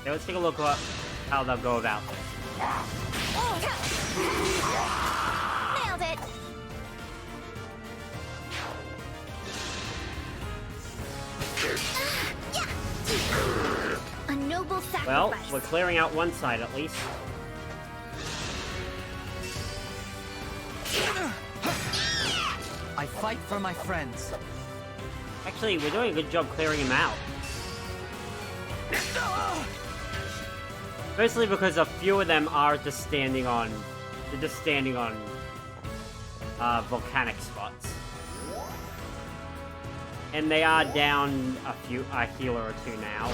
Okay, let's take a look at how they'll go about this. Nailed it! A noble sacrifice. Well, we're clearing out one side at least. I fight for my friends. Actually, we're doing a good job clearing him out. Mostly because a few of them are just standing on... They're just standing on... volcanic spots. And they are down a healer or two now.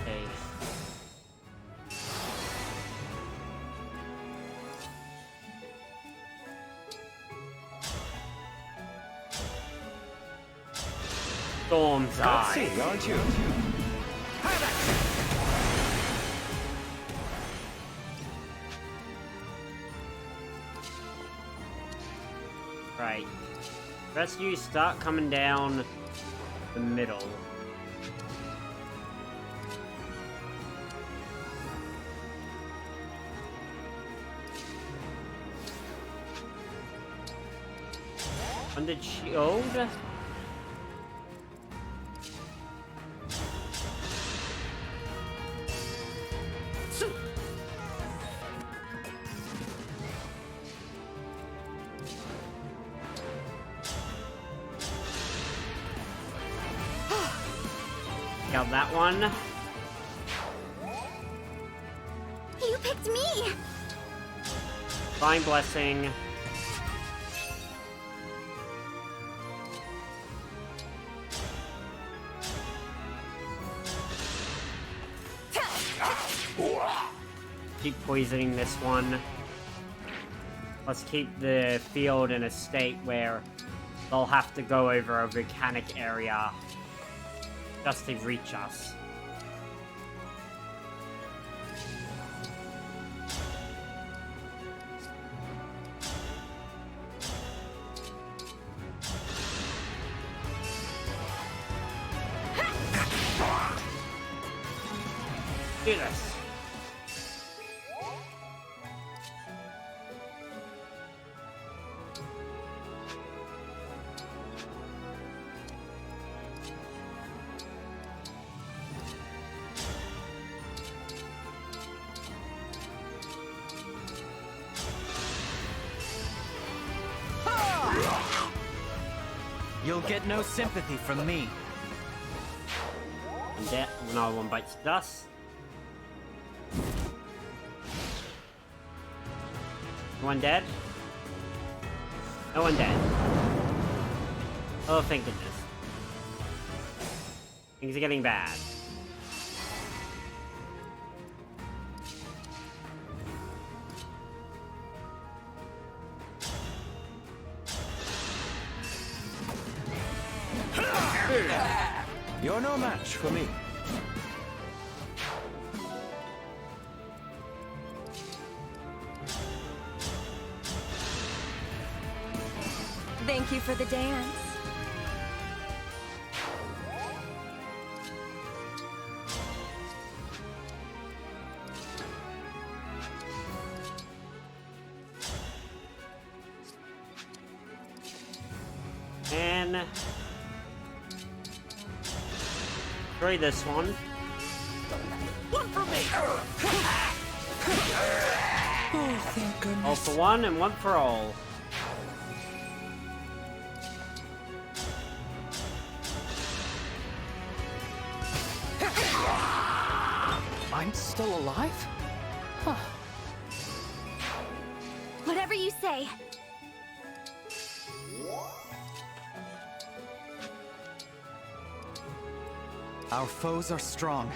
Okay. Storm's Eye. Gutsy, aren't you? Right. Rest of you start coming down the middle. Under shield. Got that one. You picked me! Divine Blessing. Keep poisoning this one. Let's keep the field in a state where they'll have to go over a volcanic area just to reach us. Do this. You'll get no sympathy from me. And that another one bites dust. No one dead? No one dead. Oh, thank goodness. Things are getting bad. You're no match for me. Thank you for the dance. And try this one. One for me! Oh, thank goodness. All for one and one for all. I'm still alive? Huh. Whatever you say. Our foes are strong.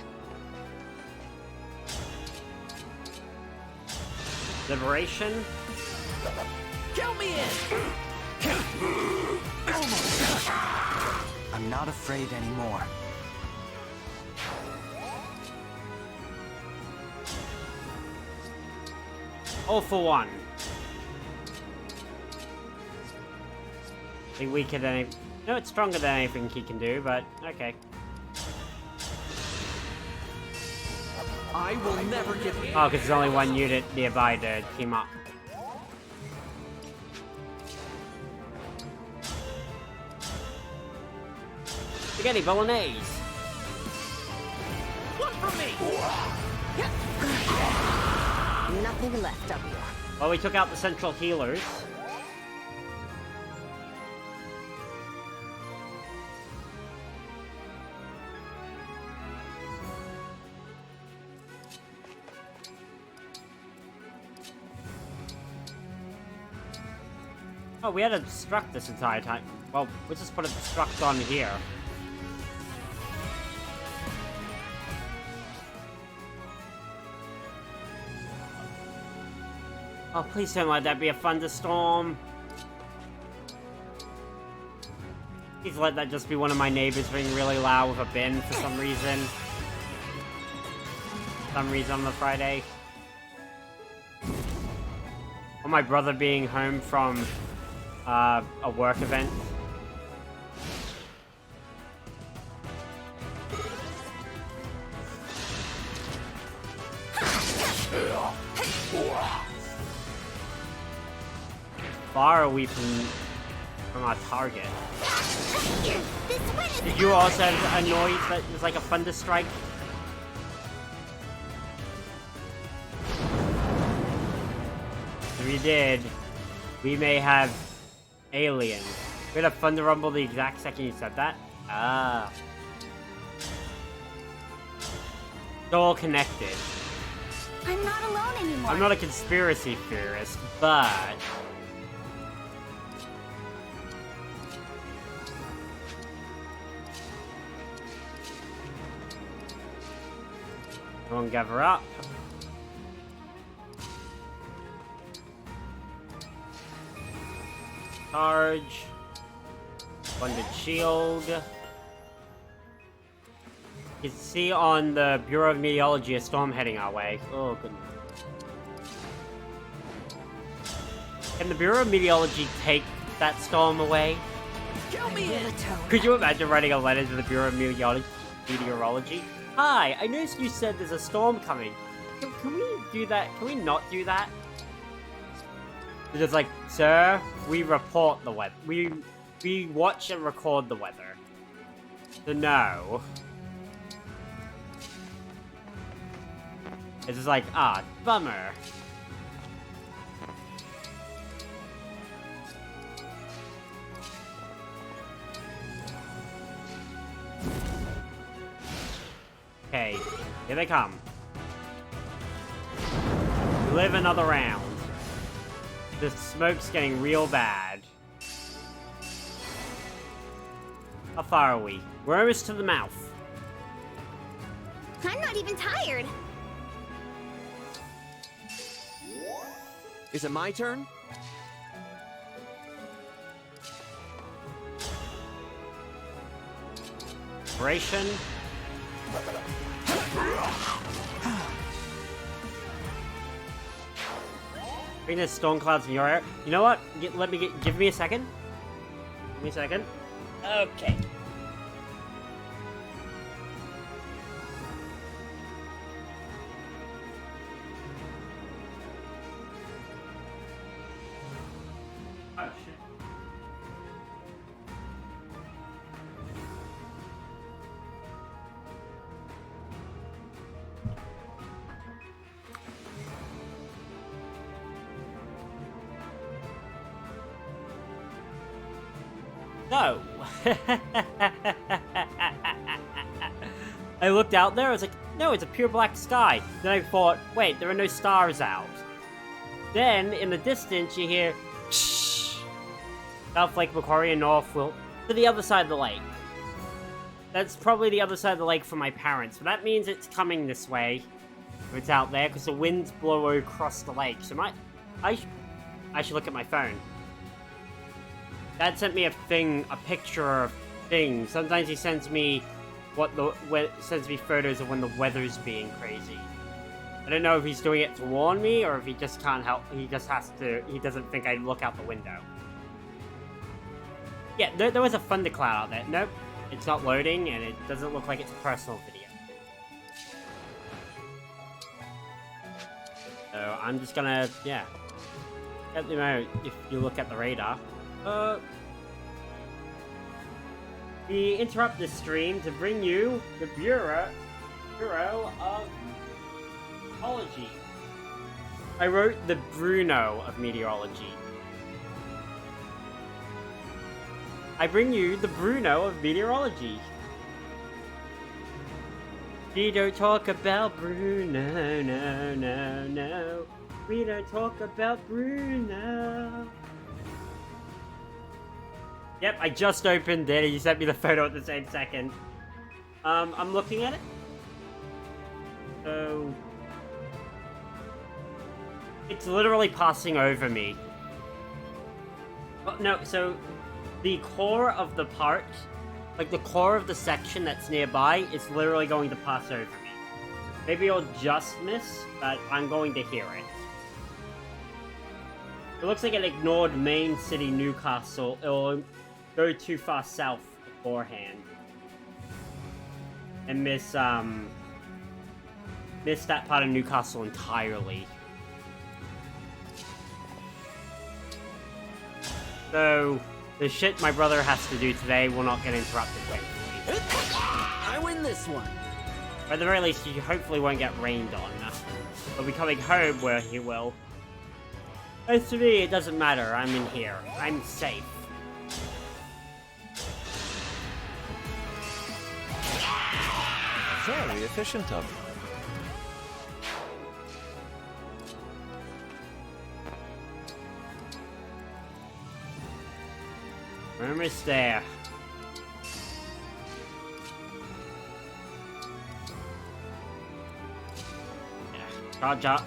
Liberation. Count me in! Almost. I'm not afraid anymore. All for one. I think weaker than no, it's stronger than anything he can do, but okay. I will never give you. Oh, because there's only one unit nearby to team up. Spaghetti Bolognese. One for me! Nothing left up here. Well, we took out the central healers. Oh, we had a destruct this entire time. Well, we'll just put a destruct on here. Oh, please don't let that be a thunderstorm. Please let that just be one of my neighbors being really loud with a bin for some reason. On the Friday. Or my brother being home from a work event. Far away from our target. Did you also have a noise that was like a thunder strike? If you did, we may have aliens. We had a thunder rumble the exact second you said that. Ah. They're all connected. I'm not alone anymore. I'm not a conspiracy theorist, but... Everyone gather up. Charge. Bonded shield. You can see on the Bureau of Meteorology a storm heading our way. Oh, goodness. Can the Bureau of Meteorology take that storm away? Kill me! Could you imagine writing a letter to the Bureau of Meteorology? Hi, I noticed you said there's a storm coming. Can we do that? Can we not do that? It's just like, sir, we report the weather. We watch and record the weather. So no. It's just like, bummer. Okay, here they come. Live another round. The smoke's getting real bad. How far are we? We're almost to the mouth. I'm not even tired. Is it my turn? Operation. Bring the storm clouds in your area. You know what? Give me a second. Give me a second. Okay. Oh, shit. So, I looked out there, I was like, no, it's a pure black sky. Then I thought, wait, there are no stars out. Then, in the distance, you hear, shh. South Lake Macquarie and North will, to the other side of the lake. That's probably the other side of the lake for my parents, but that means it's coming this way. If it's out there, because the winds blow across the lake. So I should look at my phone. Dad sent me a picture of things. Sometimes he sends me sends me photos of when the weather's being crazy. I don't know if he's doing it to warn me or if he just can't help. He doesn't think I look out the window. Yeah, there was a thundercloud out there. Nope, it's not loading and it doesn't look like it's a personal video. So I'm just gonna, at the moment, if you look at the radar, we interrupt the stream to bring you the Bureau of Meteorology. I wrote the Bruno of Meteorology. I bring you the Bruno of Meteorology. We don't talk about Bruno, no. We don't talk about Bruno. Yep, I just opened it and you sent me the photo at the same second. I'm looking at it. So... it's literally passing over me. Oh, no, so... the core of the part, like the core of the section that's nearby, is literally going to pass over me. Maybe I'll just miss, but I'm going to hear it. It looks like it ignored main city Newcastle. It'll go too far south beforehand. And miss that part of Newcastle entirely. So, the shit my brother has to do today will not get interrupted, thankfully. I win this one. Or at the very least, he hopefully won't get rained on. He'll be coming home where he will. As to me, it doesn't matter. I'm in here. I'm safe. Very efficient of you. Almost there. Yeah, charge up.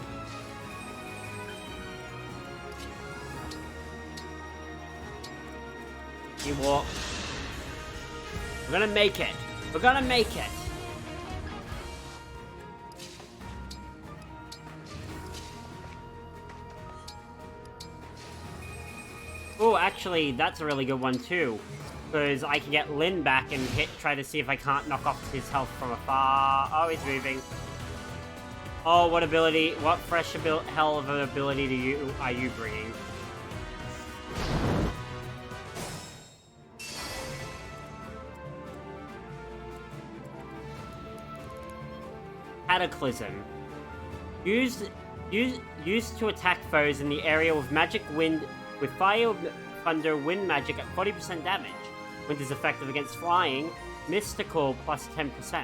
You walk. We're gonna make it. We're gonna make it. Oh, actually, that's a really good one too. Because I can get Lin back and try to see if I can't knock off his health from afar. Oh, he's moving. Oh, what ability, what fresh hell of an ability are you bringing? Cataclysm. Used to attack foes in the area with magic wind, with fire, thunder, wind magic at 40% damage. Wind is effective against flying, mystical plus 10%.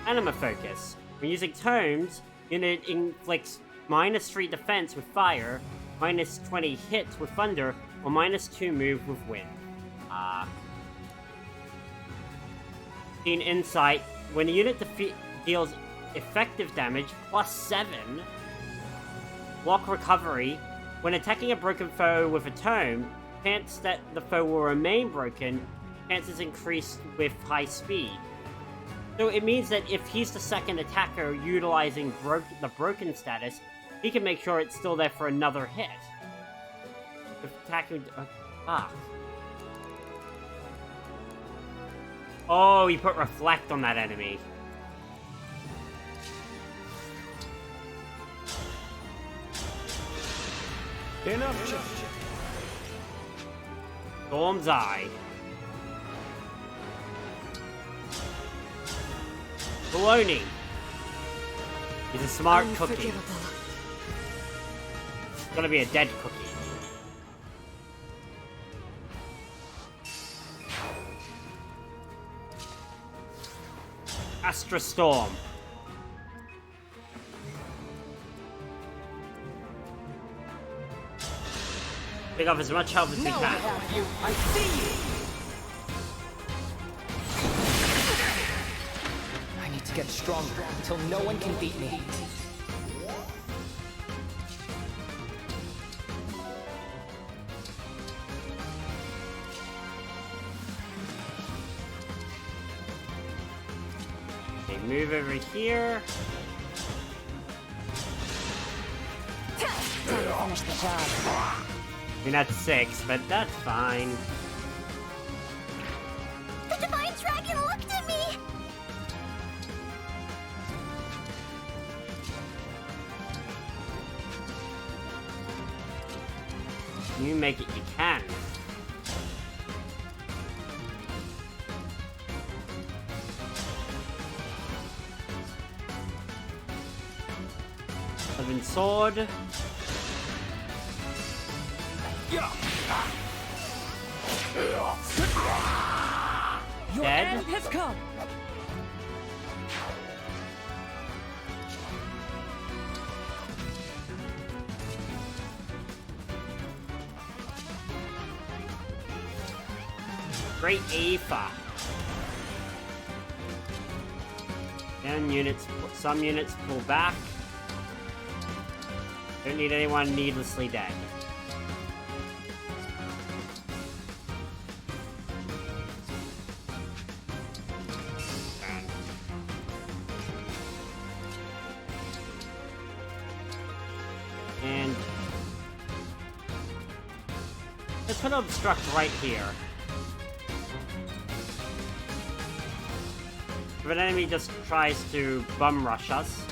Anima focus. When using tomes, unit inflicts -3 defense with fire, -20 hits with thunder, or -2 move with wind. Keen insight. When a unit deals effective damage +7. Block recovery. When attacking a broken foe with a tome, chance that the foe will remain broken, chances increased with high speed. So it means that if he's the second attacker utilizing the broken status, he can make sure it's still there for another hit. If attacking... Oh, he put reflect on that enemy. Enough. Storm's Eye. Baloney. He's a smart cookie. It's gonna be a dead cookie. Astra Storm. Pick up as much health as we can. I see you. I need to get stronger until no one can beat me. Okay, move over here. Time to finish the job. I mean, that's 6, but that's fine. The Divine Dragon looked at me! You make it, you can. Seven sword. Your Dead? end has come. Great Aether. And some units pull back. Don't need anyone needlessly dead. And let's put obstruct right here. If an enemy just tries to bum rush us,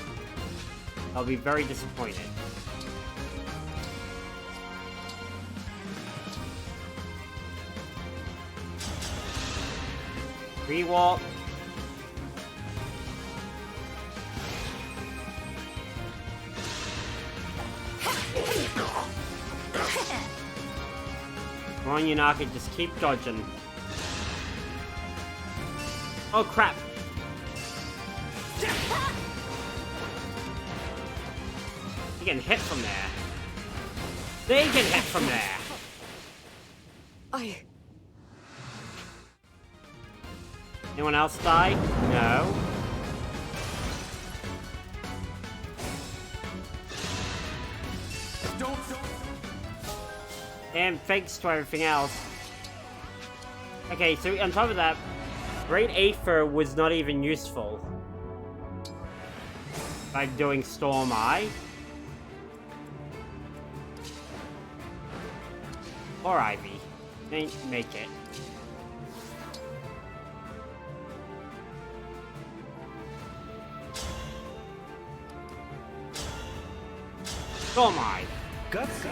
I'll be very disappointed. Rewalk. Come on, Yunaka, just keep dodging. Oh crap! You can hit from there. They can hit from there. Anyone else die? No. And thanks to everything else. Okay, so on top of that, Great Aether was not even useful. By doing Storm Eye. Or Ivy. Make it. Storm Eye. Guts.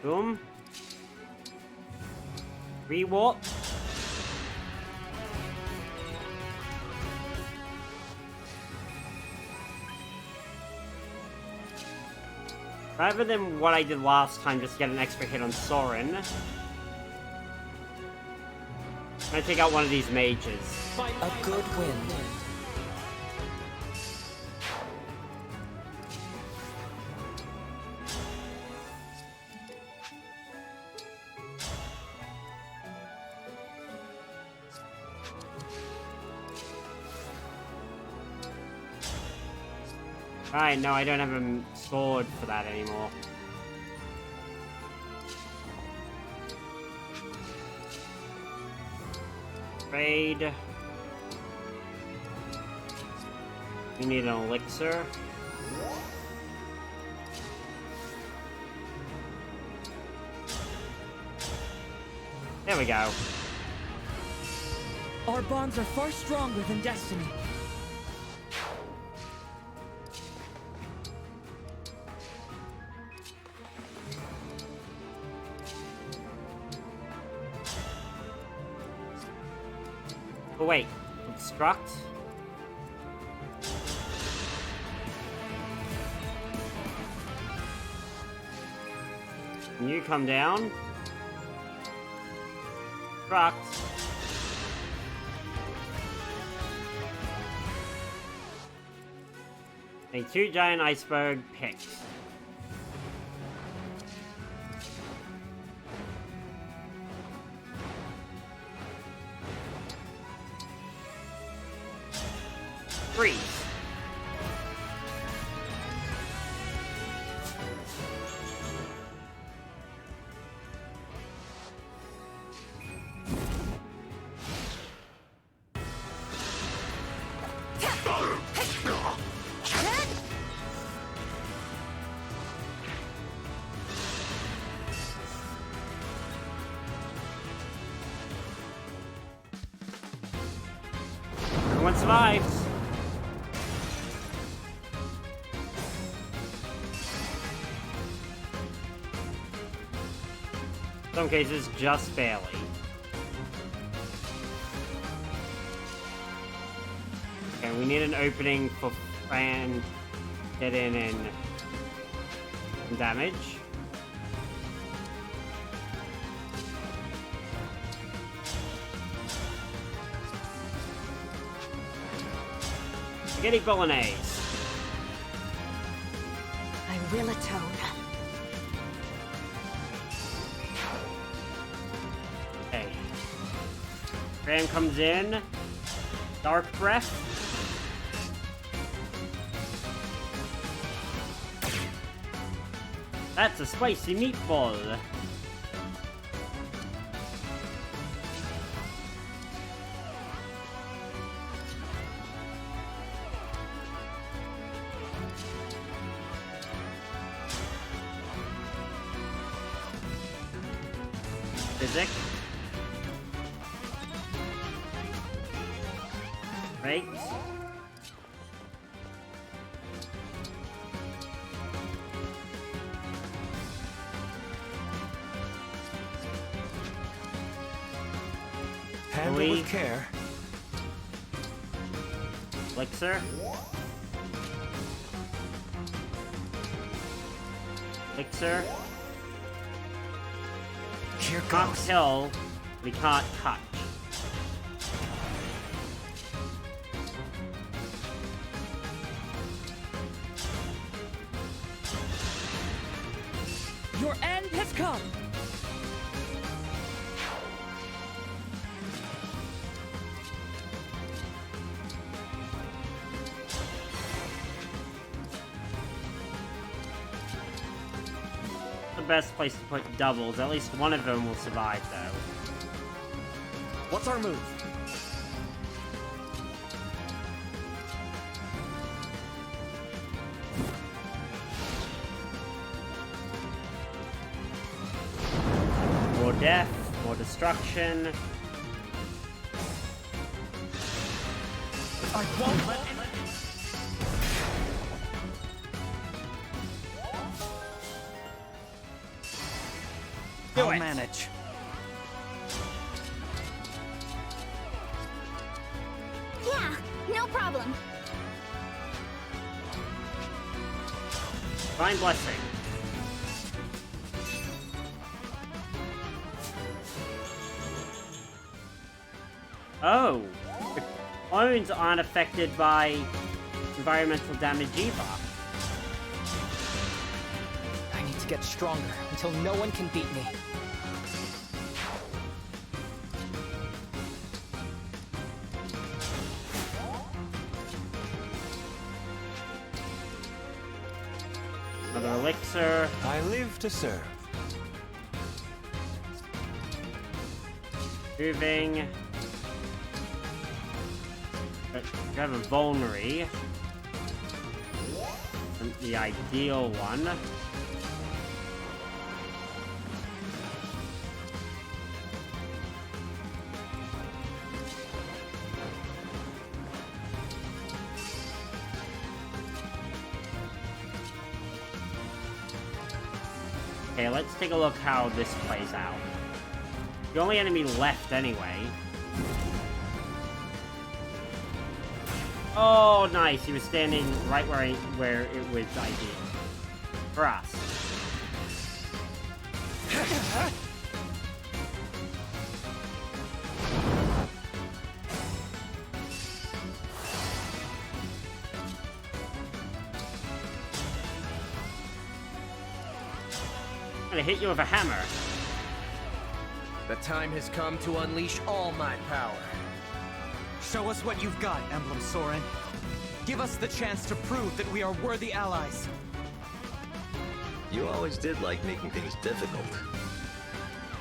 Boom. Rewarp. Rather than what I did last time, just get an extra hit on Soren, I'm gonna take out one of these mages. A good wind. Alright, no, I don't have a sword for that anymore. Trade. We need an elixir. There we go. Our bonds are far stronger than destiny. Oh wait, obstruct? Can you come down? Obstruct. Make 2 giant iceberg picks. Freeze. Everyone survives. Some cases, just barely. Okay, we need an opening for Fran to get in and damage. Spaghetti Bolognese. I will atone. Okay. Fran comes in. Dark Breath. That's a spicy meatball. Physic. Right. Handle with care. Elixir. Elixir. Here Can't goes. kill. We can't touch. Your end has come! The best place to put doubles. At least one of them will survive, though. What's our move? More death, more destruction. I won't let I'll manage. Yeah, no problem. Divine Blessing. Oh, the clones aren't affected by environmental damage either. I need to get stronger until no one can beat me. Another elixir. I live to serve. Moving. We have a vulnerary. The ideal one. Okay, let's take a look how this plays out. The only enemy left anyway. Oh, nice. He was standing right where it was ideal. For us. I'm gonna hit you with a hammer. The time has come to unleash all my power. Show us what you've got, Emblem Soren. Give us the chance to prove that we are worthy allies. You always did like making things difficult.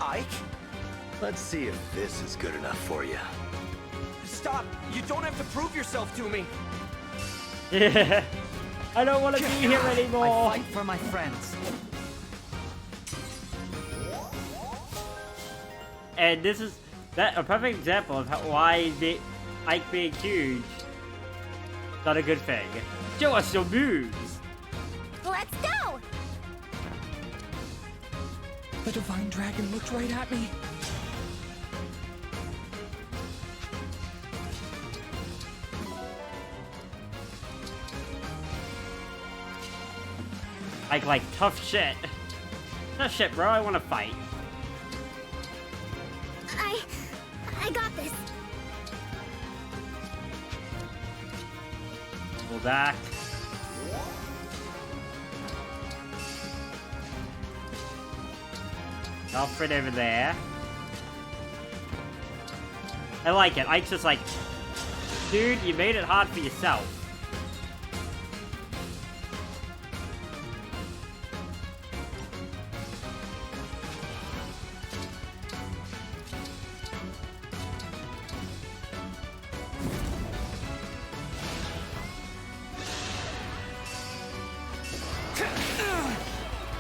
Ike? Let's see if this is good enough for you. Stop! You don't have to prove yourself to me! Yeah. I don't want to be here anymore. I fight for my friends. And this is a perfect example of why Ike being huge is not a good thing. Show us your moves! Let's go! The Divine Dragon looked right at me. Ike like, tough shit. Tough shit, bro, I want to fight. I got this. Pull back. Alfred over there. I like it. Ike's just like, dude, you made it hard for yourself.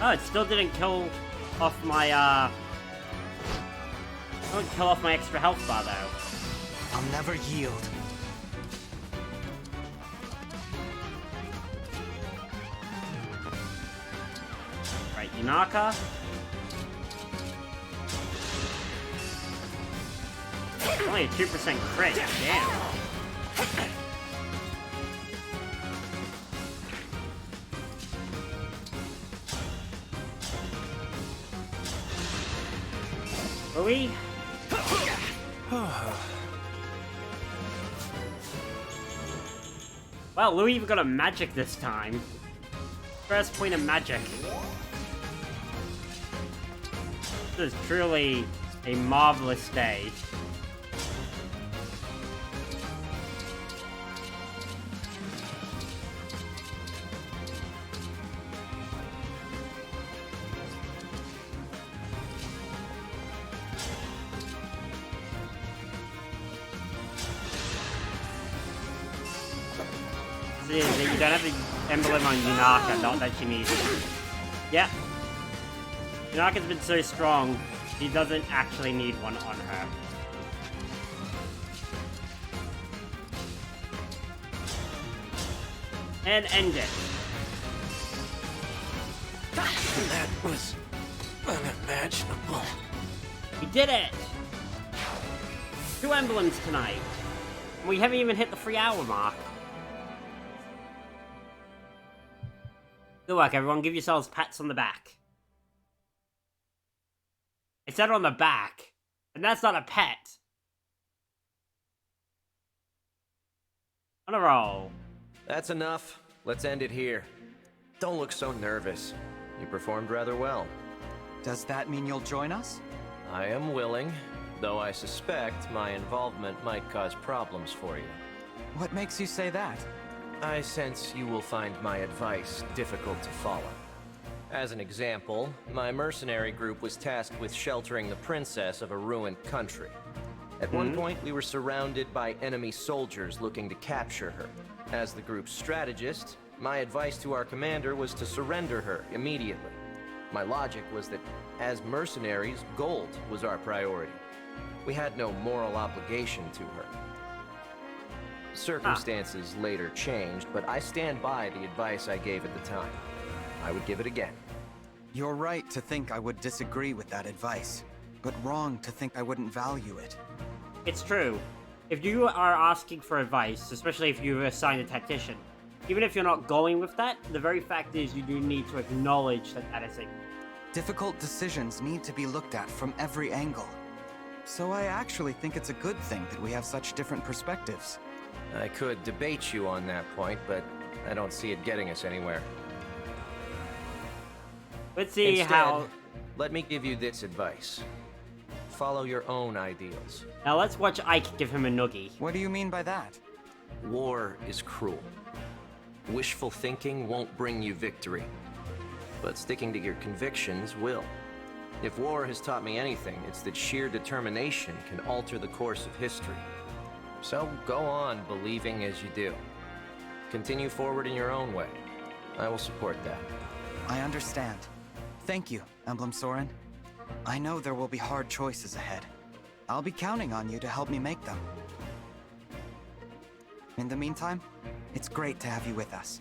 Oh, it still didn't kill off my, don't kill off my extra health bar, though. I'll never yield. Right, Yunaka. Only a 2% crit, damn. Louis? Well, Louis even got a magic this time. First point of magic. This is truly a marvelous day. You don't have the emblem on Yunaka, not that she needs it. Yeah. Yunaka's been so strong, she doesn't actually need one on her. And end it. That was unimaginable. We did it! 2 emblems tonight. And we haven't even hit the 3-hour mark. Good work, everyone. Give yourselves pats on the back. I said on the back. And that's not a pet. On a roll. That's enough. Let's end it here. Don't look so nervous. You performed rather well. Does that mean you'll join us? I am willing, though I suspect my involvement might cause problems for you. What makes you say that? I sense you will find my advice difficult to follow. As an example, my mercenary group was tasked with sheltering the princess of a ruined country. At one point, we were surrounded by enemy soldiers looking to capture her. As the group's strategist, my advice to our commander was to surrender her immediately. My logic was that, as mercenaries, gold was our priority. We had no moral obligation to her. Circumstances later changed, but I stand by the advice I gave at the time. I would give it again. You're right to think I would disagree with that advice, but wrong to think I wouldn't value it. It's true. If you are asking for advice, especially if you're assigned a tactician, even if you're not going with that, the very fact is you do need to acknowledge that that is a... Difficult decisions need to be looked at from every angle. So I actually think it's a good thing that we have such different perspectives. I could debate you on that point, but I don't see it getting us anywhere. Let's see Instead, how... let me give you this advice. Follow your own ideals. Now let's watch Ike give him a noogie. What do you mean by that? War is cruel. Wishful thinking won't bring you victory, but sticking to your convictions will. If war has taught me anything, it's that sheer determination can alter the course of history. So go on believing as you do. Continue forward in your own way. I will support that. I understand. Thank you, Emblem Soren. I know there will be hard choices ahead. I'll be counting on you to help me make them. In the meantime, it's great to have you with us.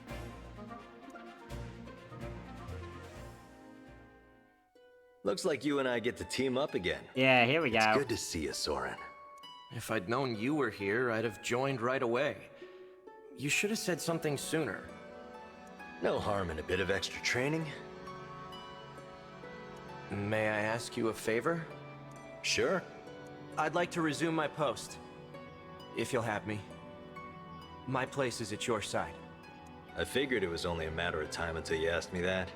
Looks like you and I get to team up again. Yeah, here we go. It's good to see you, Soren. If I'd known you were here, I'd have joined right away. You should have said something sooner. No harm in a bit of extra training. May I ask you a favor? Sure. I'd like to resume my post, if you'll have me. My place is at your side. I figured it was only a matter of time until you asked me that.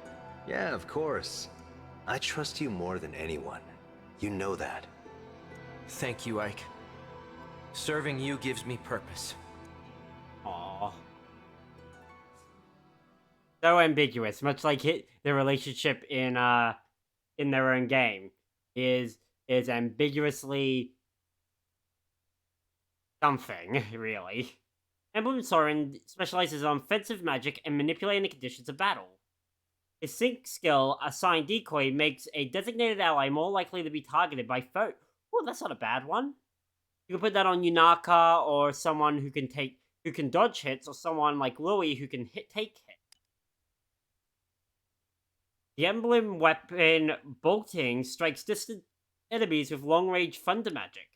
Yeah, of course. I trust you more than anyone. You know that. Thank you, Ike. Serving you gives me purpose. Aww. So ambiguous, much like their relationship in their own game is ambiguously something, really. Emblem Soren specializes on offensive magic and manipulating the conditions of battle. His sync skill, Assigned Decoy, makes a designated ally more likely to be targeted by foe. Oh, that's not a bad one. You can put that on Yunaka or someone who can dodge hits, or someone like Louis who can take hits. The emblem weapon bolting strikes distant enemies with long-range thunder magic.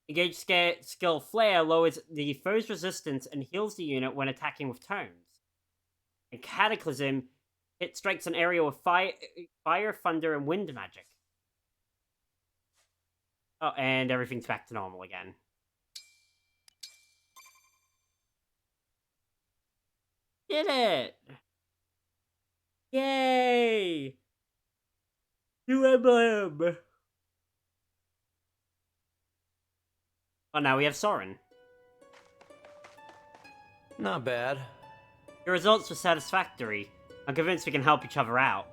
Engage skill Flare lowers the foe's resistance and heals the unit when attacking with turns. And Cataclysm, it strikes an area with fire, thunder, and wind magic. Oh, and everything's back to normal again. Did it! Yay! New emblem! Oh, now we have Soren. Not bad. Your results were satisfactory. I'm convinced we can help each other out.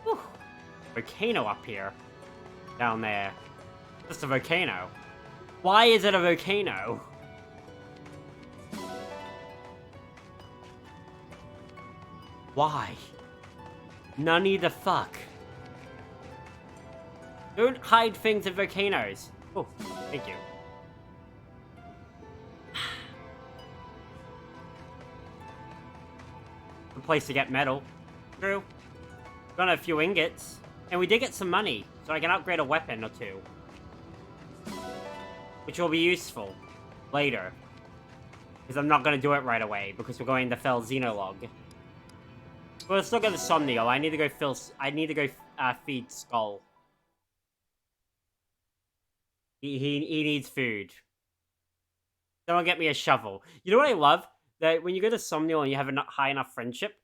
Whew. Volcano up here. Down there. Just a volcano. Why is it a volcano? Why? None the fuck. Don't hide things in volcanoes. Oh, thank you. A place to get metal. True. Got a few ingots. And we did get some money, so I can upgrade a weapon or two. Which will be useful later. Because I'm not going to do it right away, because we're going to Fell Xenologue. We'll still go to Somnial. I need to go feed Skull. He needs food. Someone get me a shovel. You know what I love? That when you go to Somnial and you have a high enough friendship,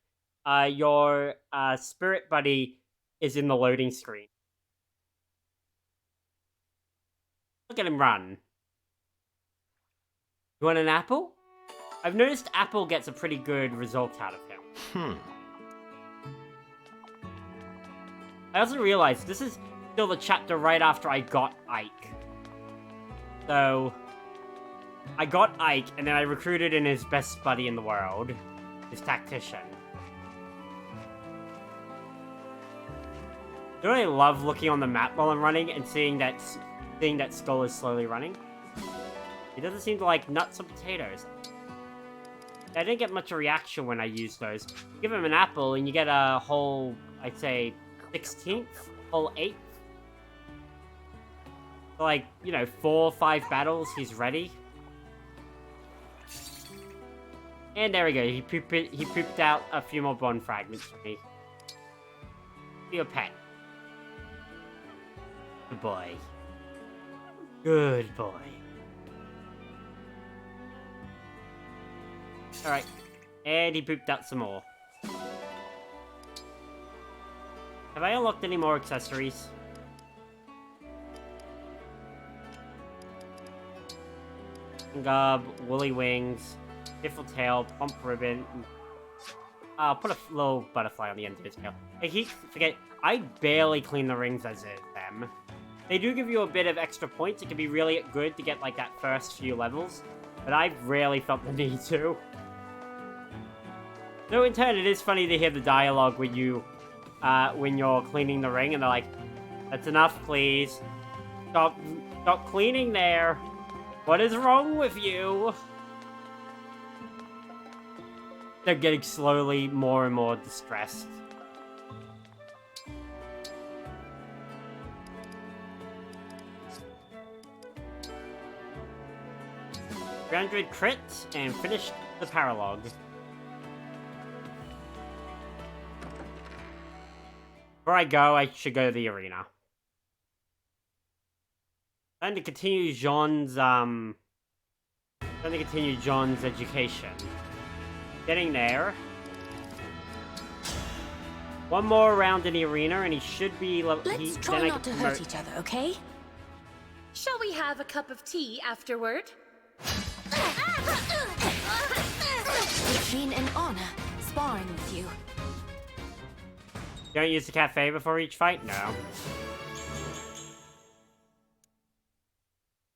your spirit buddy is in the loading screen. Look at him run. You want an apple? I've noticed Apple gets a pretty good result out of him. I also realized this is still the chapter right after I got Ike. So, I got Ike, and then I recruited in his best buddy in the world, his tactician. Don't I love looking on the map while I'm running and seeing that Skull is slowly running? He doesn't seem to like nuts or potatoes. I didn't get much a reaction when I used those. Give him an apple and you get a whole, I'd say, 16th, whole 8th. So like, 4 or 5 battles, he's ready. And there we go, he pooped out a few more bond fragments for me. Be a pet. Good boy. Good boy. Alright. And he pooped out some more. Have I unlocked any more accessories? Garb, woolly wings, piffle tail, plump ribbon. I'll put a little butterfly on the end of his tail. I keep forgetting, I barely clean the rings as is them. They do give you a bit of extra points. It can be really good to get like that first few levels, but I've rarely felt the need to. Though in turn, it is funny to hear the dialogue when you're cleaning the ring, and they're like, "That's enough, please. Stop cleaning there. What is wrong with you?" They're getting slowly more and more distressed. Grounded crit and finish the paralogue. Before I go, I should go to the arena. Time to continue Jean's education. Getting there. One more round in the arena, and he should be. Let's try not to hurt each other, okay? Shall we have a cup of tea afterward? It's been an honor sparring with you. Don't use the cafe before each fight? No.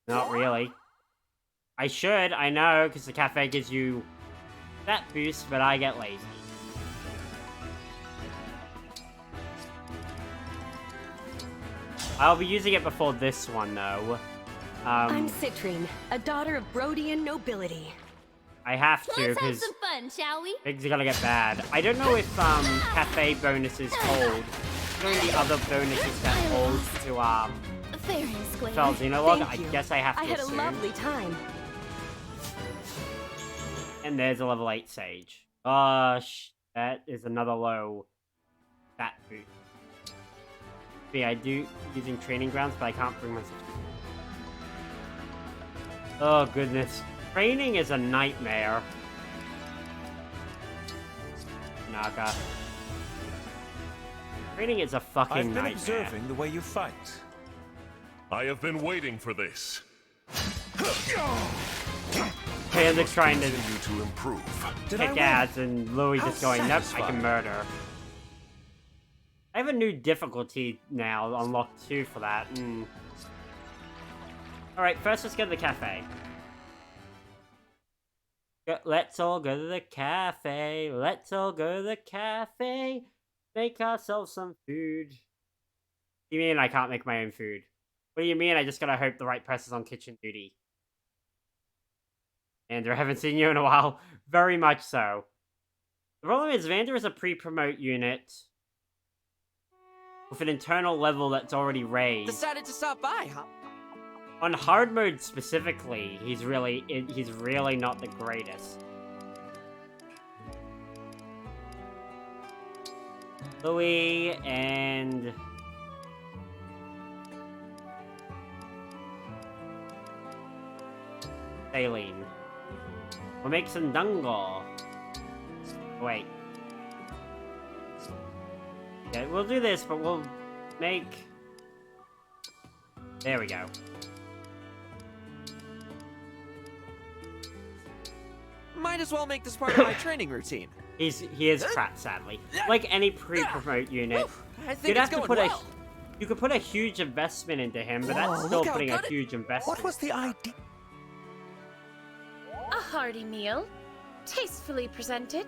Not really. I should, I know, because the cafe gives you that boost, but I get lazy. I'll be using it before this one, though. I'm Citrine, a daughter of Brodian nobility. I have to, Let's have because some fun, shall we? things are gonna get bad. I don't know if cafe bonuses hold. During the other bonuses that hold to Fair and square. Fell Xenologue, I Thank you. guess I have to I had assume. a lovely time. And there's a level 8 Sage. Gosh, that is another low fat boot. See, I do using training grounds, but I can't bring myself. Oh goodness. Training is a nightmare. Naga. Training is a fucking I've been nightmare. observing the way you fight. I have been waiting for this. Panda trying to Continue to improve. Did I kick win? ass, and Louis How just going, nope, I satisfying. can murder. I have a new difficulty now, unlocked 2 for that. Alright, first let's go to the cafe. Let's all go to the cafe. Let's all go to the cafe. Make ourselves some food. You mean I can't make my own food? What do you mean I just gotta hope the right person's on kitchen duty? Andrew, I haven't seen you in a while. Very much so. The problem is, Vander is a pre-promote unit with an internal level that's already raised. Decided to stop by, huh? On hard mode specifically, he's really not the greatest. Louis and Aileen. We'll make some dango. Wait. Yeah, we'll do this, but we'll make... There we go. Might as well make this part of my training routine. He is crap, sadly. Like any pre-promote unit, I think you'd it's have to going put well. you could put a huge investment into him, but that's Whoa, still look how putting a good huge investment. What was the idea? A hearty meal, tastefully presented.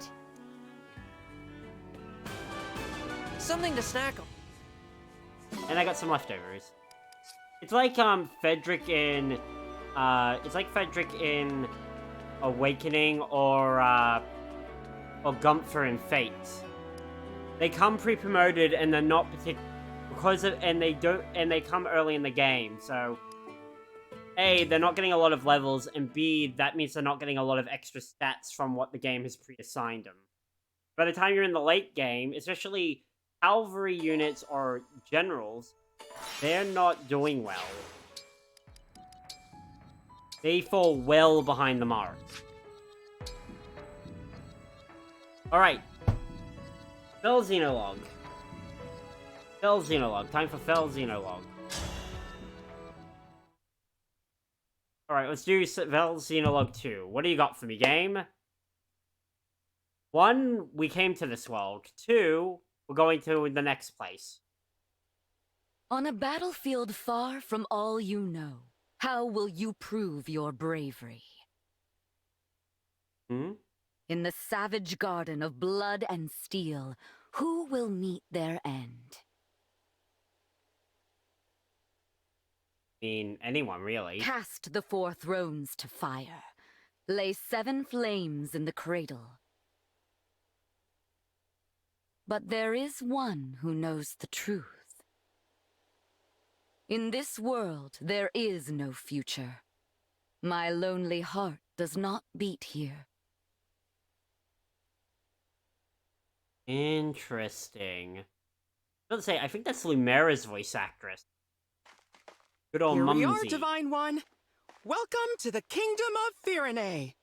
Something to snack on. And I got some leftovers. It's like Fedric in Awakening or Gunther in Fate. They come pre-promoted and they're not and they come early in the game, so A, they're not getting a lot of levels, and B, that means they're not getting a lot of extra stats from what the game has pre-assigned them. By the time you're in the late game, especially cavalry units or generals, they're not doing well. They fall well behind the mark. Alright. Fell Xenologue. Fell Xenologue. Time for Fell Xenologue. Alright, let's do Fell Xenologue 2. What do you got for me, game? 1, we came to this world. 2, we're going to the next place. On a battlefield far from all you know, how will you prove your bravery? In the savage garden of blood and steel, who will meet their end? I mean, anyone, really. Cast the 4 thrones to fire. Lay 7 flames in the cradle. But there is one who knows the truth. In this world, there is no future. My lonely heart does not beat here. Interesting. Let's say, I think that's Lumera's voice actress. Good old Here we are, Mumsy. Divine One. Welcome to the Kingdom of Firene.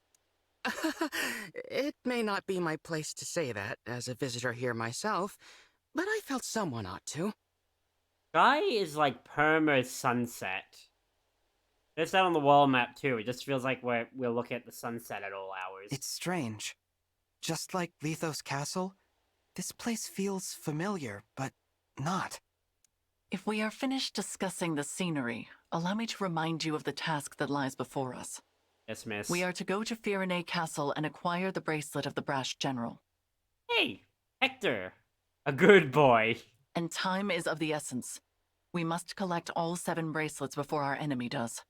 It may not be my place to say that, as a visitor here myself, but I felt someone ought to. Sky is like perma sunset. There's that on the wall map too. It just feels like we're looking at the sunset at all hours. It's strange. Just like Lethos Castle, this place feels familiar, but not. If we are finished discussing the scenery, allow me to remind you of the task that lies before us. Yes, miss. We are to go to Firene Castle and acquire the bracelet of the brash general. Hey, Hector. A good boy. And time is of the essence. We must collect all 7 bracelets before our enemy does.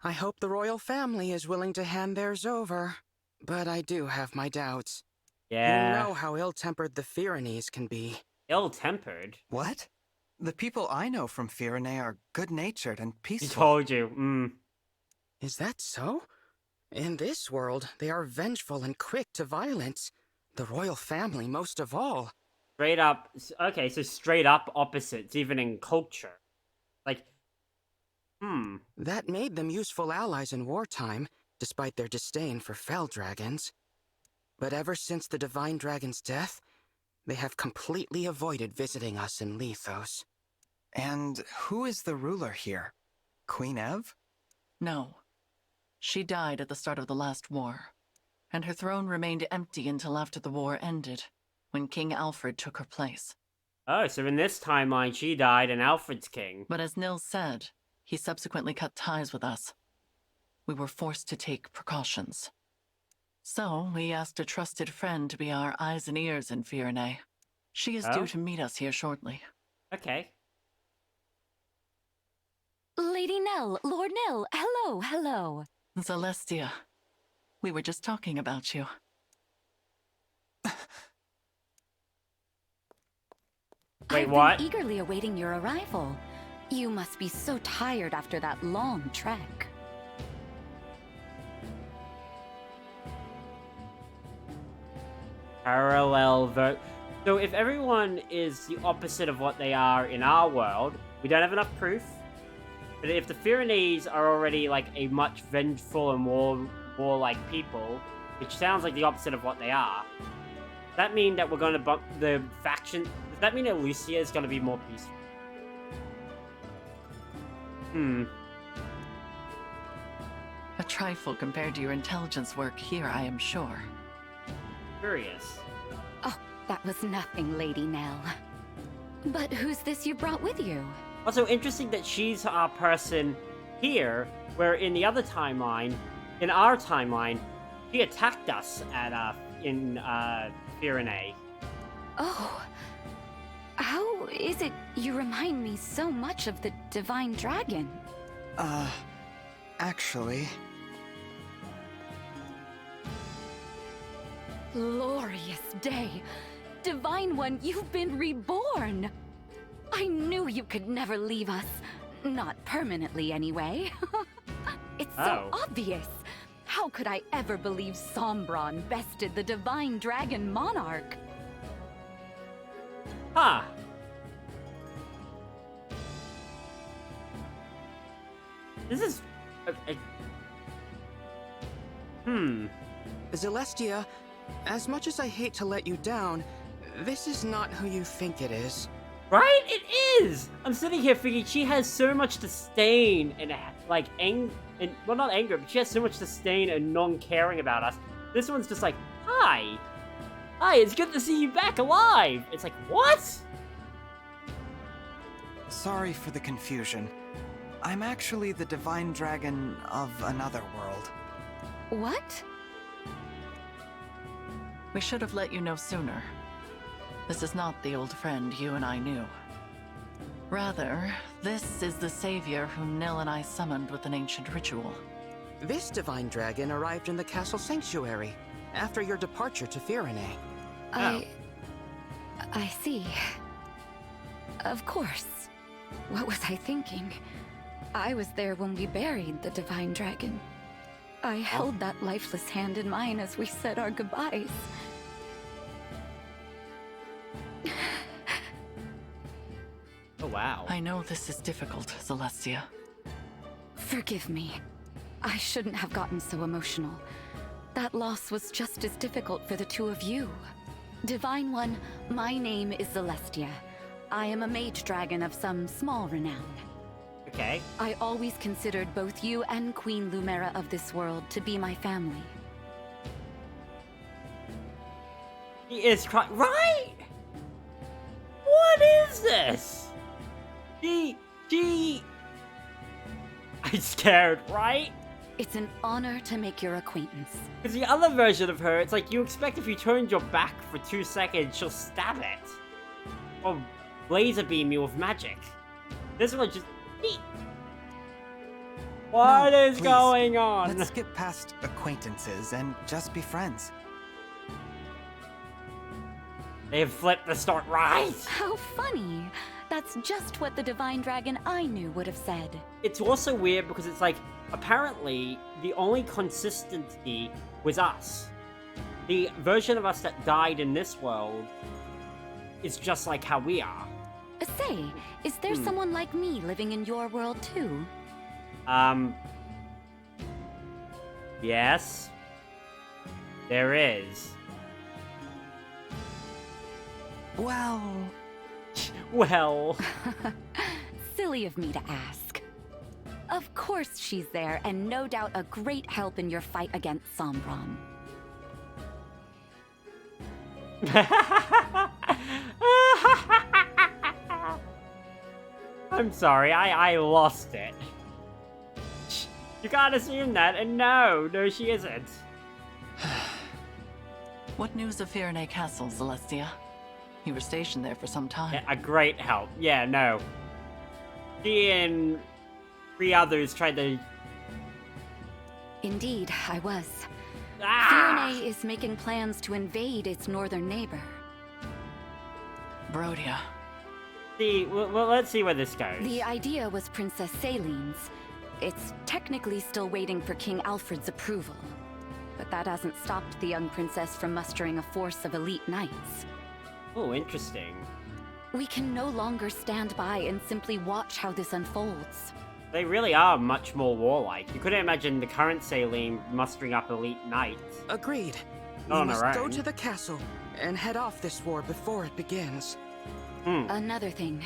I hope the royal family is willing to hand theirs over, but I do have my doubts. Yeah. You know how ill-tempered the Firenes can be. Ill-tempered? What? The people I know from Firene are good-natured and peaceful. He told you, Is that so? In this world, they are vengeful and quick to violence. The royal family most of all. Straight up, okay, so straight up opposites, even in culture. Like, That made them useful allies in wartime, despite their disdain for fell dragons. But ever since the Divine Dragon's death, They have completely avoided visiting us in Lethos. And who is the ruler here? Queen Ev? No. She died at the start of the last war, and her throne remained empty until after the war ended, when King Alfred took her place. Oh, so in this timeline, she died and Alfred's king. But as Nils said, he subsequently cut ties with us. We were forced to take precautions. So, we asked a trusted friend to be our eyes and ears in Firene. She is due to meet us here shortly. Okay. Lady Nell, Lord Nell, hello, hello. Celestia, we were just talking about you. Wait, what? I've been eagerly awaiting your arrival. You must be so tired after that long trek. So if everyone is the opposite of what they are in our world, we don't have enough proof. But if the Firenese are already like a much vengeful and warlike people, which sounds like the opposite of what they are, does that mean that we're going to bump the faction? Does that mean that Lucia is going to be more peaceful? A trifle compared to your intelligence work here, I am sure. Curious. Oh, that was nothing, Lady Nell. But who's this you brought with you? Also interesting that she's our person here, where in the other timeline, in our timeline, she attacked us at in Firene. Oh, how is it you remind me so much of the Divine Dragon? Actually... Glorious day! Divine One, you've been reborn! I knew you could never leave us. Not permanently, anyway. It's so obvious. How could I ever believe Sombron bested the Divine Dragon Monarch? Huh. This is... Celestia, as much as I hate to let you down, this is not who you think it is. Right? It is! I'm sitting here thinking she has so much disdain and, like, well, not anger, but she has so much disdain and non-caring about us. This one's just like, hi! Hi, it's good to see you back alive! It's like, what? Sorry for the confusion. I'm actually the Divine Dragon of another world. What? We should have let you know sooner. This is not the old friend you and I knew. Rather, this is the savior whom Nil and I summoned with an ancient ritual. This Divine Dragon arrived in the Castle Sanctuary after your departure to Firene. I see. Of course. What was I thinking? I was there when we buried the Divine Dragon. I held that lifeless hand in mine as we said our goodbyes. Oh, wow. I know this is difficult, Celestia. Forgive me. I shouldn't have gotten so emotional. That loss was just as difficult for the two of you. Divine One, my name is Celestia. I am a mage dragon of some small renown. Okay. I always considered both you and Queen Lumera of this world to be my family. He is crying. Right? What is this? I'm scared, right? It's an honor to make your acquaintance. Because the other version of her, it's like you expect if you turned your back for 2 seconds, she'll stab it. Or laser beam you with magic. This one just... What is please, going on? Let's get past acquaintances and just be friends. They have flipped the story, right? How funny. That's just what the Divine Dragon I knew would have said. It's also weird because it's like, apparently, the only consistency was us. The version of us that died in this world is just like how we are. Say, is there someone like me living in your world too? Yes. There is. Well... Well... Silly of me to ask. Of course she's there, and no doubt a great help in your fight against Sombron. I'm sorry, I lost it. You can't assume that, and no, she isn't. What news of Firene Castle, Celestia? You were stationed there for some time. Yeah, a great help. Yeah, no. She and 3 others tried to... Indeed, I was. Ah! Firene is making plans to invade its northern neighbor. Brodia. See, well, let's see where this goes. The idea was Princess Selene's. It's technically still waiting for King Alfred's approval. But that hasn't stopped the young princess from mustering a force of elite knights. Oh, interesting. We can no longer stand by and simply watch how this unfolds. They really are much more warlike. You couldn't imagine the current Selene mustering up elite knights. Agreed. Not We on must her go own. to the castle and head off this war before it begins. Another thing.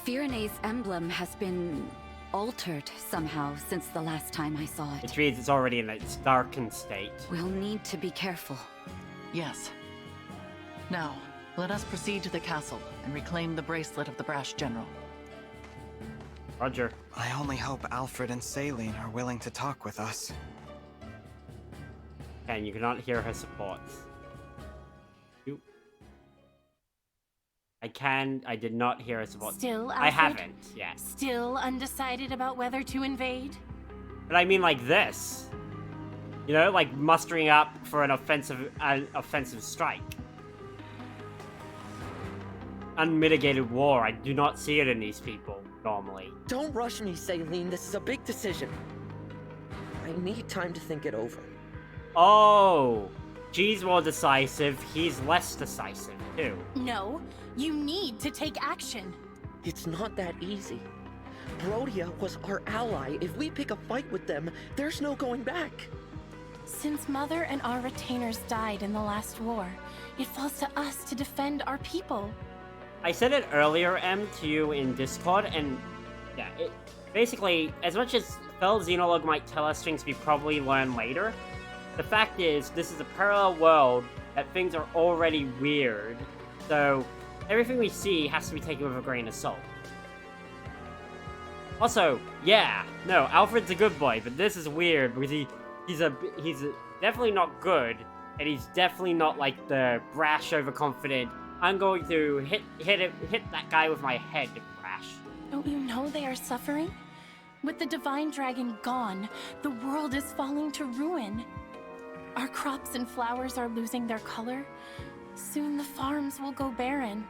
Firene's emblem has been altered somehow since the last time I saw it. Which means it's already in its darkened state. We'll need to be careful. Yes. Now, let us proceed to the castle and reclaim the bracelet of the brash general. Roger. I only hope Alfred and Selene are willing to talk with us. And you cannot hear her supports. I did not hear her support. Still, I Alfred? haven't yet. Still undecided about whether to invade? But I mean like this. You know, like mustering up for an offensive strike. Unmitigated war. I do not see it in these people, normally. Don't rush me, Selene. This is a big decision. I need time to think it over. Oh! She's more decisive, he's less decisive, too. No, you need to take action. It's not that easy. Brodia was our ally. If we pick a fight with them, there's no going back. Since Mother and our retainers died in the last war, it falls to us to defend our people. I said it earlier, Em, to you in Discord, and yeah, basically, as much as Fell Xenologue might tell us things we probably learn later, the fact is, this is a parallel world that things are already weird, so everything we see has to be taken with a grain of salt. Also, yeah, no, Alfred's a good boy, but this is weird because he's definitely not good, and he's definitely not like the brash, overconfident. I'm going to hit that guy with my head, brash. Don't you know they are suffering? With the Divine Dragon gone, the world is falling to ruin. Our crops and flowers are losing their color. Soon the farms will go barren.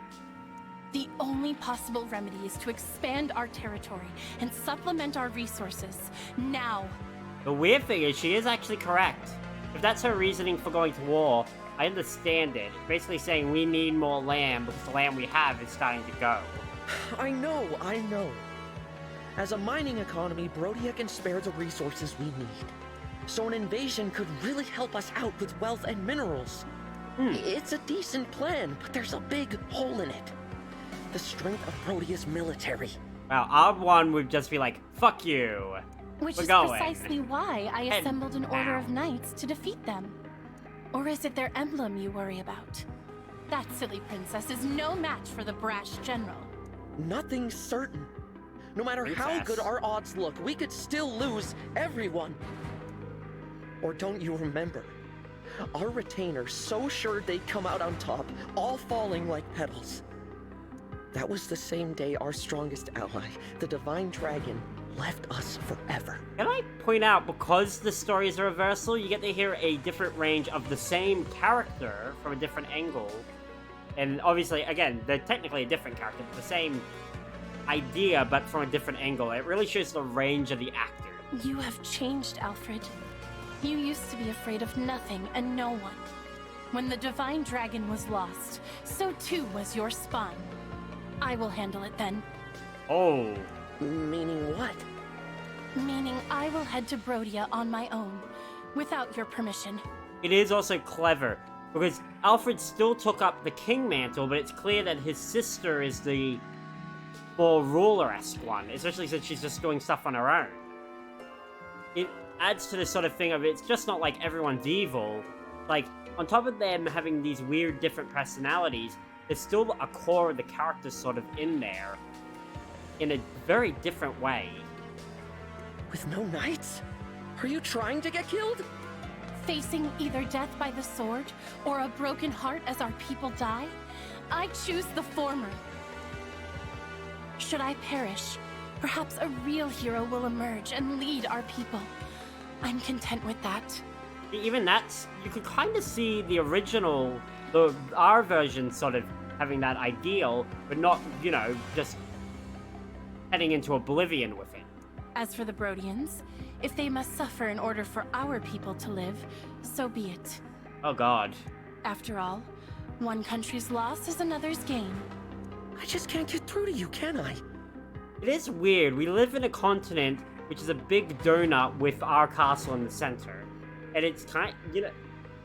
The only possible remedy is to expand our territory and supplement our resources, now. The weird thing is, she is actually correct. If that's her reasoning for going to war, I understand it. It's basically saying we need more land because the land we have is starting to go. I know. As a mining economy, Brodia can spare the resources we need. So an invasion could really help us out with wealth and minerals. It's a decent plan, but there's a big hole in it. The strength of Brodia's military. Well, our one would just be like, fuck you. Which We're is going. precisely why I Head assembled an order down. of knights to defeat them. Or is it their emblem you worry about? That silly princess is no match for the brash general. Nothing's certain. No matter how Princess. good our odds look, we could still lose everyone. Or don't you remember? Our retainers so sure they'd come out on top, all falling like petals. That was the same day our strongest ally, the Divine Dragon, left us forever. Can I point out, because the story is a reversal, you get to hear a different range of the same character from a different angle. And obviously, again, they're technically a different character, but the same idea, but from a different angle. It really shows the range of the actor. You have changed, Alfred. You used to be afraid of nothing and no one. When the Divine Dragon was lost, so too was your spine. I will handle it then. Oh. Meaning what? Meaning I will head to Brodia on my own, without your permission. It is also clever. Because Alfred still took up the king mantle, but it's clear that his sister is the more ruler-esque one, especially since she's just doing stuff on her own. It adds to this sort of thing of it's just not like everyone's evil. Like, on top of them having these weird different personalities, there's still a core of the characters sort of in there, in a very different way. With no knights? Are you trying to get killed? Facing either death by the sword or a broken heart as our people die, I choose the former. Should I perish, perhaps a real hero will emerge and lead our people. I'm content with that. Even that's, you could kind of see the original, our version sort of having that ideal, but not, you know, just heading into oblivion with it. As for the Brodians, if they must suffer in order for our people to live, so be it. Oh god. After all, one country's loss is another's gain. I just can't get through to you, can I? It is weird. We live in a continent which is a big donut with our castle in the center. And it's kind of, you know,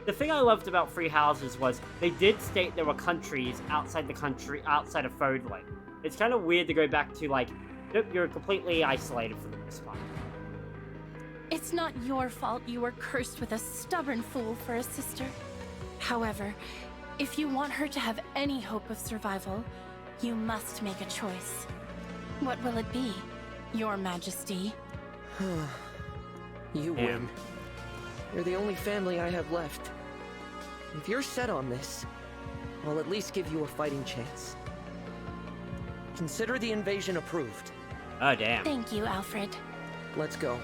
the thing I loved about Three Houses was they did state there were countries outside the country, outside of Fodling. It's kind of weird to go back to, like, nope, you're completely isolated for the most part. It's not your fault you were cursed with a stubborn fool for a sister. However, if you want her to have any hope of survival, you must make a choice. What will it be, Your Majesty? You win. You're the only family I have left. If you're set on this, I'll at least give you a fighting chance. Consider the invasion approved. Oh, damn. Thank you, Alfred. Let's go.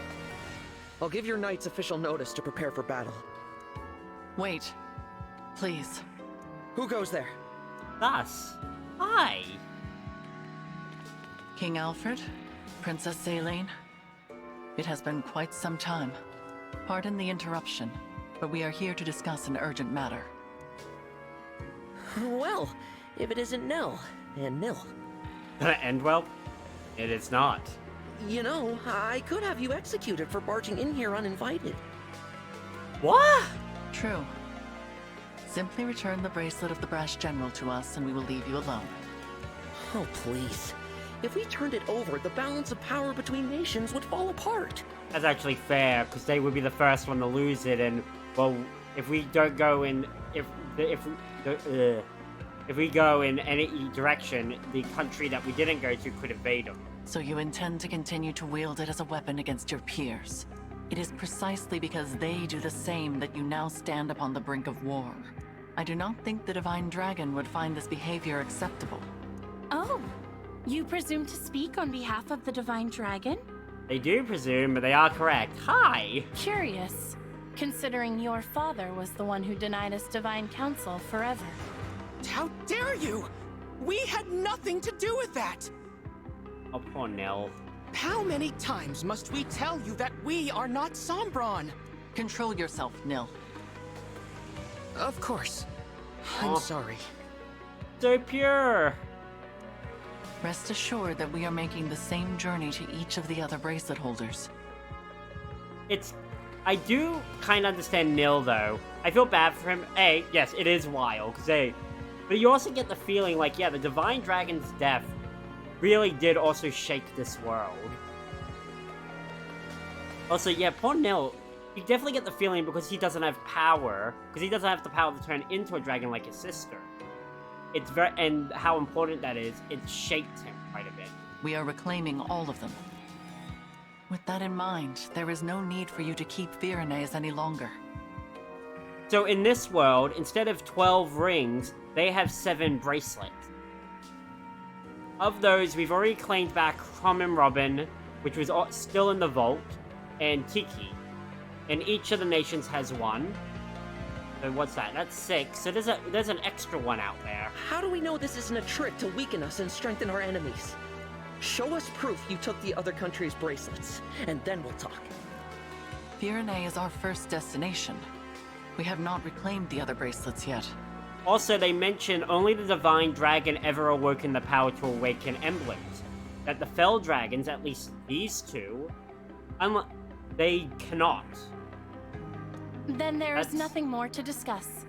I'll give your knights official notice to prepare for battle. Wait. Please. Who goes there? Us. Hi. King Alfred, Princess Céline. It has been quite some time. Pardon the interruption, but we are here to discuss an urgent matter. Well, if it isn't Nil, and Nil. And well, it is not. You know, I could have you executed for barging in here uninvited. What? True. Simply return the bracelet of the Brash General to us and we will leave you alone. Oh, please. If we turned it over, the balance of power between nations would fall apart. That's actually fair, because they would be the first one to lose it, and, well, if we don't go in, if we go in any direction, the country that we didn't go to could invade them. So you intend to continue to wield it as a weapon against your peers. It is precisely because they do the same that you now stand upon the brink of war. I do not think the Divine Dragon would find this behavior acceptable. Oh, you presume to speak on behalf of the Divine Dragon? They do presume, but they are correct. Hi! Curious, considering your father was the one who denied us divine counsel forever. How dare you! We had nothing to do with that! Oh, poor Nell. How many times must we tell you that we are not Sombron? Control yourself, Nil. Of course. I'm sorry. So pure! Rest assured that we are making the same journey to each of the other bracelet holders. I do kind of understand Nil, though. I feel bad for him. Yes, it is wild, but you also get the feeling like, yeah, the Divine Dragon's death really did also shake this world. Also, yeah, poor Nil, you definitely get the feeling because he doesn't have power, because he doesn't have the power to turn into a dragon like his sister. And how important that is, it shaped him quite a bit. We are reclaiming all of them. With that in mind, there is no need for you to keep Firenays any longer. So in this world, instead of 12 rings, they have 7 bracelets. Of those, we've already claimed back Crom and Robin, which was still in the vault, and Tiki. And each of the nations has 1. So what's that? That's 6. So there's an extra one out there. How do we know this isn't a trick to weaken us and strengthen our enemies? Show us proof you took the other country's bracelets, and then we'll talk. Firenay is our first destination. We have not reclaimed the other bracelets yet. Also, they mention only the Divine Dragon ever awoken the power to awaken emblems. That the Fell Dragons, at least these two, they cannot. Then there is nothing more to discuss.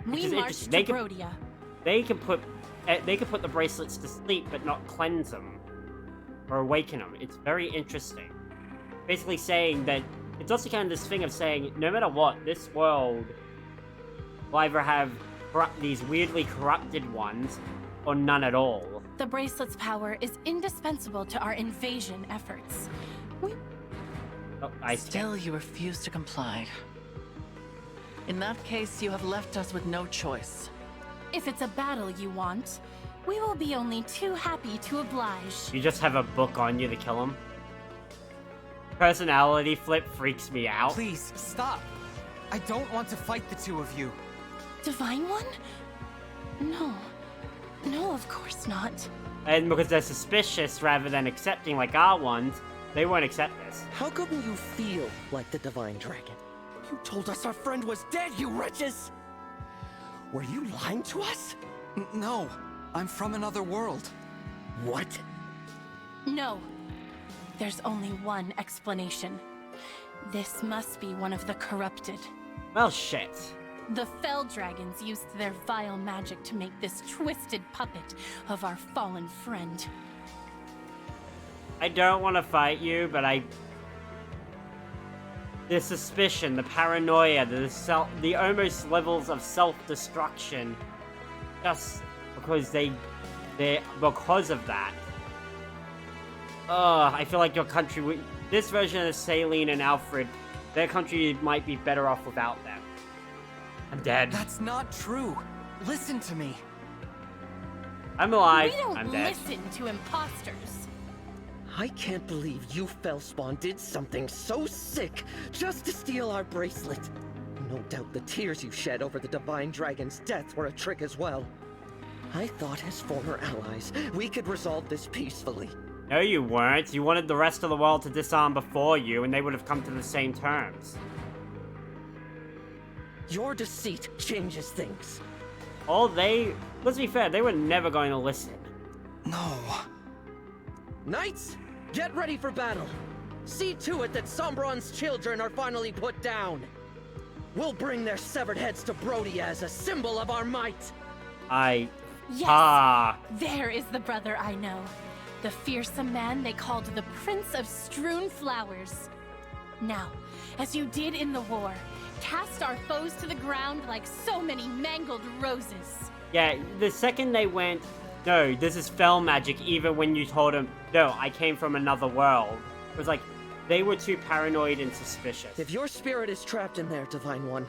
We march to Brodia. They can put the bracelets to sleep, but not cleanse them or awaken them. It's very interesting. Basically saying that it's also kind of this thing of saying, no matter what, this world will either have these weirdly corrupted ones or none at all. The bracelet's power is indispensable to our invasion efforts. Still, you refuse to comply. In that case, you have left us with no choice. If it's a battle you want, we will be only too happy to oblige. You just have a book on you to kill him? Personality flip freaks me out. Please, stop! I don't want to fight the two of you. Divine One? No. No, of course not. And because they're suspicious rather than accepting like our ones, they won't accept this. How come you feel like the Divine Dragon? You told us our friend was dead, you wretches! Were you lying to us? No, I'm from another world. What? No. There's only one explanation. This must be one of the corrupted. Well, shit. The Fell Dragons used their vile magic to make this twisted puppet of our fallen friend. I don't want to fight you, but the suspicion, the paranoia, the almost levels of self-destruction, just because because of that. I feel like your country this version of Saline and Alfred, their country might be better off without them. I'm dead. That's not true. Listen to me. I'm alive. We don't I'm dead. listen to imposters. I can't believe you, Fellspawn, did something so sick just to steal our bracelet. No doubt the tears you shed over the Divine Dragon's death were a trick as well. I thought as former allies, we could resolve this peacefully. No, you weren't. You wanted the rest of the world to disarm before you, and they would have come to the same terms. Your deceit changes things. Let's be fair, they were never going to listen. No. Knights, get ready for battle. See to it that Sombron's children are finally put down. We'll bring their severed heads to Brodia as a symbol of our might. Yes, there is the brother I know. The fearsome man they called the Prince of Strewn Flowers. Now, as you did in the war, cast our foes to the ground like so many mangled roses. Yeah, the second they went, no, this is fell magic, even when you told them, no, I came from another world. It was like, they were too paranoid and suspicious. If your spirit is trapped in there, Divine One,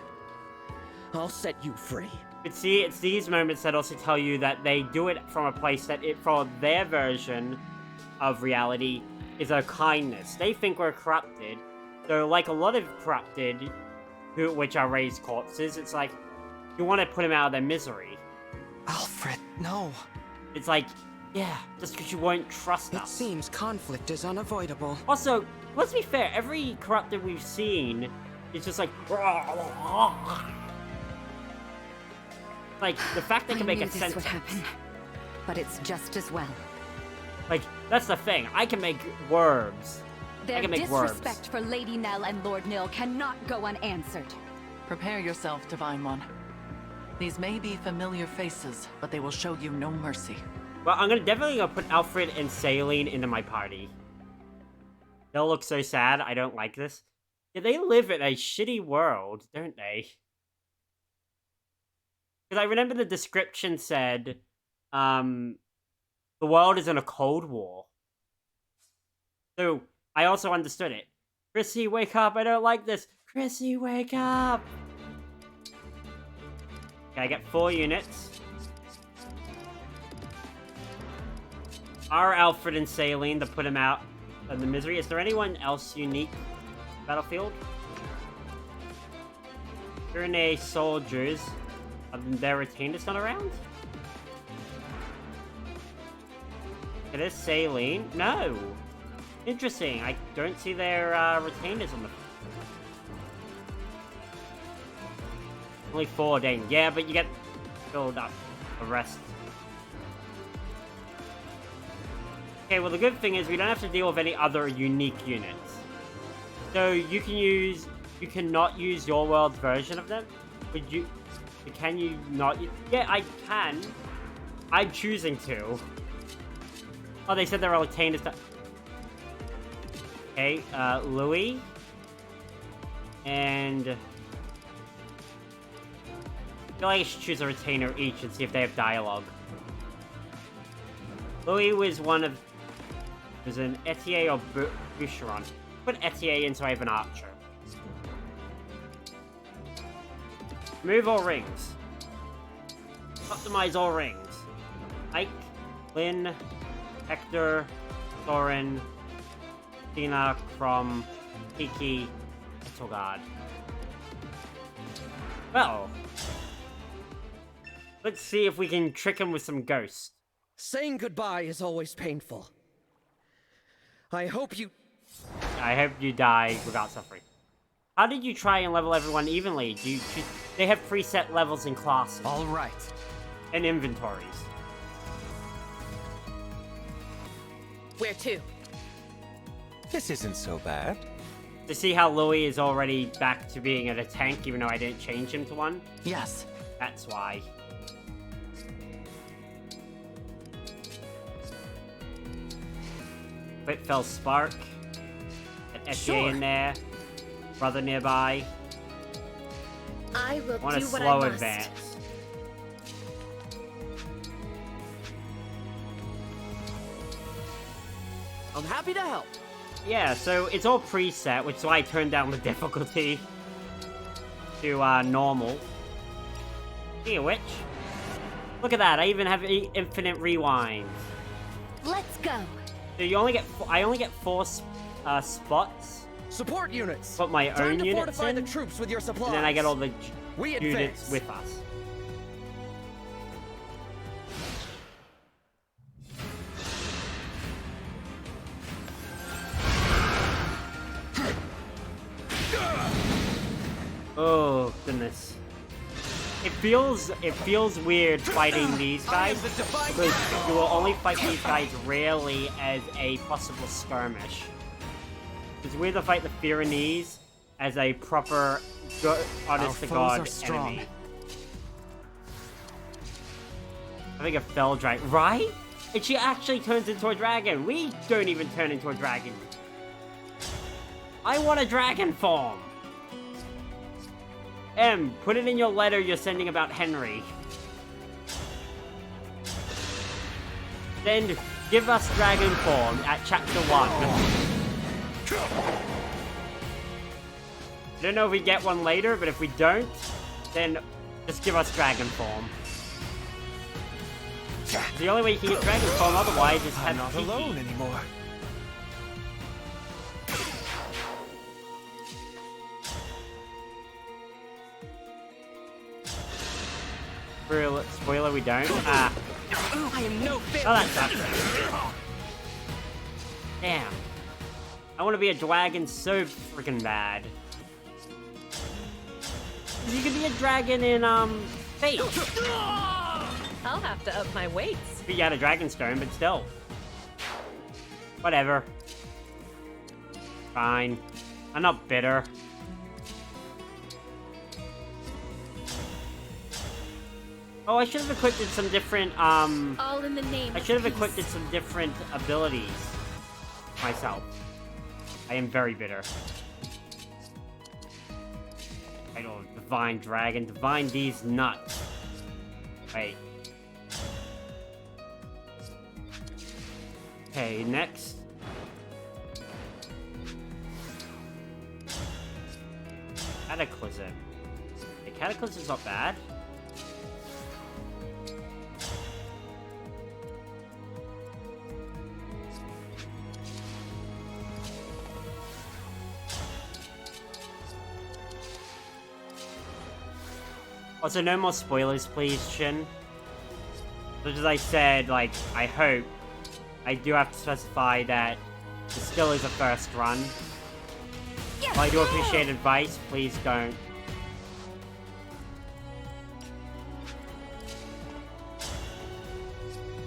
I'll set you free. But see, it's these moments that also tell you that they do it from a place that for their version of reality is a kindness. They think we're corrupted. So like a lot of corrupted, which are raised corpses, it's like, you want to put them out of their misery. Alfred, no. It's like, yeah, just because you won't trust us. It seems conflict is unavoidable. Also, let's be fair, every corrupted we've seen is just like... Like, the fact they can make a sentence... would happen, but it's just as well. Like, that's the thing. I can make words. Their disrespect for Lady Nell and Lord Nil cannot go unanswered. Prepare yourself, Divine One. These may be familiar faces, but they will show you no mercy. Well, I'm definitely gonna put Alfred and Saline into my party. They'll look so sad. I don't like this. Yeah, they live in a shitty world, don't they? Because I remember the description said, the world is in a Cold War. So, I also understood it. Chrissy, wake up, I don't like this. Chrissy, wake up! Okay, I get 4 units. Our Alfred and Saline to put him out of the misery. Is there anyone else unique battlefield? Pyrenee soldiers. Their retainers not around? It is Saline. No! Interesting. I don't see their retainers on the... Only 4, dang. Yeah, but you get filled up the rest. Okay, well the good thing is we don't have to deal with any other unique units. So you cannot use your world's version of them. Can you not? Yeah, I can. I'm choosing to. Oh, they said there are retainers. Okay, Louis. And I feel like I should choose a retainer each and see if they have dialogue. Louis was one of... Was an Etier or Boucheron. Put Etier in so I have an archer. Remove all rings. Optimize all rings. Ike, Lynn, Hector, Thorin, Tina, Crom, Kiki, Etelgard. Well, let's see if we can trick him with some ghosts. Saying goodbye is always painful. I hope you die without suffering. How did you try and level everyone evenly? They have preset levels and classes. All right. And inventories. Where to? This isn't so bad. To see how Louis is already back to being at a tank, even though I didn't change him to one? Yes. That's why. Quick Fell Spark. An Etier in there. Brother nearby. I will Want a do what slow I must. advance. I'm happy to help. Yeah, so it's all preset, which is why I turned down the difficulty to normal. Speaking of which, look at that! I even have infinite rewinds. Let's go. So you only get I only get 4 spots. Support units. Put my Time own to units fortify in, the troops with your supplies. and then I get all the We units advance. with us. Oh goodness. It feels weird fighting these guys because you will only fight these guys rarely as a possible skirmish. It's weird to fight the Pyrenees as a proper honest to god enemy. I think a Fell Dragon, right? And she actually turns into a dragon. We don't even turn into a dragon. I want a dragon form. Put it in your letter you're sending about Henry. Then give us dragon form at chapter 1. I don't know if we get one later, but if we don't, then just give us dragon form. The only way you can get dragon form otherwise is have not Kiki. alone anymore. Spoiler, we don't. Ah. I am no fit. Oh, that sucks. Damn. I want to be a dragon so freaking bad. You could be a dragon in, Fate. I'll have to up my weights. But you had a dragon stone, but still. Whatever. Fine. I'm not bitter. Oh, I should have equipped some different, All in the name. I should have equipped some different abilities myself. I am very bitter. I don't divine dragon, divine these nuts. Wait. Okay, next. Cataclysm. The Cataclysm's not bad. Also, no more spoilers, please, Shin. But as I said, like, I hope, I do have to specify that this still is a first run. While I do appreciate advice, please don't.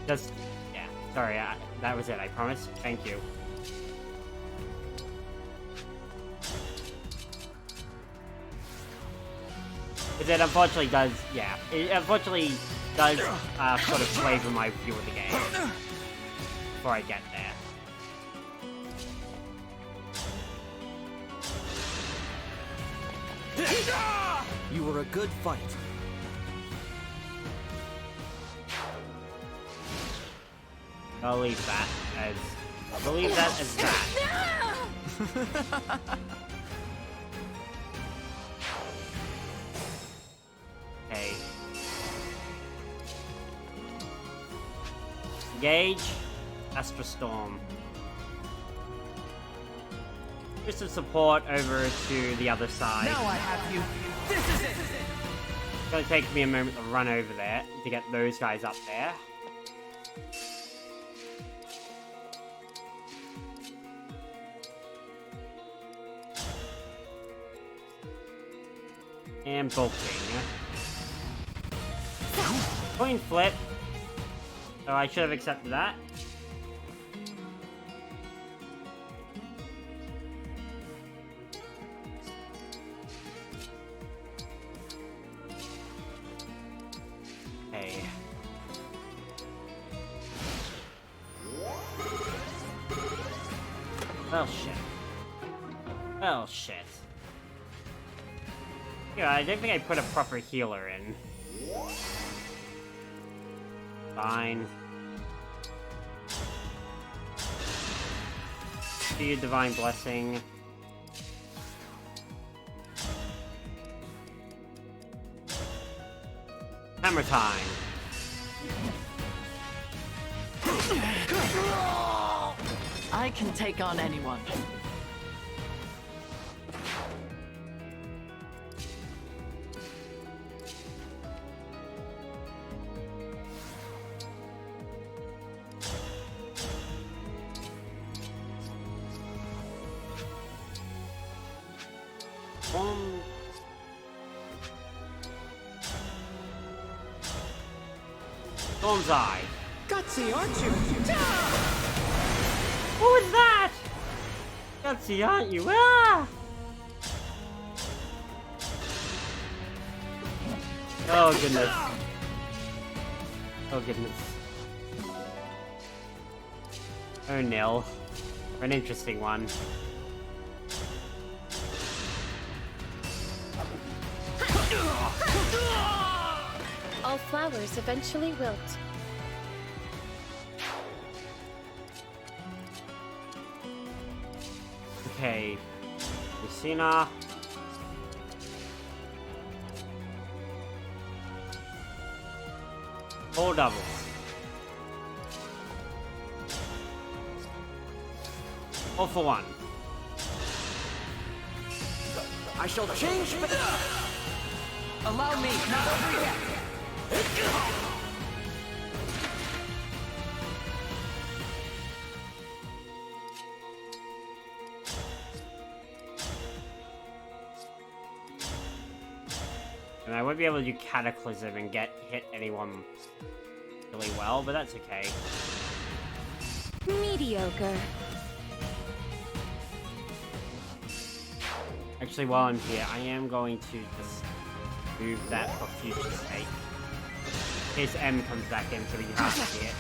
Just, yeah, sorry, that was it, I promise. Thank you. Because it unfortunately does, yeah. It unfortunately does sort of flavor my view of the game before I get there. You were a good fight. I'll leave that as... I'll believe that as that. Okay. Engage. Astra Storm. Just some support over to the other side. Now I have you. This is it. It's gonna take me a moment to run over there to get those guys up there. And bulking. Coin flip. So I should have accepted that. Okay. Well, shit. Well, shit. Yeah, I don't think I put a proper healer in. Fine. Do you Divine Blessing. Hammer time. I can take on anyone. Storm's Eye. Gutsy, aren't you? What was that? Gutsy, aren't you? Ah! Oh goodness. Oh goodness. Oh nil. An interesting one. All flowers eventually wilt. Okay. Lucina. Four doubles. All for one. I shall change, but allow me. Not over yet. And I won't be able to do Cataclysm and hit anyone really well, but that's okay. Mediocre. Actually, while I'm here, I am going to just move that for future sake. In case M comes back in so we can have to see it.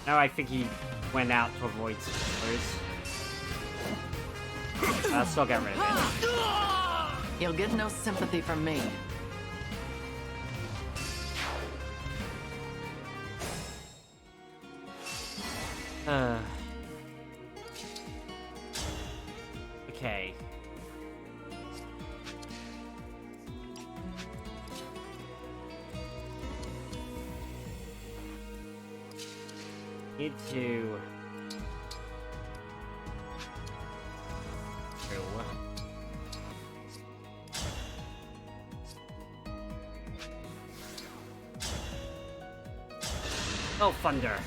No, I think he went out to avoid spoilers. I'll still get rid of it. You'll get no sympathy from me. Okay. Need to... Oh, thunder.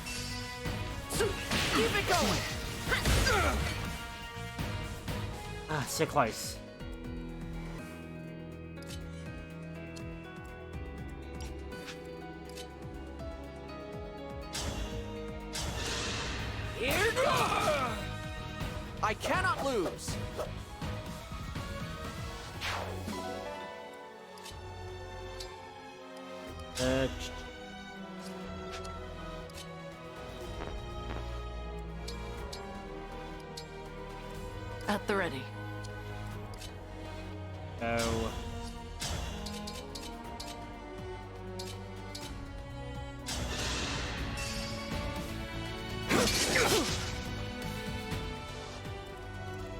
Keep it going. Ah, so close. Here I cannot lose. At the ready. So...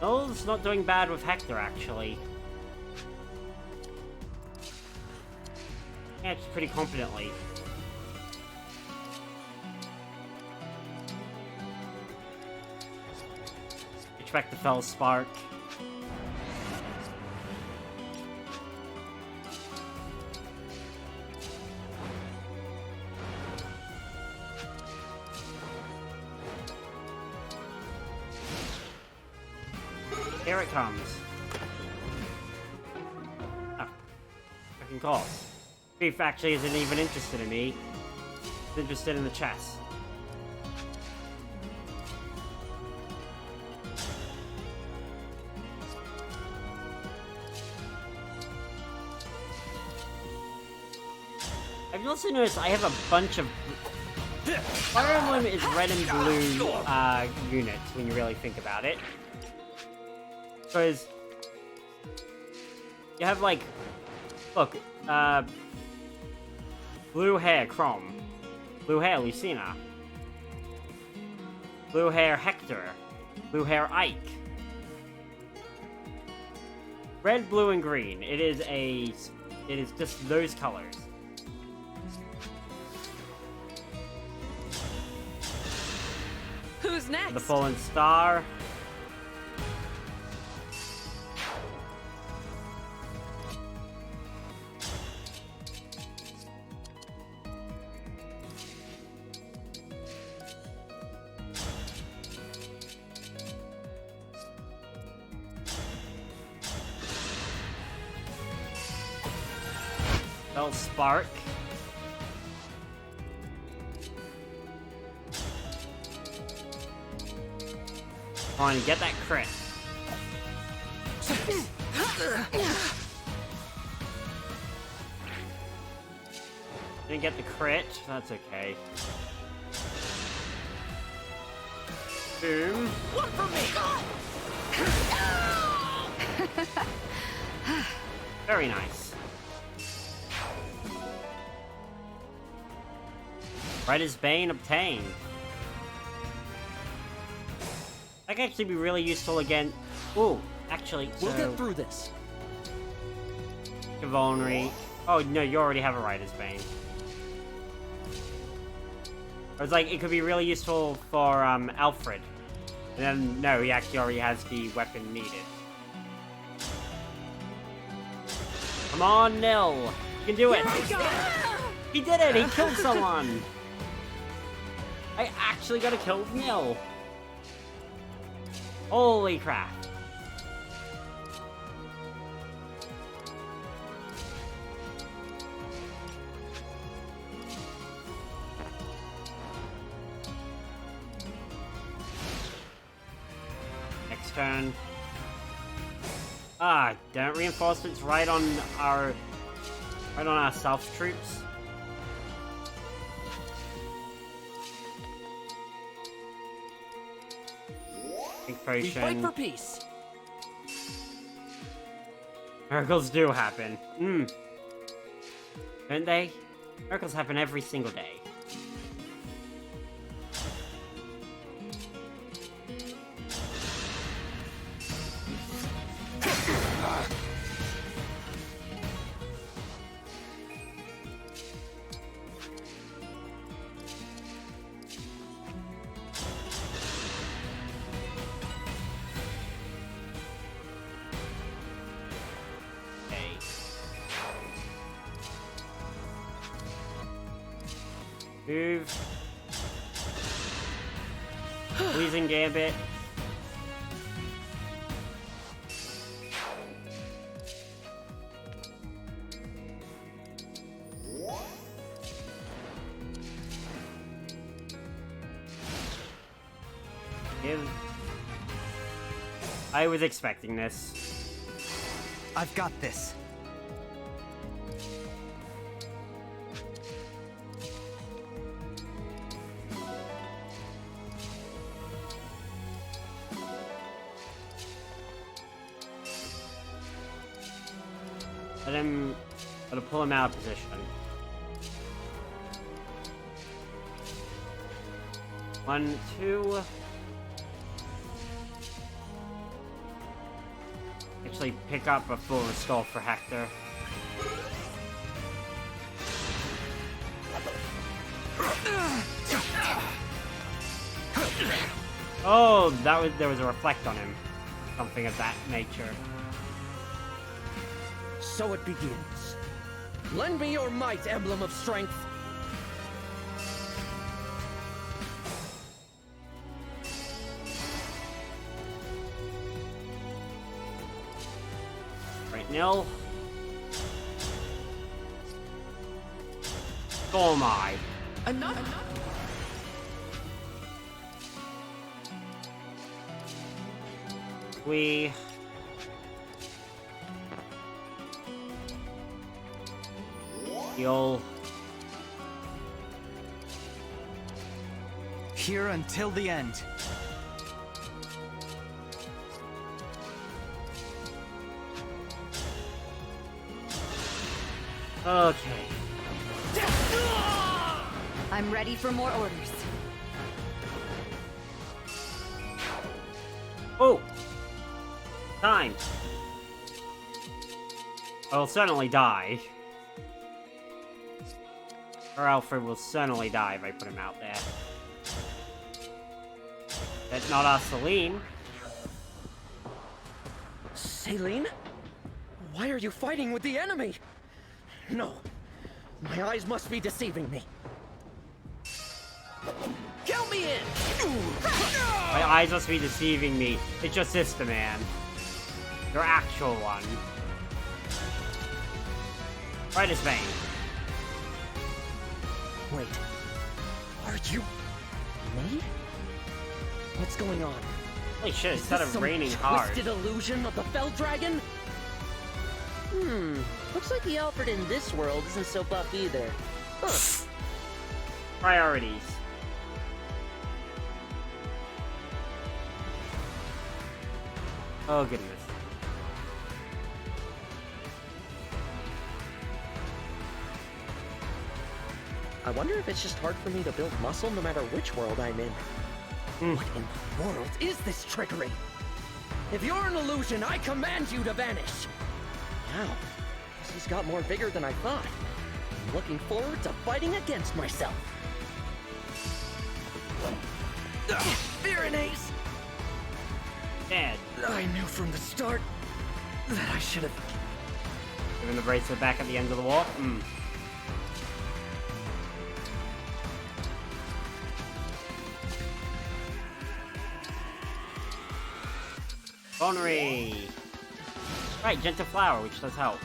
Noel's not doing bad with Hector, actually. Yeah, it's pretty confidently. Expect the Fell Spark. Here it comes. Oh. Fucking course. Beef actually isn't even interested in me. He's interested in the chess. I've also noticed I have a bunch of... Fire Emblem is red and blue units when you really think about it. Because you have like, look, blue hair Crom, blue hair Lucina, blue hair Hector, blue hair Ike. Red, blue, and green. It is just those colors. Who's next? The Fallen Star. Fell Spark. Come on, get that crit. Didn't get the crit, that's okay. Boom. One for me! Very nice. Red is Bane obtained. That could actually be really useful again. Ooh, actually, We'll get through this. Chivalry. Oh, no, you already have a Rider's Bane. I was like, it could be really useful for, Alfred. And then, no, he actually already has the weapon needed. Come on, Nil! You can do it! He did it! He killed someone! I actually got to kill Nil! Holy crap. Next turn. Ah, don't reinforcements right on our south troops. We fight for peace. Miracles do happen. Don't they? Miracles happen every single day. Move. Pleasing Gambit. I was expecting this. I've got this. Let him... Gotta pull him out of position. One, two... Actually pick up a full restore for Hector. Oh, there was a reflect on him. Something of that nature. So it begins. Lend me your might, Emblem of Strength. Right, nil. Oh my. Enough. We... Heal. Here until the end. Okay. I'm ready for more orders. Oh! Time! I'll certainly die. Or Alfred will certainly die if I put him out there. That's not our Celine. Celine? Why are you fighting with the enemy? No. My eyes must be deceiving me. Count me in! My eyes must be deceiving me. It's your sister, man. Your actual one. Right as vein. Wait. Are you... me? What's going on? Holy shit, Is instead this of raining hard. twisted illusion of the Fell Dragon? Looks like the Alfred in this world isn't so buff either. Huh. Priorities. Oh, goodness. I wonder if it's just hard for me to build muscle no matter which world I'm in. What in the world is this trickery? If you're an illusion, I command you to vanish! Wow, guess he's got more vigor than I thought. I'm looking forward to fighting against myself. Pyrenees! Dead. I knew from the start that I should have... Given the bracelet back at the end of the wall? Bonery! Right, Gentle Flower, which does help.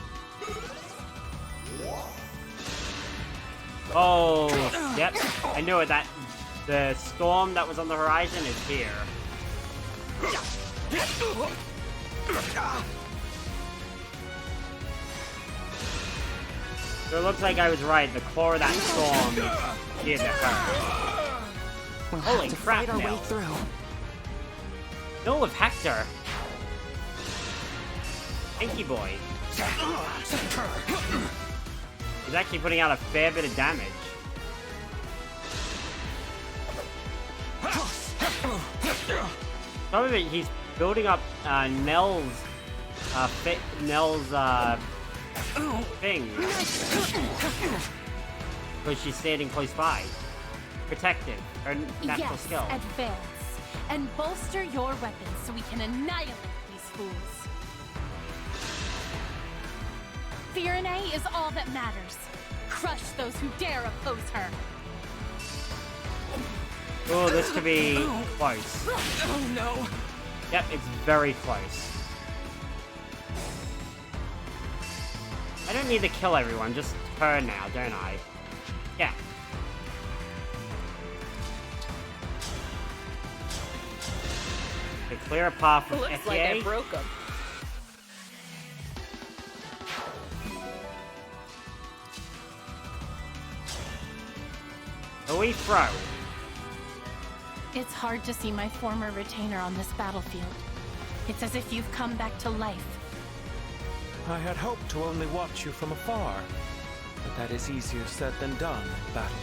Oh, yep. I knew it, that the storm that was on the horizon is here. So it looks like I was right, the core of that storm is here to hurt. We'll Holy have to crap, fight our way Nell. through. No, with Hector. Thank you, boy. He's actually putting out a fair bit of damage. Some of it, he's building up Nell's thing. Because she's standing close by. Protective. Her natural skill. Advance. And bolster your weapons so we can annihilate these fools. Firenze is all that matters. Crush those who dare oppose her. Oh, this could be close. Oh no! Yep, it's very close. I don't need to kill everyone, just her now, don't I? Yeah. To clear a path from Looks like I FTA. broke him. We throw. It's hard to see my former retainer on this battlefield. It's as if you've come back to life. I had hoped to only watch you from afar, but that is easier said than done in battle.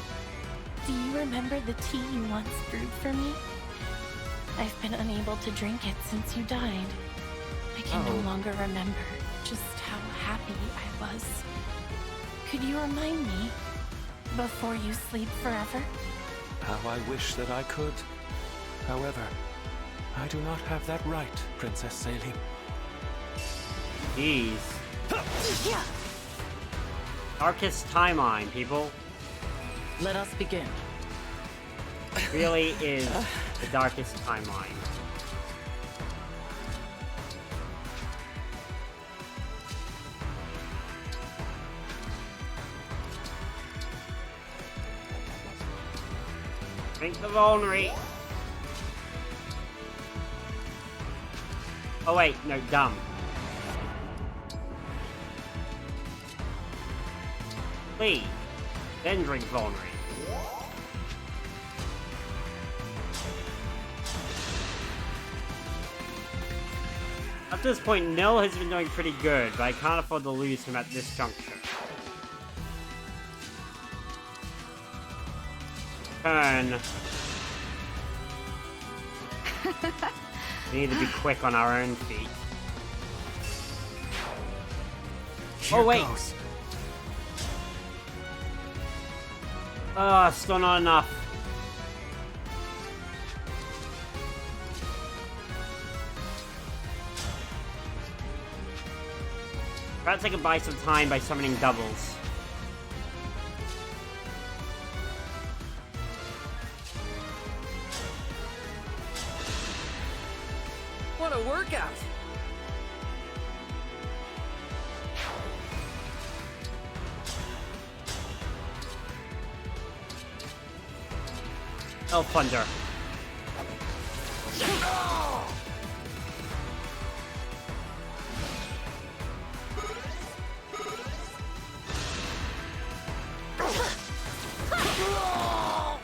Do you remember the tea you once brewed for me? I've been unable to drink it since you died. I can no longer remember just how happy I was. Could you remind me before you sleep forever? How I wish that I could. However, I do not have that right, Princess Saline. Jeez. Darkest timeline, people. Let us begin. Really is the darkest timeline. Drink the vulnerary. Oh wait, no, dumb. Please, then drink vulnerary. At this point, Nil has been doing pretty good, but I can't afford to lose him at this juncture. Turn. We need to be quick on our own feet. Oh wait! Still not enough. Perhaps I can buy some time by summoning doubles. What a workout! Oh, thunder.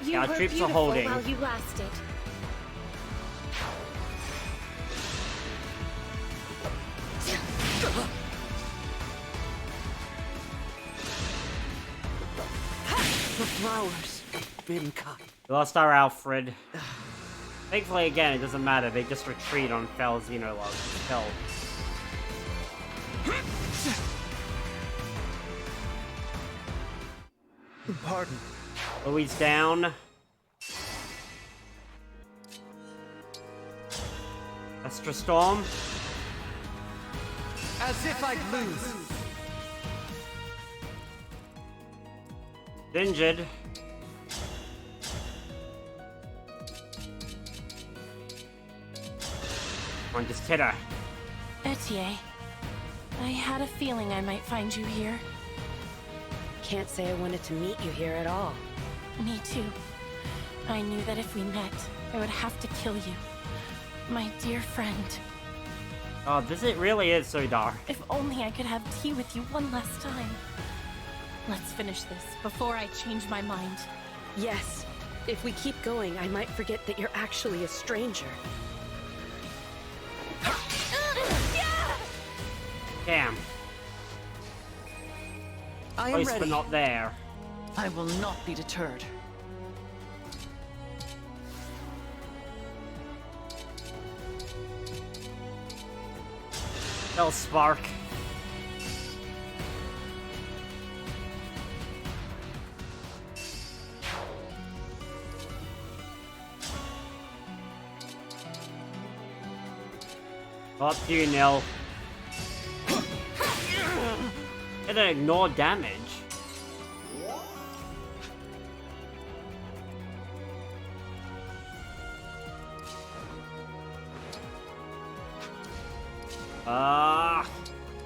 You our were troops are beautiful holding. while you lasted. The flowers been cut. We lost our Alfred. Thankfully, again, it doesn't matter. They just retreat on Fell Xenologue. Fell. Pardon. Louis down. Astra Storm. As if I'd lose. Injured. Come on, just hit her. Etier, I had a feeling I might find you here. Can't say I wanted to meet you here at all. Me too. I knew that if we met, I would have to kill you. My dear friend. Oh, it really is so dark. If only I could have tea with you one last time. Let's finish this before I change my mind. Yes. If we keep going, I might forget that you're actually a stranger. Damn. I am Close ready. but not there. I will not be deterred. Fell Spark. Up to you, Nil. It didn't ignore damage.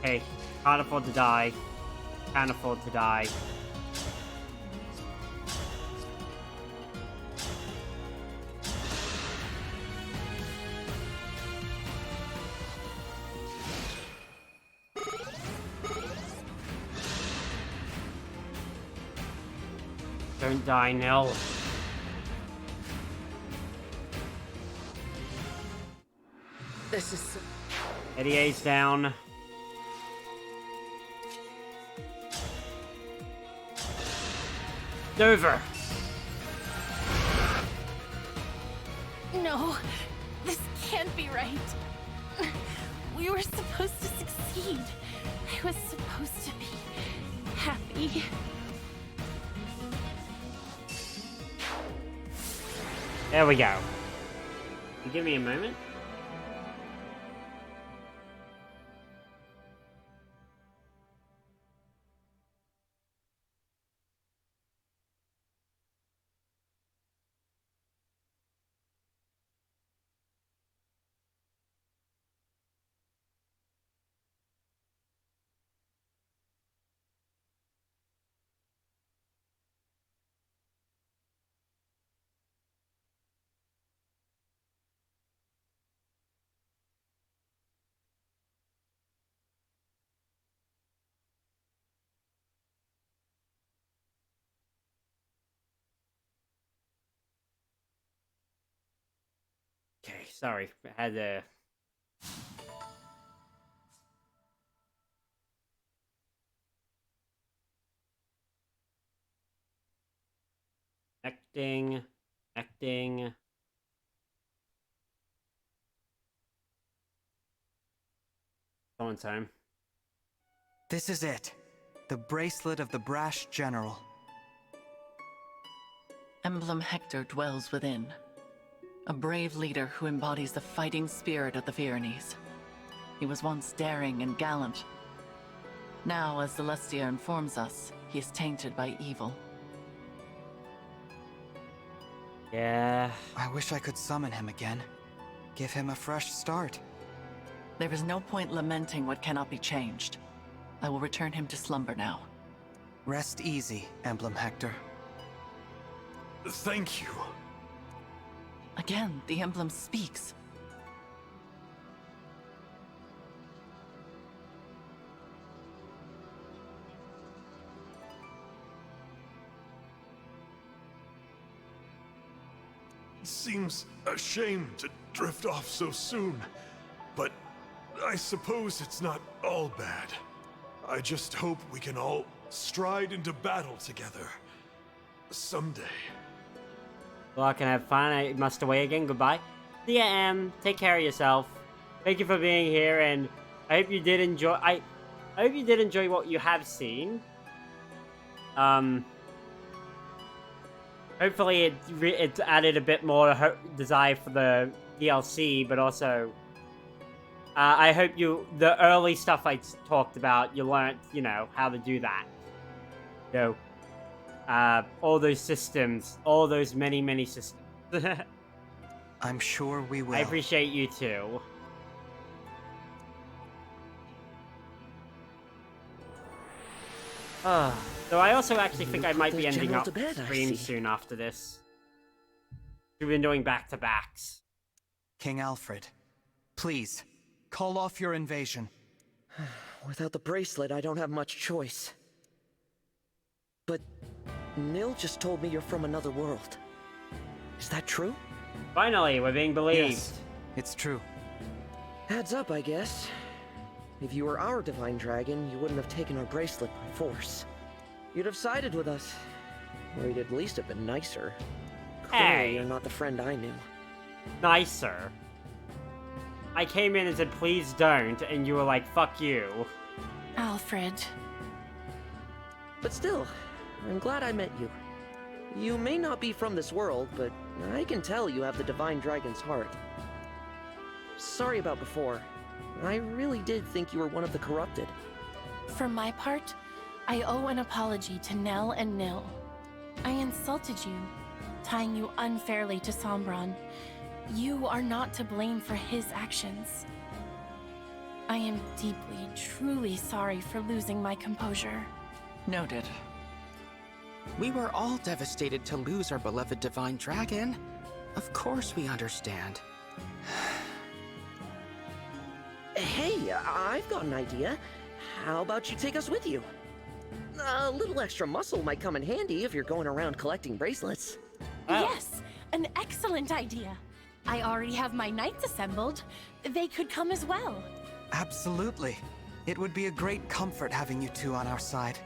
Hey, can't afford to die. Can't afford to die. Don't die, Nil. This is... Etier's down. It's over. No, this can't be right. We were supposed to succeed. I was supposed to be happy. There we go. You give me a moment? Okay, sorry. I had to... Acting. Someone's time. This is it. The bracelet of the brash general. Emblem Hector dwells within. A brave leader who embodies the fighting spirit of the Pyrenees. He was once daring and gallant. Now, as Celestia informs us, he is tainted by evil. Yeah. I wish I could summon him again. Give him a fresh start. There is no point lamenting what cannot be changed. I will return him to slumber now. Rest easy, Emblem Hector. Thank you. Again, the emblem speaks. It seems a shame to drift off so soon, but I suppose it's not all bad. I just hope we can all stride into battle together. Someday. Well, I can have fun. I must away again. Goodbye. See ya, Em. Take care of yourself. Thank you for being here, and I hope you did enjoy. I hope you did enjoy what you have seen. Hopefully it added a bit more desire for the DLC, but also I hope the early stuff I talked about, you learned, how to do that. All those systems, all those many systems. I'm sure we will. I appreciate you too. So I also actually think I might be ending up stream soon after this. We've been doing back-to-backs. King Alfred, please, call off your invasion. Without the bracelet, I don't have much choice. But Nil just told me you're from another world. Is that true? Finally, we're being believed. Yes, it's true. Adds up, I guess. If you were our divine dragon, you wouldn't have taken our bracelet by force. You'd have sided with us. Or you'd at least have been nicer. Clearly, you're not the friend I knew. Nicer? I came in and said, please don't, and you were like, fuck you. Alfred. But still, I'm glad I met you. You may not be from this world, but I can tell you have the divine dragon's heart. Sorry about before. I really did think you were one of the corrupted. For my part, I owe an apology to Nell and Nil. I insulted you, tying you unfairly to Sombron. You are not to blame for his actions. I am deeply, truly sorry for losing my composure. Noted. We were all devastated to lose our beloved divine dragon. Of course we understand. Hey, I've got an idea. How about you take us with you? A little extra muscle might come in handy if you're going around collecting bracelets. Yes, an excellent idea. I already have my knights assembled. They could come as well. Absolutely. It would be a great comfort having you two on our side.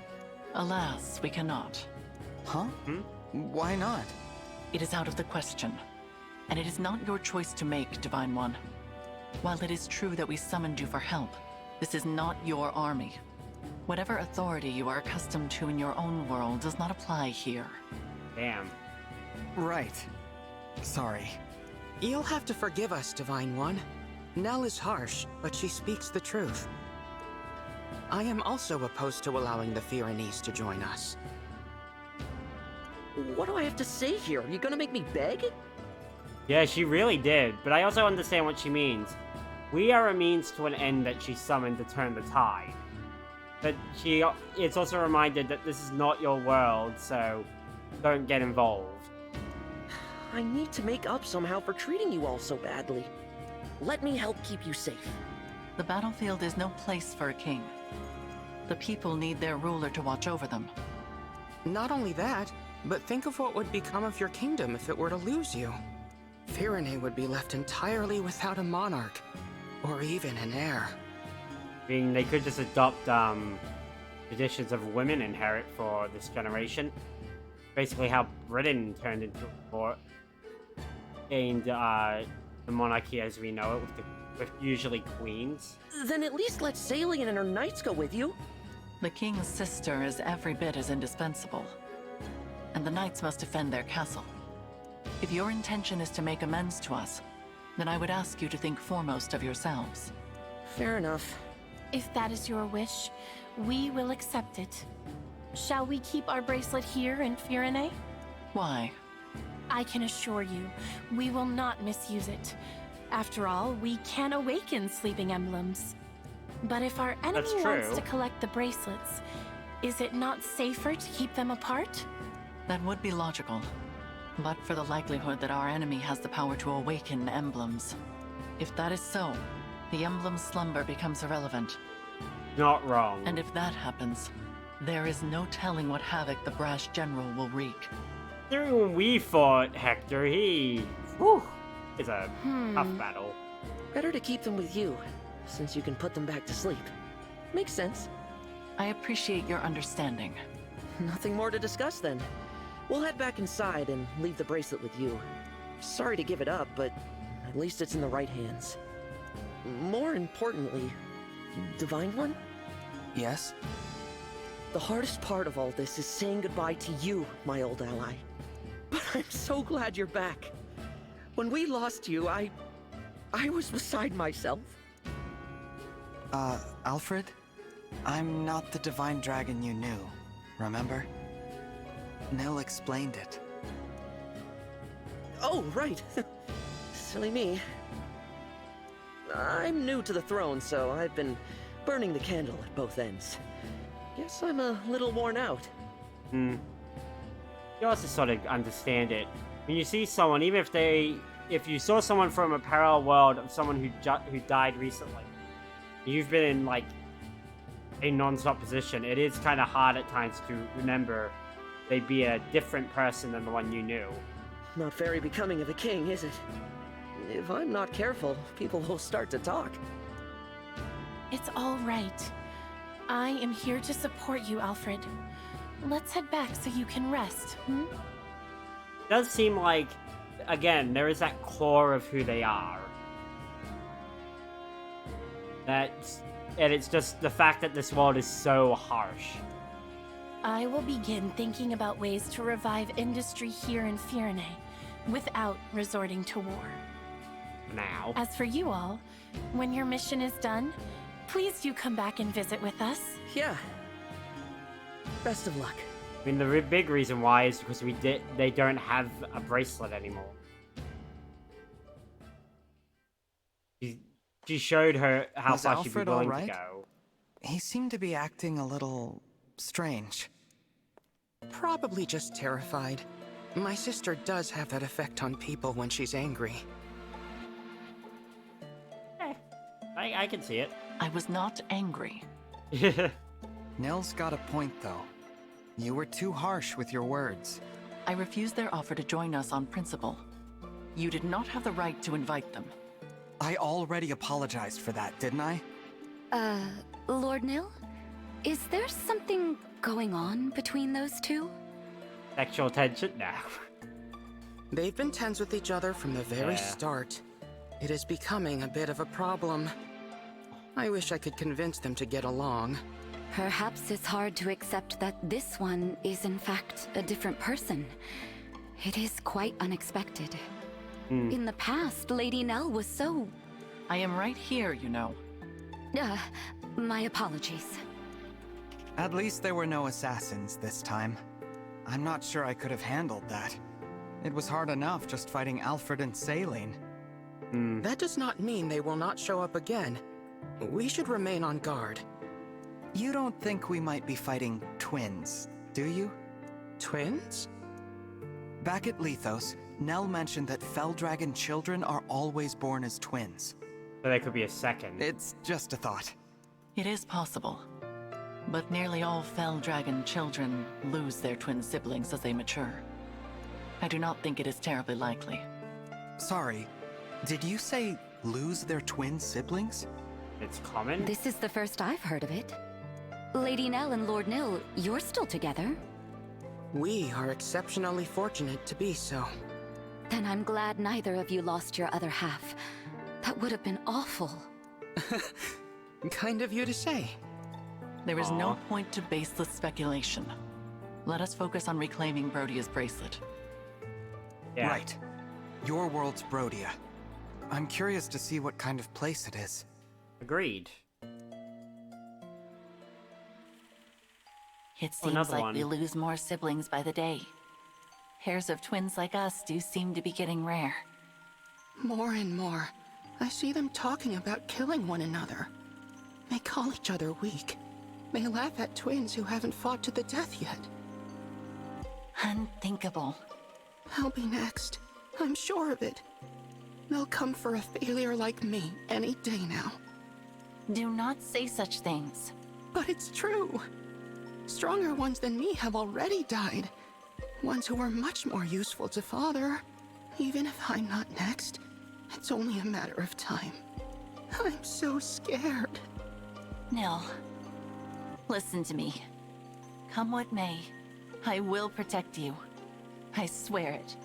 Alas, we cannot. Huh? Why not? It is out of the question. And it is not your choice to make, Divine One. While it is true that we summoned you for help, this is not your army. Whatever authority you are accustomed to in your own world does not apply here. Damn. Right. Sorry. You'll have to forgive us, Divine One. Nell is harsh, but she speaks the truth. I am also opposed to allowing the Fyrenes to join us. What do I have to say here? Are you gonna make me beg? Yeah, she really did, but I also understand what she means. We are a means to an end that she summoned to turn the tide. But it's also reminded that this is not your world, so don't get involved. I need to make up somehow for treating you all so badly. Let me help keep you safe. The battlefield is no place for a king. The people need their ruler to watch over them. Not only that, but think of what would become of your kingdom if it were to lose you. Fyrene would be left entirely without a monarch, or even an heir. I mean, they could just adopt traditions of women inherit for this generation. Basically how Britain turned into gained the monarchy as we know it, with usually queens. Then at least let Salian and her knights go with you. The king's sister is every bit as indispensable, and the knights must defend their castle. If your intention is to make amends to us, then I would ask you to think foremost of yourselves. Fair enough. If that is your wish, we will accept it. Shall we keep our bracelet here in Fyrene? Why? I can assure you, we will not misuse it. After all, we can awaken sleeping emblems. But if our enemy wants to collect the bracelets, is it not safer to keep them apart? That would be logical. But for the likelihood that our enemy has the power to awaken emblems. If that is so, the emblem's slumber becomes irrelevant. Not wrong. And if that happens, there is no telling what havoc the brash general will wreak. When we fought Hector, he... Whew, is a tough battle. Better to keep them with you, since you can put them back to sleep. Makes sense. I appreciate your understanding. Nothing more to discuss then. We'll head back inside and leave the bracelet with you. Sorry to give it up, but at least it's in the right hands. More importantly, Divine One? Yes? The hardest part of all this is saying goodbye to you, my old ally. But I'm so glad you're back. When we lost you, I was beside myself. Alfred? I'm not the divine dragon you knew, remember? Nell explained it. Oh, right. Silly me. I'm new to the throne, so I've been burning the candle at both ends. Guess I'm a little worn out. You also sort of understand it. When you see someone, even if you saw someone from a parallel world of someone who died recently, you've been in like a non-stop position, it is kind of hard at times to remember they'd be a different person than the one you knew. Not very becoming of a king, is it? If I'm not careful, people will start to talk. It's all right. I am here to support you, Alfred. Let's head back so you can rest, It does seem like, again, there is that core of who they are. And it's just the fact that this world is so harsh. I will begin thinking about ways to revive industry here in Fyrene without resorting to war. Now. As for you all, when your mission is done, please do come back and visit with us. Yeah. Best of luck. I mean, the big reason why is because they don't have a bracelet anymore. She showed her how far she'd be willing to go. He seemed to be acting a little strange. Probably just terrified. My sister does have that effect on people when she's angry. I can see it. I was not angry. Nell's got a point, though. You were too harsh with your words. I refused their offer to join us on principle. You did not have the right to invite them. I already apologized for that, didn't I? Lord Nil? Is there something going on between those two? Sexual tension? No. They've been tense with each other from the very start. It is becoming a bit of a problem. I wish I could convince them to get along. Perhaps it's hard to accept that this one is in fact a different person. It is quite unexpected. In the past, Lady Nell was so... I am right here, you know. My apologies. At least there were no assassins this time. I'm not sure I could have handled that. It was hard enough just fighting Alfred and Saline. That does not mean they will not show up again. We should remain on guard. You don't think we might be fighting twins, do you? Twins? Back at Lethos, Nell mentioned that Fell Dragon children are always born as twins. So there could be a second. It's just a thought. It is possible. But nearly all Fell Dragon children lose their twin siblings as they mature. I do not think it is terribly likely. Sorry, did you say lose their twin siblings? It's common? This is the first I've heard of it. Lady Nell and Lord Nil, you're still together. We are exceptionally fortunate to be so. Then I'm glad neither of you lost your other half. That would have been awful. Kind of you to say. There is no point to baseless speculation. Let us focus on reclaiming Brodia's bracelet. Yeah. Right. Your world's Brodia. I'm curious to see what kind of place it is. Agreed. It seems like we lose more siblings by the day. Pairs of twins like us do seem to be getting rare. More and more, I see them talking about killing one another. They call each other weak. They laugh at twins who haven't fought to the death yet. Unthinkable. I'll be next. I'm sure of it. They'll come for a failure like me any day now. Do not say such things. But it's true. Stronger ones than me have already died. Ones who were much more useful to Father. Even if I'm not next, it's only a matter of time. I'm so scared. Nil, listen to me. Come what may, I will protect you. I swear it.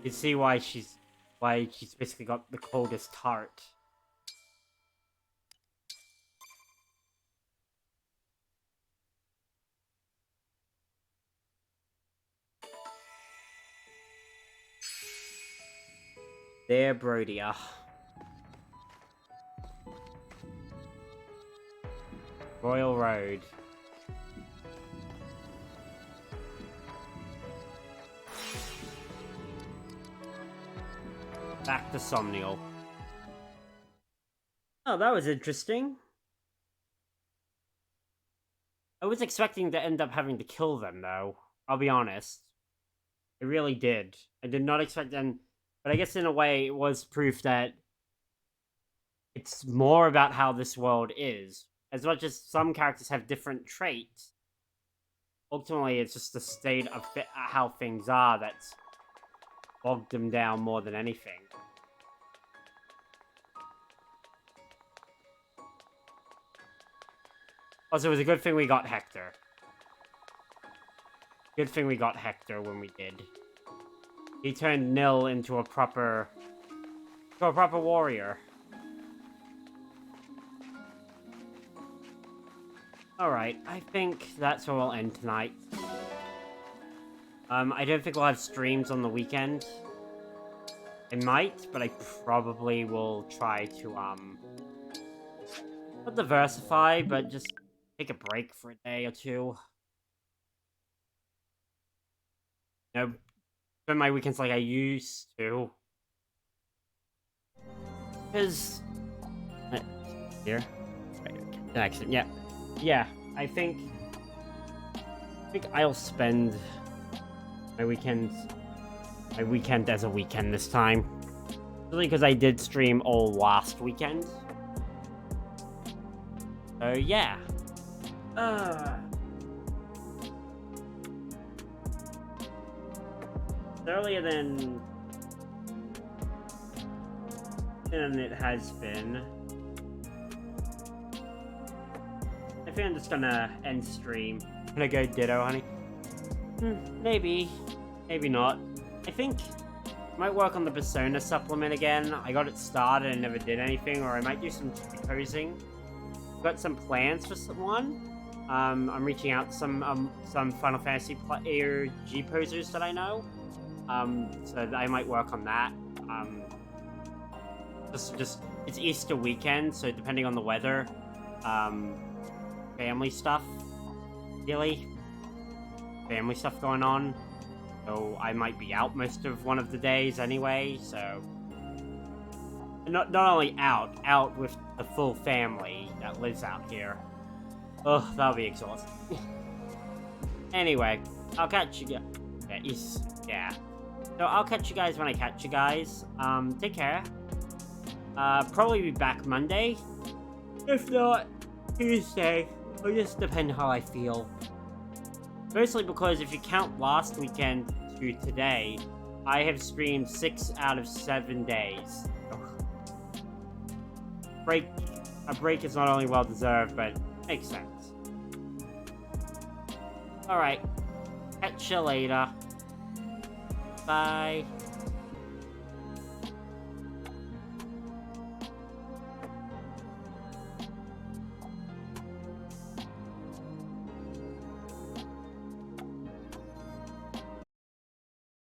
You see why she's basically got the coldest heart. There, Brodia. Royal Road. Back to Somnial. Oh, that was interesting. I was expecting to end up having to kill them, though. I'll be honest. I really did. I did not expect them... But I guess in a way, it was proof that it's more about how this world is. As much as some characters have different traits, ultimately it's just the state of how things are that's bogged them down more than anything. Also, it was a good thing we got Hector. Good thing we got Hector when we did. He turned Nil into a proper warrior. Alright, I think that's where we'll end tonight. I don't think we'll have streams on the weekend. I might, but I probably will try to, not diversify, but just take a break for a day or two. No. Spend my weekends like I used to. Because... Here? Accent, yeah. Yeah, I think I'll spend my weekend as a weekend this time. Really because I did stream all last weekend. So, yeah. Earlier than it has been. I think I'm just gonna end stream. I'm gonna go ditto, honey. Maybe. Maybe not. I think I might work on the Persona supplement again. I got it started and never did anything, or I might do some composing. Got some plans for someone. I'm reaching out to some Final Fantasy player G-posers that I know. So I might work on that. It's Easter weekend, so depending on the weather, family stuff, really. Family stuff going on. So I might be out most of one of the days anyway, so... Not only out with the full family that lives out here. Ugh, that'll be exhausting. Anyway, I'll catch you guys. Yeah. So I'll catch you guys when I catch you guys. Take care. Probably be back Monday. If not, Tuesday. It'll just depend how I feel. Mostly because if you count last weekend to today, I have streamed 6 out of 7 days. A break is not only well deserved, but makes sense. Alright. Catch you later. Bye.